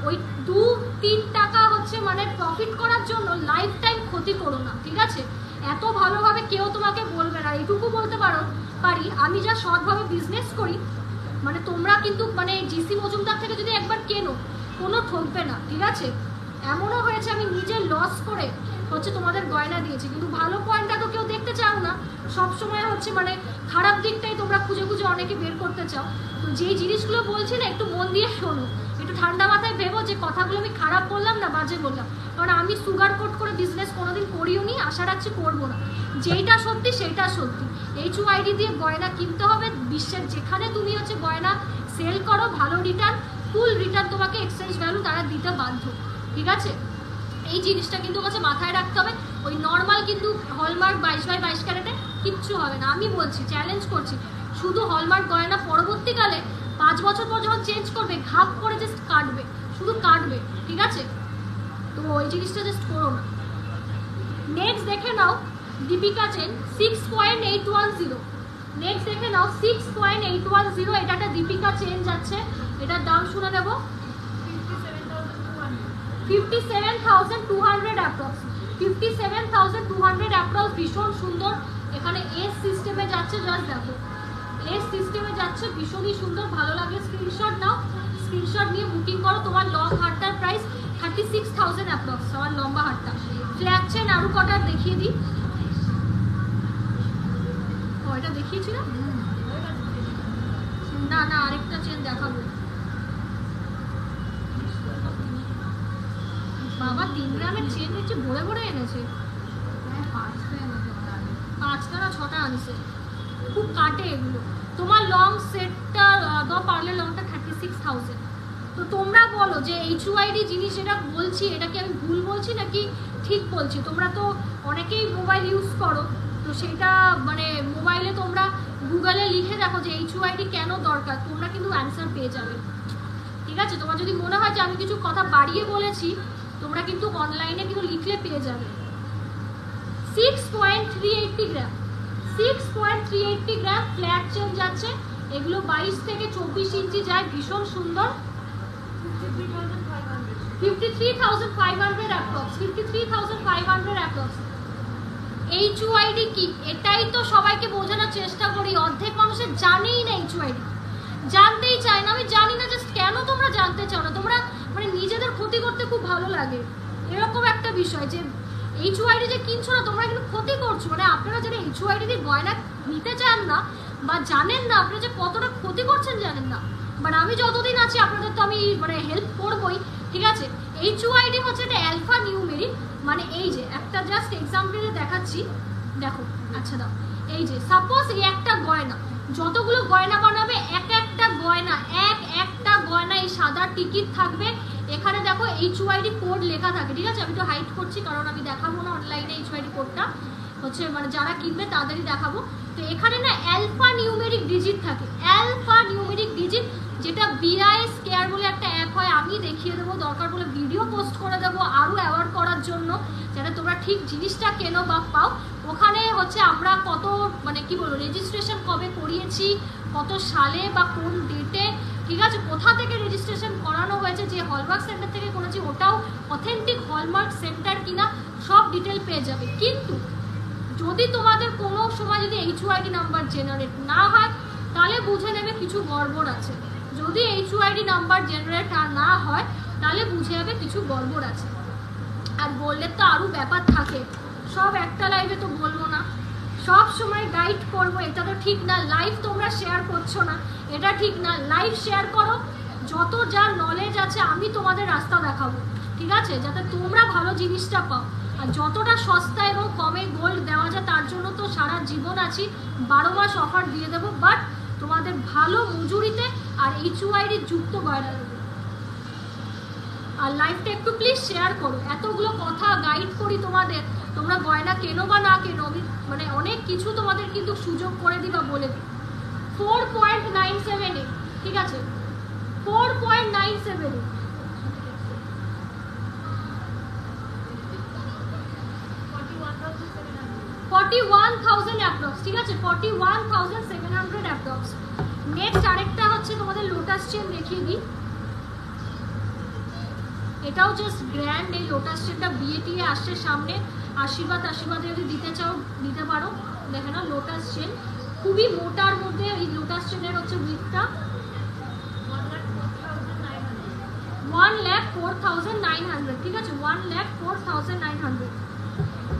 ওই 2-3 টাকা হচ্ছে মানে প্রফিট করার জন্য লাইফ টাইম ক্ষতি করো না, ঠিক আছে। এত ভালোভাবে কেউ তোমাকে বলবে না, এইটুকু বলতে পারি আমি যা সৎভাবে বিজনেস করি, মানে তোমরা কিন্তু মানে GC মজুমদার থেকে যদি একবার কেনো কোনো ঠকবে না, ঠিক আছে। এমনও হয়েছে আমি নিজে লস করে হচ্ছে তোমাদের গয়না দিয়েছি, কিন্তু ভালো পয়েন্টটা তো কেউ দেখতে চাও না, সবসময় হচ্ছে মানে খারাপ দিকটাই তোমরা খুঁজে অনেকে বের করতে চাও। তো যেই জিনিসগুলো বলছি না একটু মন দিয়ে শোনো, একটু ঠান্ডা মাথায় ভেবো যে কথাগুলো আমি খারাপ বললাম না বাজে বললাম, কারণ আমি সুগার কোট করে বিজনেস কোনোদিন করিও নি, আশা রাখছি করবো না। যেইটা সত্যি সেইটা সত্যি। HUID দিয়ে গয়না কিনতে হবে, বিশ্বের যেখানে তুমি হচ্ছে গয়না সেল করো, ভালো রিটার্ন, ফুল রিটার্ন তোমাকে এক্সচেঞ্জ ভ্যালু তারা দিতে বাধ্য, ঠিক আছে। এই জিনিসটা কিন্তু হচ্ছে মাথায় রাখতে হবে। ওই নর্মাল কিন্তু হলমার্ক 22x22 ক্যারেটে কিচ্ছু হবে না, আমি বলছি, চ্যালেঞ্জ করছি। শুধু হলমার্ক গয়না পরবর্তীকালে 5 বছর পর যখন চেঞ্জ করবে ঘাপ করে জাস্ট কাটবে, শুধু কাটবে, ঠিক আছে। তো ওই জিনিসটা জাস্ট করো না। নেক্সট দেখে নাও দীপিকা চেন 6.810। নেক্সট দেখে নাও 6.810, এটা একটা দীপিকা চেন যাচ্ছে, এটার দাম শুনে নেব 57,200 অ্যাপ্রক্স, 57,200 অ্যাপ্রক্স। ভীষণ সুন্দর, এখানে এস সিস্টেমে যাচ্ছে, জাস্ট দেখো এস সিস্টেমে যাচ্ছে, ভীষণই সুন্দর, ভালো লাগে। স্ক্রিনশট নাও, স্ক্রিনশট নিয়ে বুকিং করো। তোমার লং হারটার প্রাইস 36,000 অ্যাপ্রক্স, আমার লম্বা হারটা। ফ্ল্যাগ চেন আরো কটার দেখিয়ে দিই, ও এটা দেখিয়েছি না, না আরেকটা চেন দেখাবো। বাবা 3 গ্রামের চেন হচ্ছে ভরে ভরে এনেছে, 5টা না 6টা আনছে, খুব কাটে এগুলো। তোমার লং সেটটা পারলে লংটা 36,000। তো তোমরা বলো যে HUID জিনিস এটা বলছি, এটা কি আমি ভুল বলছি নাকি ঠিক বলছি? তোমরা তো অনেকেই মোবাইল ইউজ করো, তো সেটা মানে মোবাইলে তোমরা গুগলে লিখে দেখো যে HUID কেন দরকার, তোমরা কিন্তু অ্যান্সার পেয়ে যাবে, ঠিক আছে। তোমার যদি মনে হয় যে আমি কিছু কথা বাড়িয়ে বলেছি, তোমরা কিন্তু অনলাইনে কিন্তু লিখলে পেয়ে যাবে। 6.380 গ্রাম, 6.380 গ্রাম ফ্ল্যাট চেন যাচ্ছে, এগুলো 22 থেকে 24 ইঞ্চি যায়, ভীষণ সুন্দর। 53,500 অ্যাপ্রক্স, 53,500 অ্যাপ্রক্স। HUID কি, এটাই তো সবাইকে বোঝানোর চেষ্টা করি, অর্ধেক মানুষের জানেই না HUID, জানতেই চায় না। আমি জানি না জাস্ট কেন তোমরা জানতে চাও না, তোমরা মানে নিজেদের ক্ষতি করতে খুব ভালো লাগে, এরকম একটা বিষয় যে HUID যে কিনছো না তোমরা কিন্তু ক্ষতি করছো। মানে আপনারা যারা HUID দিয়ে গয়না নিতে চান না বা জানেন না, আপনারা যে কতটা ক্ষতি করছেন জানেন না। বাট আমি যতদিন আছি আপনাদের তো আমি মানে হেল্প করবোই, ঠিক আছে। HUID হচ্ছে একটা অ্যালফা নিউমেরিক, মানে এই যে একটা জাস্ট এক্সাম্পলে দেখাচ্ছি, দেখো, আচ্ছা দাও, এই যে সাপোজ এই একটা গয়না, যতগুলো গয়না বানাবে একটা গয়না এই সাদা টিকিট থাকবে, এখানে দেখো HUID কোড লেখা থাকে, ঠিক আছে। আমি তো হাইড করছি কারণ আমি দেখাবো না অনলাইনে HUID কোডটা। হচ্ছে মানে যারা কিনবে তাদেরই দেখাবো। তো এখানে না অ্যালফা নিউমেরিক ডিজিট থাকে, অ্যালফা নিউমেরিক ডিজিট, যেটা বিআইএস কেয়ার বলে একটা অ্যাপ হয়, আমি দেখিয়ে দেবো, দরকার বলে ভিডিও পোস্ট করে দেবো আরও অ্যাওয়ার্ড করার জন্য, যাতে তোমরা ঠিক জিনিসটা কেনো বা পাও। ওখানে হচ্ছে আমরা কত মানে কি বলবো রেজিস্ট্রেশন কবে করিয়েছি, কত সালে বা কোন ডেটে, ঠিক আছে, কোথা থেকে রেজিস্ট্রেশন করানো হয়েছে, যে হলমার্ক সেন্টার থেকে করেছি ওটাও অথেন্টিক হলমার্ক সেন্টার কিনা সব ডিটেল পেয়ে যাবে। কিন্তু যদি তোমাদের কোনো সময় যদি HUID নাম্বার জেনারেট না হয় তাহলে বুঝে নেবে কিছু গড়বড় আছে। যদি HUID নাম্বার জেনারেট না হয় তাহলে বুঝে যাবে কিছু গড়বড় আছে। আর বললে তো আরও ব্যাপার থাকে, সব একটা লাইভে তো বলবো না, সব সময় গাইড করবো, এটা তো ঠিক না। লাইভ তোমরা শেয়ার করছো না, এটা ঠিক না। লাইভ শেয়ার করো, যত যা নলেজ আছে আমি তোমাদের রাস্তা দেখাবো, ঠিক আছে, যাতে তোমরা ভালো জিনিসটা পাও। আর যতটা সস্তা এবং কমে গোল্ড দেওয়া যায় তার জন্য তো সারা জীবন আছি, 12 মাস অফার দিয়ে দেবো, বাট তোমাদের ভালো মজুরিতে আর HUID যুক্ত গয়না দেবো। আর লাইভটা একটু প্লিজ শেয়ার করো, এতগুলো কথা গাইড করি তোমাদের, তোমরা গয়না কেনো বা না কেনো, মানে অনেক কিছু তোমাদের কিন্তু সুযোগ করে দিই বা বলে দিই। 4.97, ঠিক আছে, 4.97, 41,000 অ্যাপ্রক্স, ঠিক আছে, 41,700 অ্যাপ্রক্স। নেক্সট আরেকটা হচ্ছে তোমাদের লোটাস চেন দেখিয়ে দিই, এটাও জাস্ট গ্র্যান্ড। এই লোটাস চেনটা বিয়ে টিয়ে আসছে সামনে, আশীর্বাদে যদি দিতে চাও দিতে পারো। দেখে না লোটাস চেন, খুবই মোটার মধ্যে এই লোটাস চেনের হচ্ছে উইথটা 1,04,900, ঠিক আছে, 1,04,900,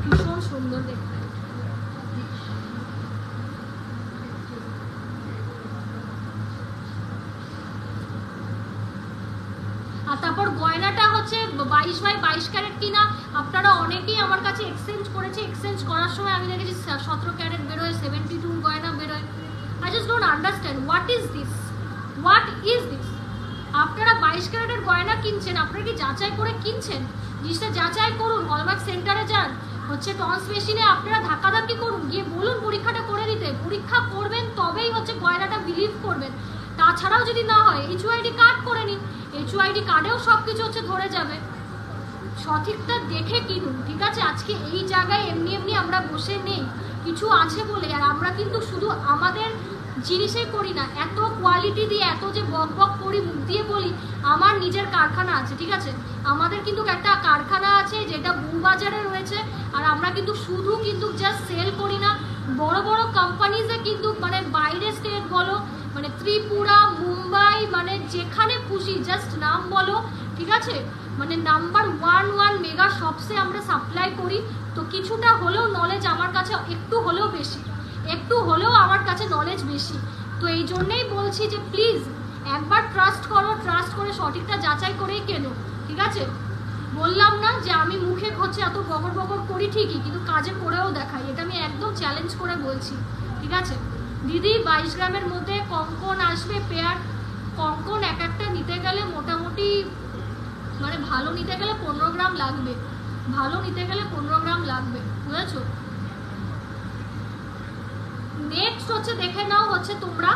ভীষণ সুন্দর দেখতে। আর তারপর গয়নাটা হচ্ছে 22/22 ক্যারেট কিনা, আপনারা অনেকেই আমার কাছে এক্সচেঞ্জ করেছে, এক্সচেঞ্জ করার সময় আমি দেখেছি 17 ক্যারেট বেরোয়, 72 গয়না বেরোয়। I just don't understand what is this. আপনারা 22 ক্যারেটের গয়না কিনছেন, আপনারা কি যাচাই করে কিনছেন? জিনিসটা যাচাই করুন, হলমার্ক সেন্টারে যান, হচ্ছে টন্স মেশিনে আপনারা ধাক্কাধাক্কি করুন, গিয়ে বলুন পরীক্ষাটা করে দিতে। পরীক্ষা করবেন তবেই হচ্ছে গয়নাটা বিলিভ করবেন, তাছাড়াও যদি না হয় HUID কার্ড করে নিন, HUID কার্ডেও সব কিছু হচ্ছে ধরে যাবে। সঠিকটা দেখে কিনুন, ঠিক আছে। আজকে এই জায়গায় এমনি আমরা বসে নেই, কিছু আছে বলে। আর আমরা কিন্তু শুধু আমাদের জিনিসে করি না, এত কোয়ালিটি দিয়ে এত যে বক করি, মুখ দিয়ে বলি, আমার নিজের কারখানা আছে, ঠিক আছে, আমাদের কিন্তু একটা কারখানা আছে যেটা বউবাজারে রয়েছে। আর আমরা কিন্তু শুধু কিন্তু জাস্ট সেল করি না, বড় বড় কোম্পানিজে কিন্তু মানে বাইরে স্টেট বলো, মানে ত্রিপুরা, মুম্বাই, মানে যেখানে খুশি জাস্ট নাম বলো, ঠিক আছে, মানে নাম্বার 1 মেগা শপসে আমরা সাপ্লাই করি। তো কিছুটা হলেও নলেজ আমার কাছে একটু হলেও বেশি, একটু হলেও আমার কাছে নলেজ বেশি। তো এই জন্যেই বলছি যে প্লিজ একবার ট্রাস্ট করো, ট্রাস্ট করে সঠিকটা যাচাই করেই কেনো, ঠিক আছে। বললাম না যে আমি মুখে হচ্ছে এত বগর করি ঠিকই, কিন্তু কাজে করেও দেখাই, এটা আমি একদম চ্যালেঞ্জ করে বলছি, ঠিক আছে। দিদি 22 গ্রামের মধ্যে কঙ্কন আসবে পেয়ার, কঙ্কন এক একটা নিতে গেলে মোটামুটি মানে ভালো নিতে গেলে 15 গ্রাম লাগবে, ভালো নিতে গেলে 15 গ্রাম লাগবে, বুঝেছো। নেক্সট হচ্ছে দেখে নাও হচ্ছে তোমরা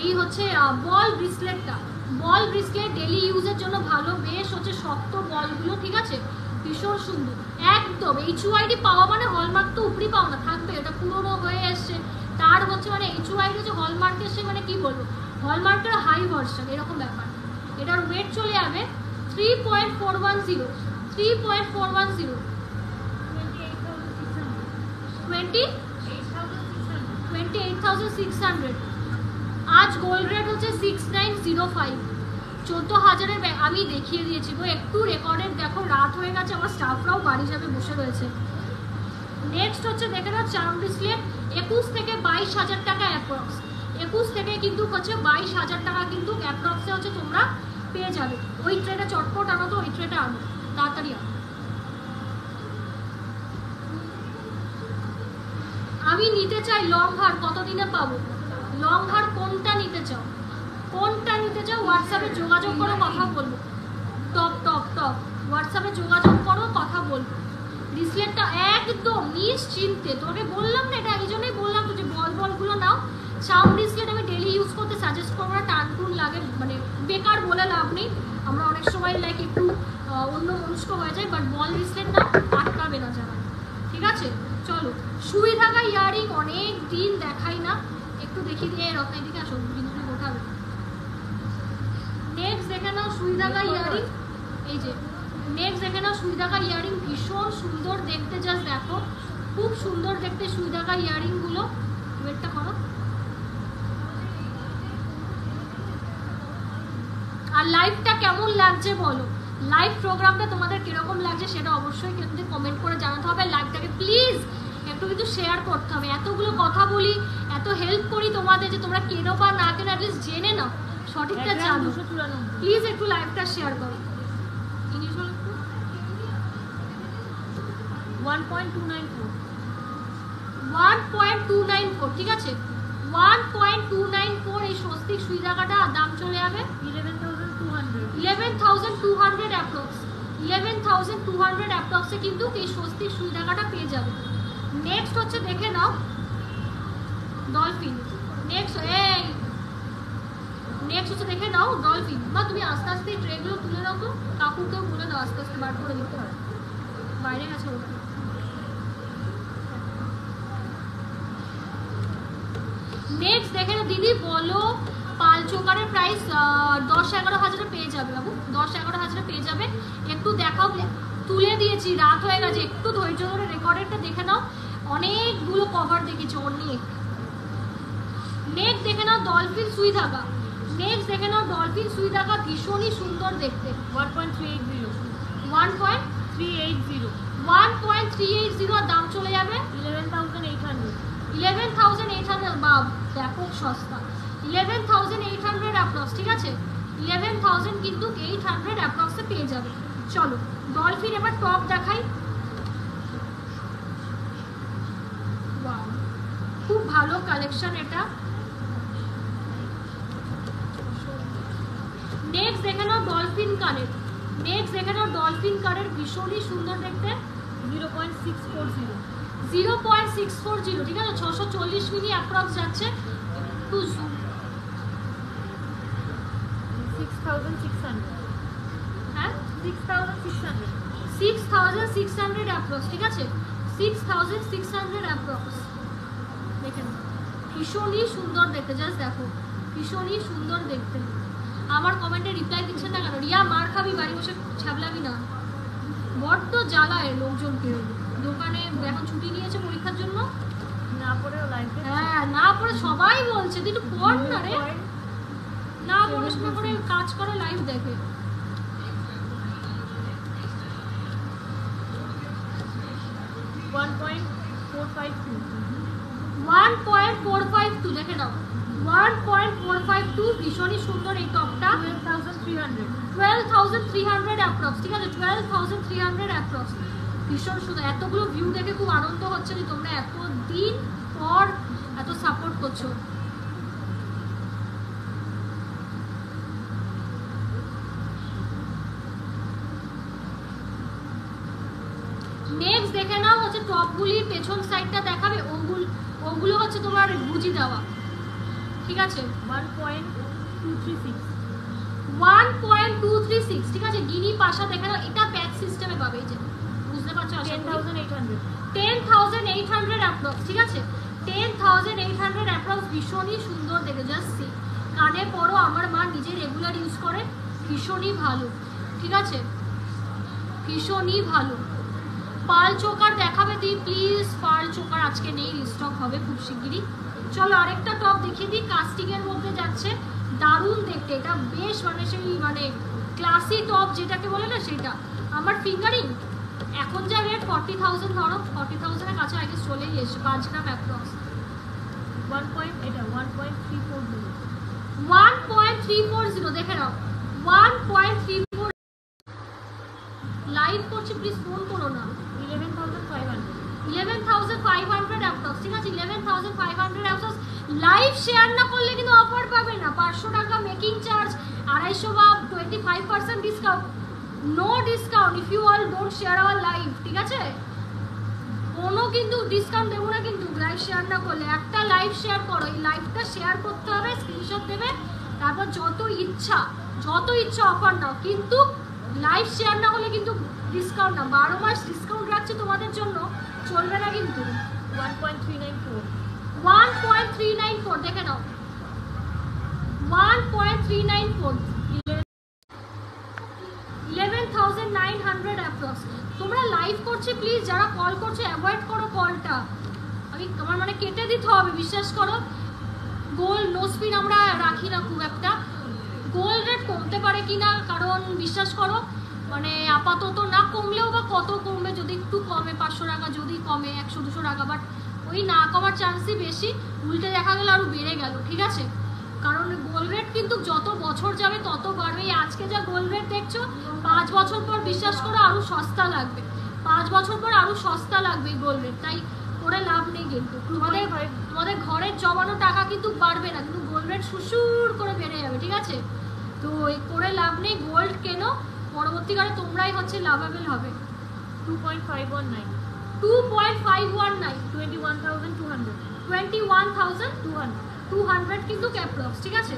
এই হচ্ছে বল ব্রেসলেটটা, বল ব্রেসলেট ডেলি ইউজের জন্য ভালো, বেশ হচ্ছে শক্ত বলগুলো, ঠিক আছে, ভীষণ সুন্দর একদম। HUID পাওয়া মানে হলমার্ক তো উপরি পাও না, থাকবে, এটা পুরনো হয়ে এসছে, তার হচ্ছে মানে HUID যে হলমার্ক এসে মানে কি বলবো, হলমার্কের হাই ভার্সন এরকম ব্যাপার। এটার ওয়েট চলে যাবে 3.410, 3.410, 28,600। আজ গোল্ড রেট হচ্ছে 6905, 14,000-এর আমি দেখিয়ে দিয়েছি গো, একটু রেকর্ডের দেখো, রাত হয়ে গেছে, আমার স্টাফরাও বাড়ি যাবে, বসে রয়েছে। নেক্সট হচ্ছে দেখে নাও চার্ম ব্রেসলেট, 21 থেকে 22,000 টাকা অ্যাপ্রক্স, 21 থেকে কিন্তু হচ্ছে 22,000 টাকা কিন্তু অ্যাপ্রক্সে হচ্ছে তোমরা পেয়ে যাবে। ওই ট্রেটা চটপট আনো, তো ওই ট্রেটা আনো, তাড়াতাড়ি আনো। আমি নিতে চাই লং হার, কতদিনে পাবো? লং হার কোনটা নিতে চাও, কোনটা নিতে চাও? হোয়াটসঅ্যাপে যোগাযোগ করো, কথা বলবো। টপ হোয়াটসঅ্যাপে যোগাযোগ করো, কথা বলবো। ব্রেসলেটটা একদম নিশ্চিন্তে, তোকে বললাম না, এটা এই জন্যই বললাম তো যে বলগুলো নাও। চার্ম ব্রেসলেট আমি ডেলি ইউজ করতে সাজেস্ট করবো না, টান টুন লাগে, মানে বেকার বলে লাভ নেই। আমরা অনেক সময় লাইক একটু অন্য মনস্ক হয়ে যায়, বাট বল ব্রেসলেট না, আটকাবে না যারা। ঠিক আছে, চলো সুই থাকা ইয়ারিং অনেক দিন দেখাই না, একটু দেখি দিয়ে রত্নের দিকে আসো, বিন্দু ওঠাবে। নেক্সট দেখে নাও সুই থাকা ইয়ারিং, এই যে নেক্সট দেখে নাও সুই থাকা ইয়ারিং, ভীষণ সুন্দর দেখতে, জাস্ট দেখো খুব সুন্দর দেখতে সুই থাকা ইয়ারিং গুলো। ওয়েটটা করো। আর লাইভটা কেমন লাগছে বলো, লাইভ প্রোগ্রামটা তোমাদের কিরকম লাগছে সেটা অবশ্যই কিন্তু কমেন্ট করে জানাতে হবে। লাইভটাকে প্লিজ একটু কিন্তু শেয়ার করতে হবে, এতগুলো কথা বলি, এত হেল্প করি তোমাদের, যে তোমরা কেনো বা না কেনো অ্যাটলিস্ট জেনে নাও, সঠিকটা জানো। প্লিজ একটু লাইভটা শেয়ার করো। ইংলিশ বলো একটু। 1.294 1.294, ঠিক আছে 1.294। এই স্বস্তিক সুই জায়গাটা দাম চলে যাবে 11,200 অ্যাপ্রক্স, 11,200 অ্যাপ্রক্সে কিন্তু এই স্বস্তিক সুই জায়গাটা পেয়ে যাবে। নেক্সট হচ্ছে দেখে নাও ডলফিন। নেক্সট হচ্ছে দেখে নাও ডলফিন। মা তুমি আস্তে আস্তে ট্রেগুলো তুলে নাও তো, কাকুকেও বলে দাও আস্তে আস্তে বার করে দিতে হয়, বাইরে গেছে ওটা। নেক্সট দেখে নাও দিদি, বলো পাল চোকারের প্রাইস 10-11 হাজারে পেয়ে যাবে বাবু, 10-11 হাজারে পেয়ে যাবে। একটু দেখাও, তুলে দিয়েছি, রাত হয়ে গেছে, একটু ধৈর্য ধরে রেকর্ডেরটা দেখে নাও, অনেকগুলো কভার দেখেছি অনেক। নেক্সট দেখে নাও ডলফিন সুই ধাগা, নেক্সট দেখে নাও ডলফিন সুই ধাগা, ভীষণই সুন্দর দেখতে। 1.380 আর দাম চলে যাবে 11,800। বাব ব্যাপক সস্তা, 11,800 অ্যাপ্রক্স, ঠিক আছে 11,000 কিন্তু 800 অ্যাপ্রক্সে পেয়ে যাবে। চলো ডলফিন এবার টপ দেখাই। ওয়াও খুব ভালো কালেকশন এটা। নেক্সট দেখে নাও ডলফিন কানের, নেক্সট দেখে নাও ডলফিন কানের, ভীষণই সুন্দর দেখতে। 0.640, ঠিক আছে 640 মিলি অ্যাপ্রক্স যাচ্ছে। একটু জুম, 6,600 হ্যাঁ 6,600 6,600 অ্যাপ্রক্স, ঠিক আছে 6,600 অ্যাপ্রক্স। দেখে নাও ভীষণই সুন্দর দেখতে, জাস্ট দেখো ভীষণই সুন্দর দেখতে। আমার কমেন্টে রিপ্লাই দিচ্ছেন না কেন? রিয়া মার খাবি, বাড়ি বসে ছাবলাবি না, বড্ড জ্বালায় লোকজনকে। দোকানে এখন ছুটি নিয়েছে পরীক্ষার জন্য, না পড়েও লাইফে, হ্যাঁ না পড়ে সবাই বলছে তুই একটু পড় না রে, না পড়াশোনা করে কাজ করে লাইভ দেখে। 1.452 দেখে নাও, 1.452 ভীষণই সুন্দর এই টপটা। 12,300 অ্যাপ্রক্স, ঠিক আছে 12,300 অ্যাপ্রক্স, ভীষণ সুন্দর। এতগুলো ভিউ দেখে খুব আনন্দ হচ্ছে যে তোমরা এত দিন পর এত সাপোর্ট করছো। নেক্সট দেখে নাও হচ্ছে টপগুলির পেছন সাইডটা দেখাবে, ওগুলো হচ্ছে তোমার গুজি দেওয়া, ঠিক আছে 1.236, ঠিক আছে গিনি পাশা দেখে নাও। এটা প্যাচ সিস্টেমে পাবে, এই যে বুঝতে পারছো, 10,800 অ্যাপ্রক্স, ঠিক আছে 10,800 অ্যাপ্রক্স, ভীষণই সুন্দর দেখে। জাস্ট সি, কানে পরো, আমার মা নিজে রেগুলার ইউজ করে, ভীষণই ভালো, ঠিক আছে ভীষণই ভালো। পাল চোকার দেখাবে দিই প্লিজ, পাল চোকার আজকে নেই, রিস্টক হবে খুব শিগগিরই। চলো আরেকটা টপ দেখিয়ে দিই, কাস্টিংয়ের মধ্যে যাচ্ছে, দারুণ দেখতে এটা, বেশ মানে সেই মানে ক্লাসি টপ যেটাকে বলে না সেটা। আমার ফিঙ্গারিং এখন যা রেট 40,000, ধরো 40,000-এর কাছে আগে চলেই এসে 5 গ্রাম অ্যাপ্রক্স। 1.340 দেখে নাও, 1.34 লাইভ করছি, প্লিজ ফোন করো না। 11,500 অ্যাপ্রক্স, ঠিক আছে 11,500 অ্যাপ্রক্স। লাইভ শেয়ার না করলে কিন্তু অফার পাবে না, 500 টাকা মেকিং চার্জ, 250 বা 25% discount, no discount if you all don't share our live, ঠিক আছে কোনো কিন্তু ডিসকাউন্ট দেবো না কিন্তু লাইভ শেয়ার না করলে। একটা লাইভ শেয়ার করো, এই লাইভটা শেয়ার করতে হবে, স্ক্রিনশট দেবে, তারপর যত ইচ্ছা অফার নাও, কিন্তু লাইভ শেয়ার না হলে কিন্তু ডিসকাউন্ট না। 12 মাস ডিসকাউন্ট রাখছে তোমাদের জন্য, চলবে না কিন্তু। 1.394 1.394 দেখে নাও, 1.394, 11,900 অ্যাপ্রক্স। তোমরা লাইভ করছে, প্লিজ যারা কল করছো অ্যাভয়েড করো কলটা, আমার মানে কেটে দিতে হবে, বিশ্বাস করো। গোল্ড নো স্পিন আমরা রাখি না খুব একটা, গোল্ড রেট কমতে পারে কিনা, কারণ বিশ্বাস করো মানে আপাতত না কমলেও বা কত কমবে, যদি একটু কমে 500 টাকা, যদি কমে 100-200 টাকা, বাট ওই না কমার চান্সই বেশি, উল্টে দেখা গেল আরও বেড়ে গেল, ঠিক আছে। কারণ গোল্ড রেট কিন্তু যত বছর যাবে তত বাড়বে। আজকে যা গোল্ড রেট দেখছো, 5 বছর পর বিশ্বাস করো আরও সস্তা লাগবে, 5 বছর পর আরও সস্তা লাগবে গোল্ড রেট, তাই করে লাভ নেই কিন্তু। তোমাদের ঘরের জমানো টাকা কিন্তু বাড়বে না, কিন্তু গোল্ড রেট সুসুর করে বেড়ে যাবে, ঠিক আছে। তো এই করে লাভ নেই, গোল্ড কেনো, পরবর্তীকালে তোমরাই হচ্ছে লাভেবল হবে। 2.519 2.519 21,200 21,200 কিন্তু অ্যাপ্রক্স, ঠিক আছে।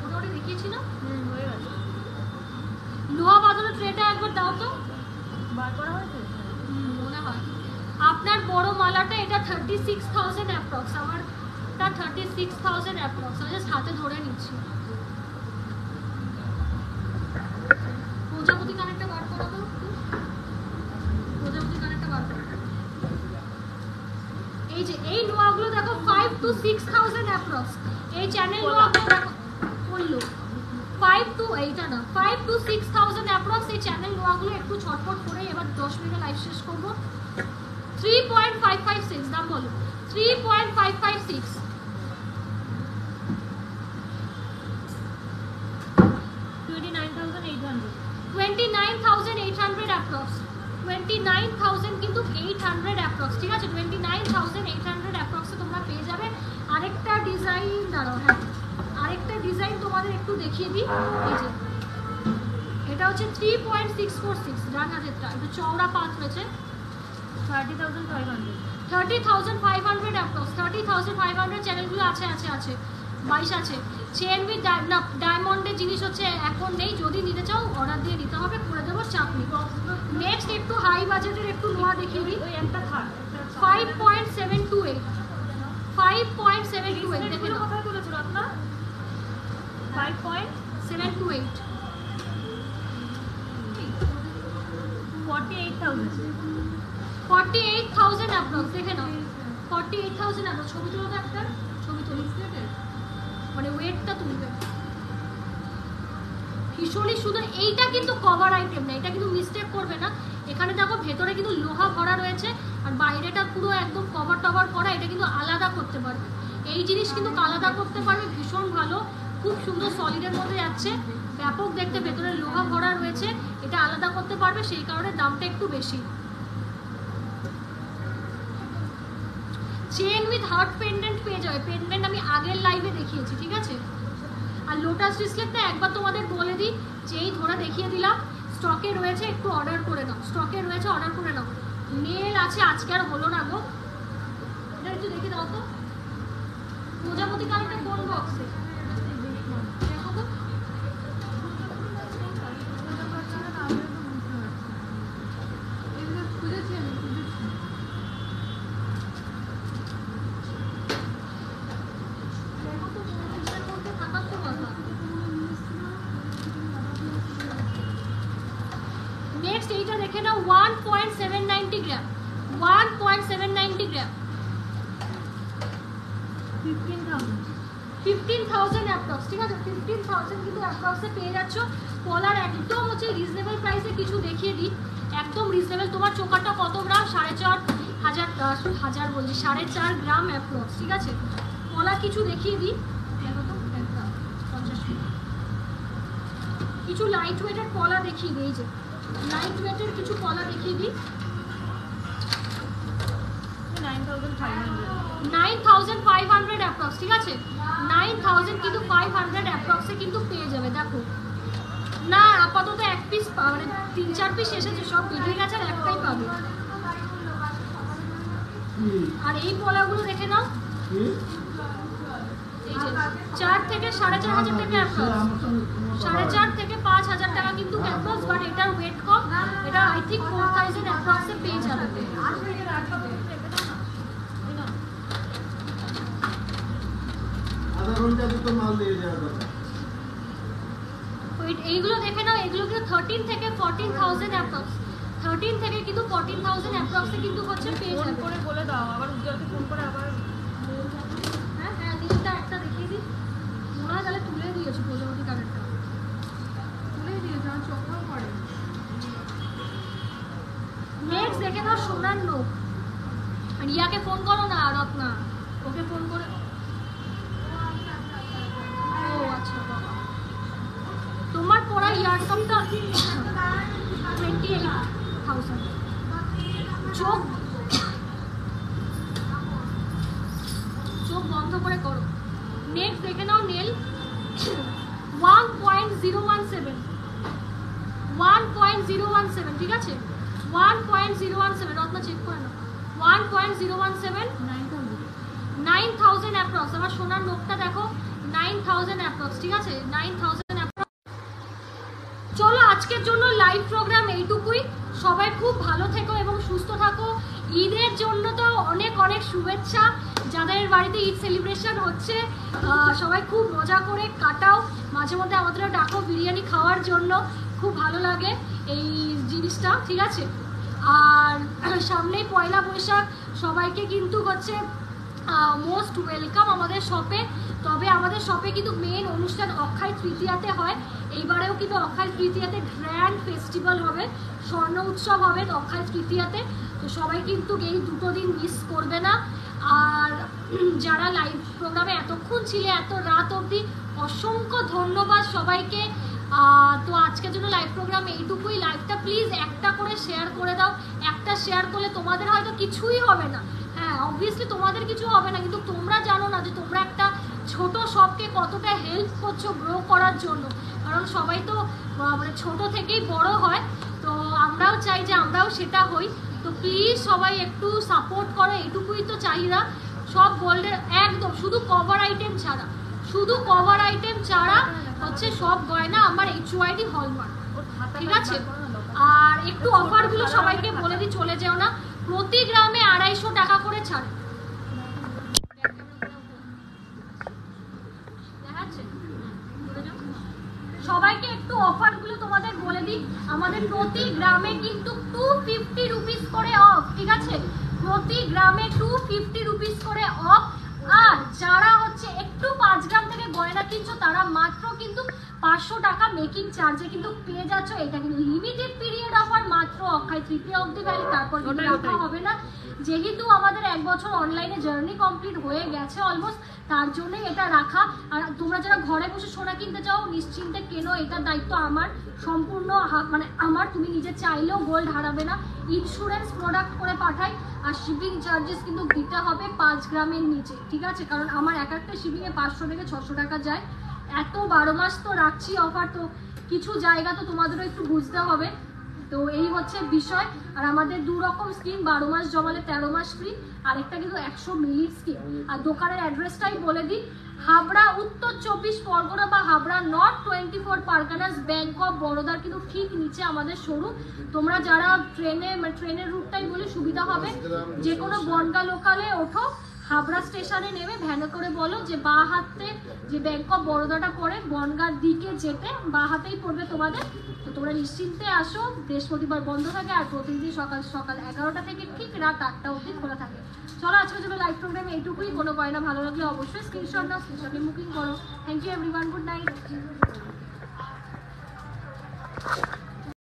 মোটামুটি দেখিয়েছি না? হয়ে গেছে। লোহা বাঁধানো ট্রেটা একবার দাও তো, বার করা হয়েছে মনে হয়। আপনার বড় মালাটা এটা 36,000 অ্যাপ্রক্স, আমারটা 36,000 অ্যাপ্রক্স, আমি জাস্ট হাতে ধরে নিচ্ছি। প্রজাপতি কানেরটা বার করা তো, প্রজাপতি কানেরটা বার করা। এই যে এই নোয়াগুলো দেখো 5 to 6,000 অ্যাপ্রক্স, এই চ্যানেল নোয়াগুলো দেখো বললো 5 to 6,000 অ্যাপ্রক্স, এই চ্যানেল নোয়াগুলো একটু ছটফট করে এবার 10 মিনিটে লাইভ শেষ করবো। 3.556 দাম বলো, 3.556, 29,800 অ্যাপ্রক্স, 29,000 কিন্তু 800 অ্যাপ্রক্স, ঠিক আছে। 29,800 অ্যাপ্রক্সে তোমরা পেয়ে যাবে। আরেকটা ডিজাইন দাঁড়াও, হ্যাঁ আরেকটা ডিজাইন তোমাদের একটু দেখিয়ে দিই। এই যে এটা হচ্ছে 3.646 ডান হাতেরটা, একটু চওড়া পাত রয়েছে, 30,500 30,500 অ্যাপ্রক্স, 30,500 চ্যানেলগুলো আছে 22 আছে। চেন উইথ ডায়মন্ডের জিনিস হচ্ছে এখন নেই, যদি নিতে চাও অর্ডার দিয়ে নিতে হবে, করে দেবো, চাপ নেই। নেক্সট একটু হাই বাজেটের একটু নোয়া দেখিয়ে দিই। ওই একটা থাক 5.728, 5.728 দেখে নাও, কোথায় তুলেছিল আপনার 5.728 48,000 অ্যাপ্রক্স, দেখে নাও 48,000 অ্যাপ্রক্স। ছবি তুলো তো, একটা ছবি তুলি, মানে ওয়েটটা তুলবে ভীষণই সুন্দর। এইটা কিন্তু কভার আইটেম না, এটা কিন্তু মিস্টেক করবে না। এখানে দেখো ভেতরে কিন্তু লোহা ভরা রয়েছে, আর বাইরেটা পুরো একদম কভার টভার করা, এটা কিন্তু আলাদা করতে পারবে, এই জিনিস কিন্তু আলাদা করতে পারবে, ভীষণ ভালো, খুব সুন্দর সলিডের মধ্যে যাচ্ছে, ব্যাপক দেখতে, ভেতরে লোহা ভরা রয়েছে, এটা আলাদা করতে পারবে, সেই কারণে দামটা একটু বেশি। চেন উইথ হার্ট পেন্ডেন্ট পেয়ে যাবে, পেন্ডেন্ট আমি আগের লাইভে দেখিয়েছি, ঠিক আছে। আর লোটাস ডিসপ্লেটা একবার তোমাদের বলে দিই, যেই ধরে দেখিয়ে দিলাম, স্টকে রয়েছে, একটু অর্ডার করে নাও, স্টকে রয়েছে, অর্ডার করে নাও। মেল আছে, আজকে আর হলো না গো, এটা একটু দেখে দাও তো, প্রজাপতি কালারটা কোন বক্সে দেখো তো। নেক্সট এইটা দেখে নাও, 1.790 গ্রাম, 1.790 গ্রাম, 15,000 অ্যাপ্রক্স, ঠিক আছে। 15,000 কিন্তু অ্যাপ্রক্সে পেয়ে যাচ্ছ। কলার একদম হচ্ছে রিজনেবল প্রাইসে কিছু দেখিয়ে দিই, একদম রিজনেবল। তোমার চোকারটা কত গ্রাম? 4.5 গ্রাম অ্যাপ্রক্স, ঠিক আছে। কলার কিছু দেখিয়ে দিই, দেখো তো, 50 কিছু লাইট ওয়েটের কলা দেখিয়ে দিই, এই যে লাইট ওয়েটের কিছু কলা দেখিয়ে দিই। 9,500 অ্যাপ্রক্স, ঠিক আছে। 9,000 কিন্তু 500 অ্যাপ্রক্সে কিন্তু পেয়ে যাবে, দেখো না আপাতত এক পিস মানে 3-4 পিস এসেছে, সব বেরিয়ে গেছে, আর একটাই পাবে। আর এই পলাগুলো দেখে নাও, এই যে 4 থেকে 4,500 টাকা অ্যাপ্রক্স, 4,500 থেকে 5,000 টাকা কিন্তু অ্যাপ্রক্স, বাট এটার ওয়েট কম, এটা আই থিঙ্ক 4,000 অ্যাপ্রক্সে পেয়ে যাবে। আধা ঘন্টা দুটো মাল দিয়ে যাওয়া দরকার। এইগুলো দেখে নাও, এগুলো কিন্তু 13 থেকে 14,000 অ্যাপ্রক্স, 13 থেকে কিন্তু 14,000 অ্যাপ্রক্সে কিন্তু হচ্ছে পেয়ে ফোন যাবে। করে বলে দাও, আবার উজ্জ্বলকে ফোন করে আবার হ্যাঁ হ্যাঁ, নীলটা একটা দেখিয়ে দিই, মনে হয় তাহলে তুলে দিয়েছো প্রজাপতি কালারটা, তুলে দিয়েছো, আর চোখও পড়ে। নেক্সট দেখে নাও সোনার নোক, রিয়াকে ফোন করো না রত্না, ওকে ফোন করে। ও আচ্ছা বাবা, তোমার পড়া ইয়ারকাপটা 28,000। চোখ চোখ বন্ধ করে করো। নেক্সট দেখে নাও নেল 1.017, 1.017, ঠিক আছে 1.017, রত্না চেক করে নাও, 1.017, 9,000 অ্যাপ্রক্স। আমার সোনার নোকটা দেখো 9,000 অ্যাপ্রক্স, ঠিক আছে 9,000 অ্যাপ্রক্স। চলো আজকের জন্য লাইভ প্রোগ্রাম এইটুকুই, সবাই খুব ভালো থেকো এবং সুস্থ থাকো। ঈদের জন্য তো অনেক অনেক শুভেচ্ছা, যাদের বাড়িতে ঈদ সেলিব্রেশন হচ্ছে সবাই খুব মজা করে কাটাও, মাঝে মধ্যে আমাদেরও ডাকো বিরিয়ানি খাওয়ার জন্য, খুব ভালো লাগে এই জিনিসটা, ঠিক আছে। আর সামনেই পয়লা বৈশাখ, সবাইকে কিন্তু হচ্ছে মোস্ট ওয়েলকাম আমাদের শপে। তবে আমাদের শপে কিন্তু মেন অনুষ্ঠান অক্ষয় তৃতীয়াতে হয়, এইবারেও কিন্তু অক্ষয় তৃতীয়াতে গ্র্যান্ড ফেস্টিভ্যাল হবে, স্বর্ণ উৎসব হবে অক্ষয় তৃতীয়াতে, তো সবাই কিন্তু এই দুটো দিন মিস করবে না। আর যারা লাইভ প্রোগ্রামে এতক্ষণ ছিলে এত রাত অবধি, অসংখ্য ধন্যবাদ সবাইকে। তো আজকের জন্য লাইভ প্রোগ্রাম এইটুকুই। লাইভটা প্লিজ একটা করে শেয়ার করে দাও, একটা শেয়ার করলে তোমাদের হয়তো কিছুই হবে না, হ্যাঁ অবভিয়াসলি তোমাদের কিছু হবে না, কিন্তু তোমরা জানো না যে তোমরা একটা ছোট শপকে কতটা হেল্প করছো গ্রো করার জন্য, কারণ সবাই তো মানে ছোট থেকেই বড় হয়, তো আমরাও চাই যে আমরাও সেটা হই। তো প্লিজ সবাই একটু সাপোর্ট করো, এইটুকুই তো চাহিদা। সব গোল্ডের একদম, শুধু কভার আইটেম ছাড়া, শুধু কভার আইটেম ছাড়া হচ্ছে সব গয়না আমার HYD হলমার্ক, ঠিক আছে। আর একটু অফারগুলো সবাইকে বলে দিই, চলে যেও না, প্রতি গ্রামে 250 টাকা করে ছাড়, সবাইকে একটু অফারগুলো তোমাদের বলে দিই। আমাদের প্রতি গ্রামে কিন্তু 250 রুপিস করে অফ, ঠিক আছে, প্রতি গ্রামে 250 রুপিস করে অফ। আর যারা হচ্ছে একটু 5 গ্রাম থেকে গয়না কিনছো, তারা মাত্র কিন্তু 500 টাকা মেকিং চার্জে কিন্তু পেয়ে যাচ্ছ। এটা কিন্তু লিমিটেড পিরিয়ড অফার, মাত্র অক্ষয় তৃতীয়া অবধি ভ্যালিড, তারপর রাখা হবে না। যেহেতু আমাদের 1 বছর অনলাইনে জার্নি কমপ্লিট হয়ে গেছে অলমোস্ট, তার জন্যই এটা রাখা। আর তোমরা যারা ঘরে বসে সোনা কিনতে চাও নিশ্চিন্তে কেনো, এটার দায়িত্ব আমার সম্পূর্ণ, মানে আমার, তুমি নিজে চাইলেও গোল্ড হারাবে না। ইন্স্যুরেন্স প্রোডাক্ট করে পাঠাই, আর শিপিং চার্জেস কিন্তু দিতে হবে 5 গ্রামের নিচে, ঠিক আছে, কারণ আমার এক একটা শিপিংয়ে 500 থেকে 600 টাকা যায়। এত 12 মাস তো রাখছি অফার, তো কিছু জায়গা তো তোমাদেরও একটু বুঝতে হবে। তো এই হচ্ছে বিষয়। আর আমাদের 2 রকম স্কিম, 12 মাস জমালে 13 মাস ফ্রি, আরেকটা কিন্তু 100 মিনিট স্কিম। আর দোকানের অ্যাড্রেসটাই বলে দিই, হাবড়া উত্তর 24 পরগনা বা Habra north 24 Parganas, bank of বরোদার কিন্তু ঠিক নিচে আমাদের শোরুম। তোমরা যারা ট্রেনের রুটটাই বলে সুবিধা হবে, যে কোনো বনগা লোকালে ওঠো, হাবড়া স্টেশনে নেমে ভ্যানে করে বলো যে বাঁ হাতে যে ব্যাংক অফ বরোদাটা পড়ে বনগার দিকে যেতে, বাঁ হাতেই পড়বে তোমাদের। তো তোমরা নিশ্চিন্তে আসো, বৃহস্পতিবার বন্ধ থাকে, আর প্রতিদিন সকাল 11টা থেকে ঠিক রাত 8টা অবধি খোলা থাকে। চলো আজকের জন্য লাইভ প্রোগ্রামে এইটুকুই। কোনো গয়না ভালো লাগলে অবশ্যই স্ক্রিনশট নাও, স্ক্রিনশটে বুকিং করো। Thank you everyone, good night.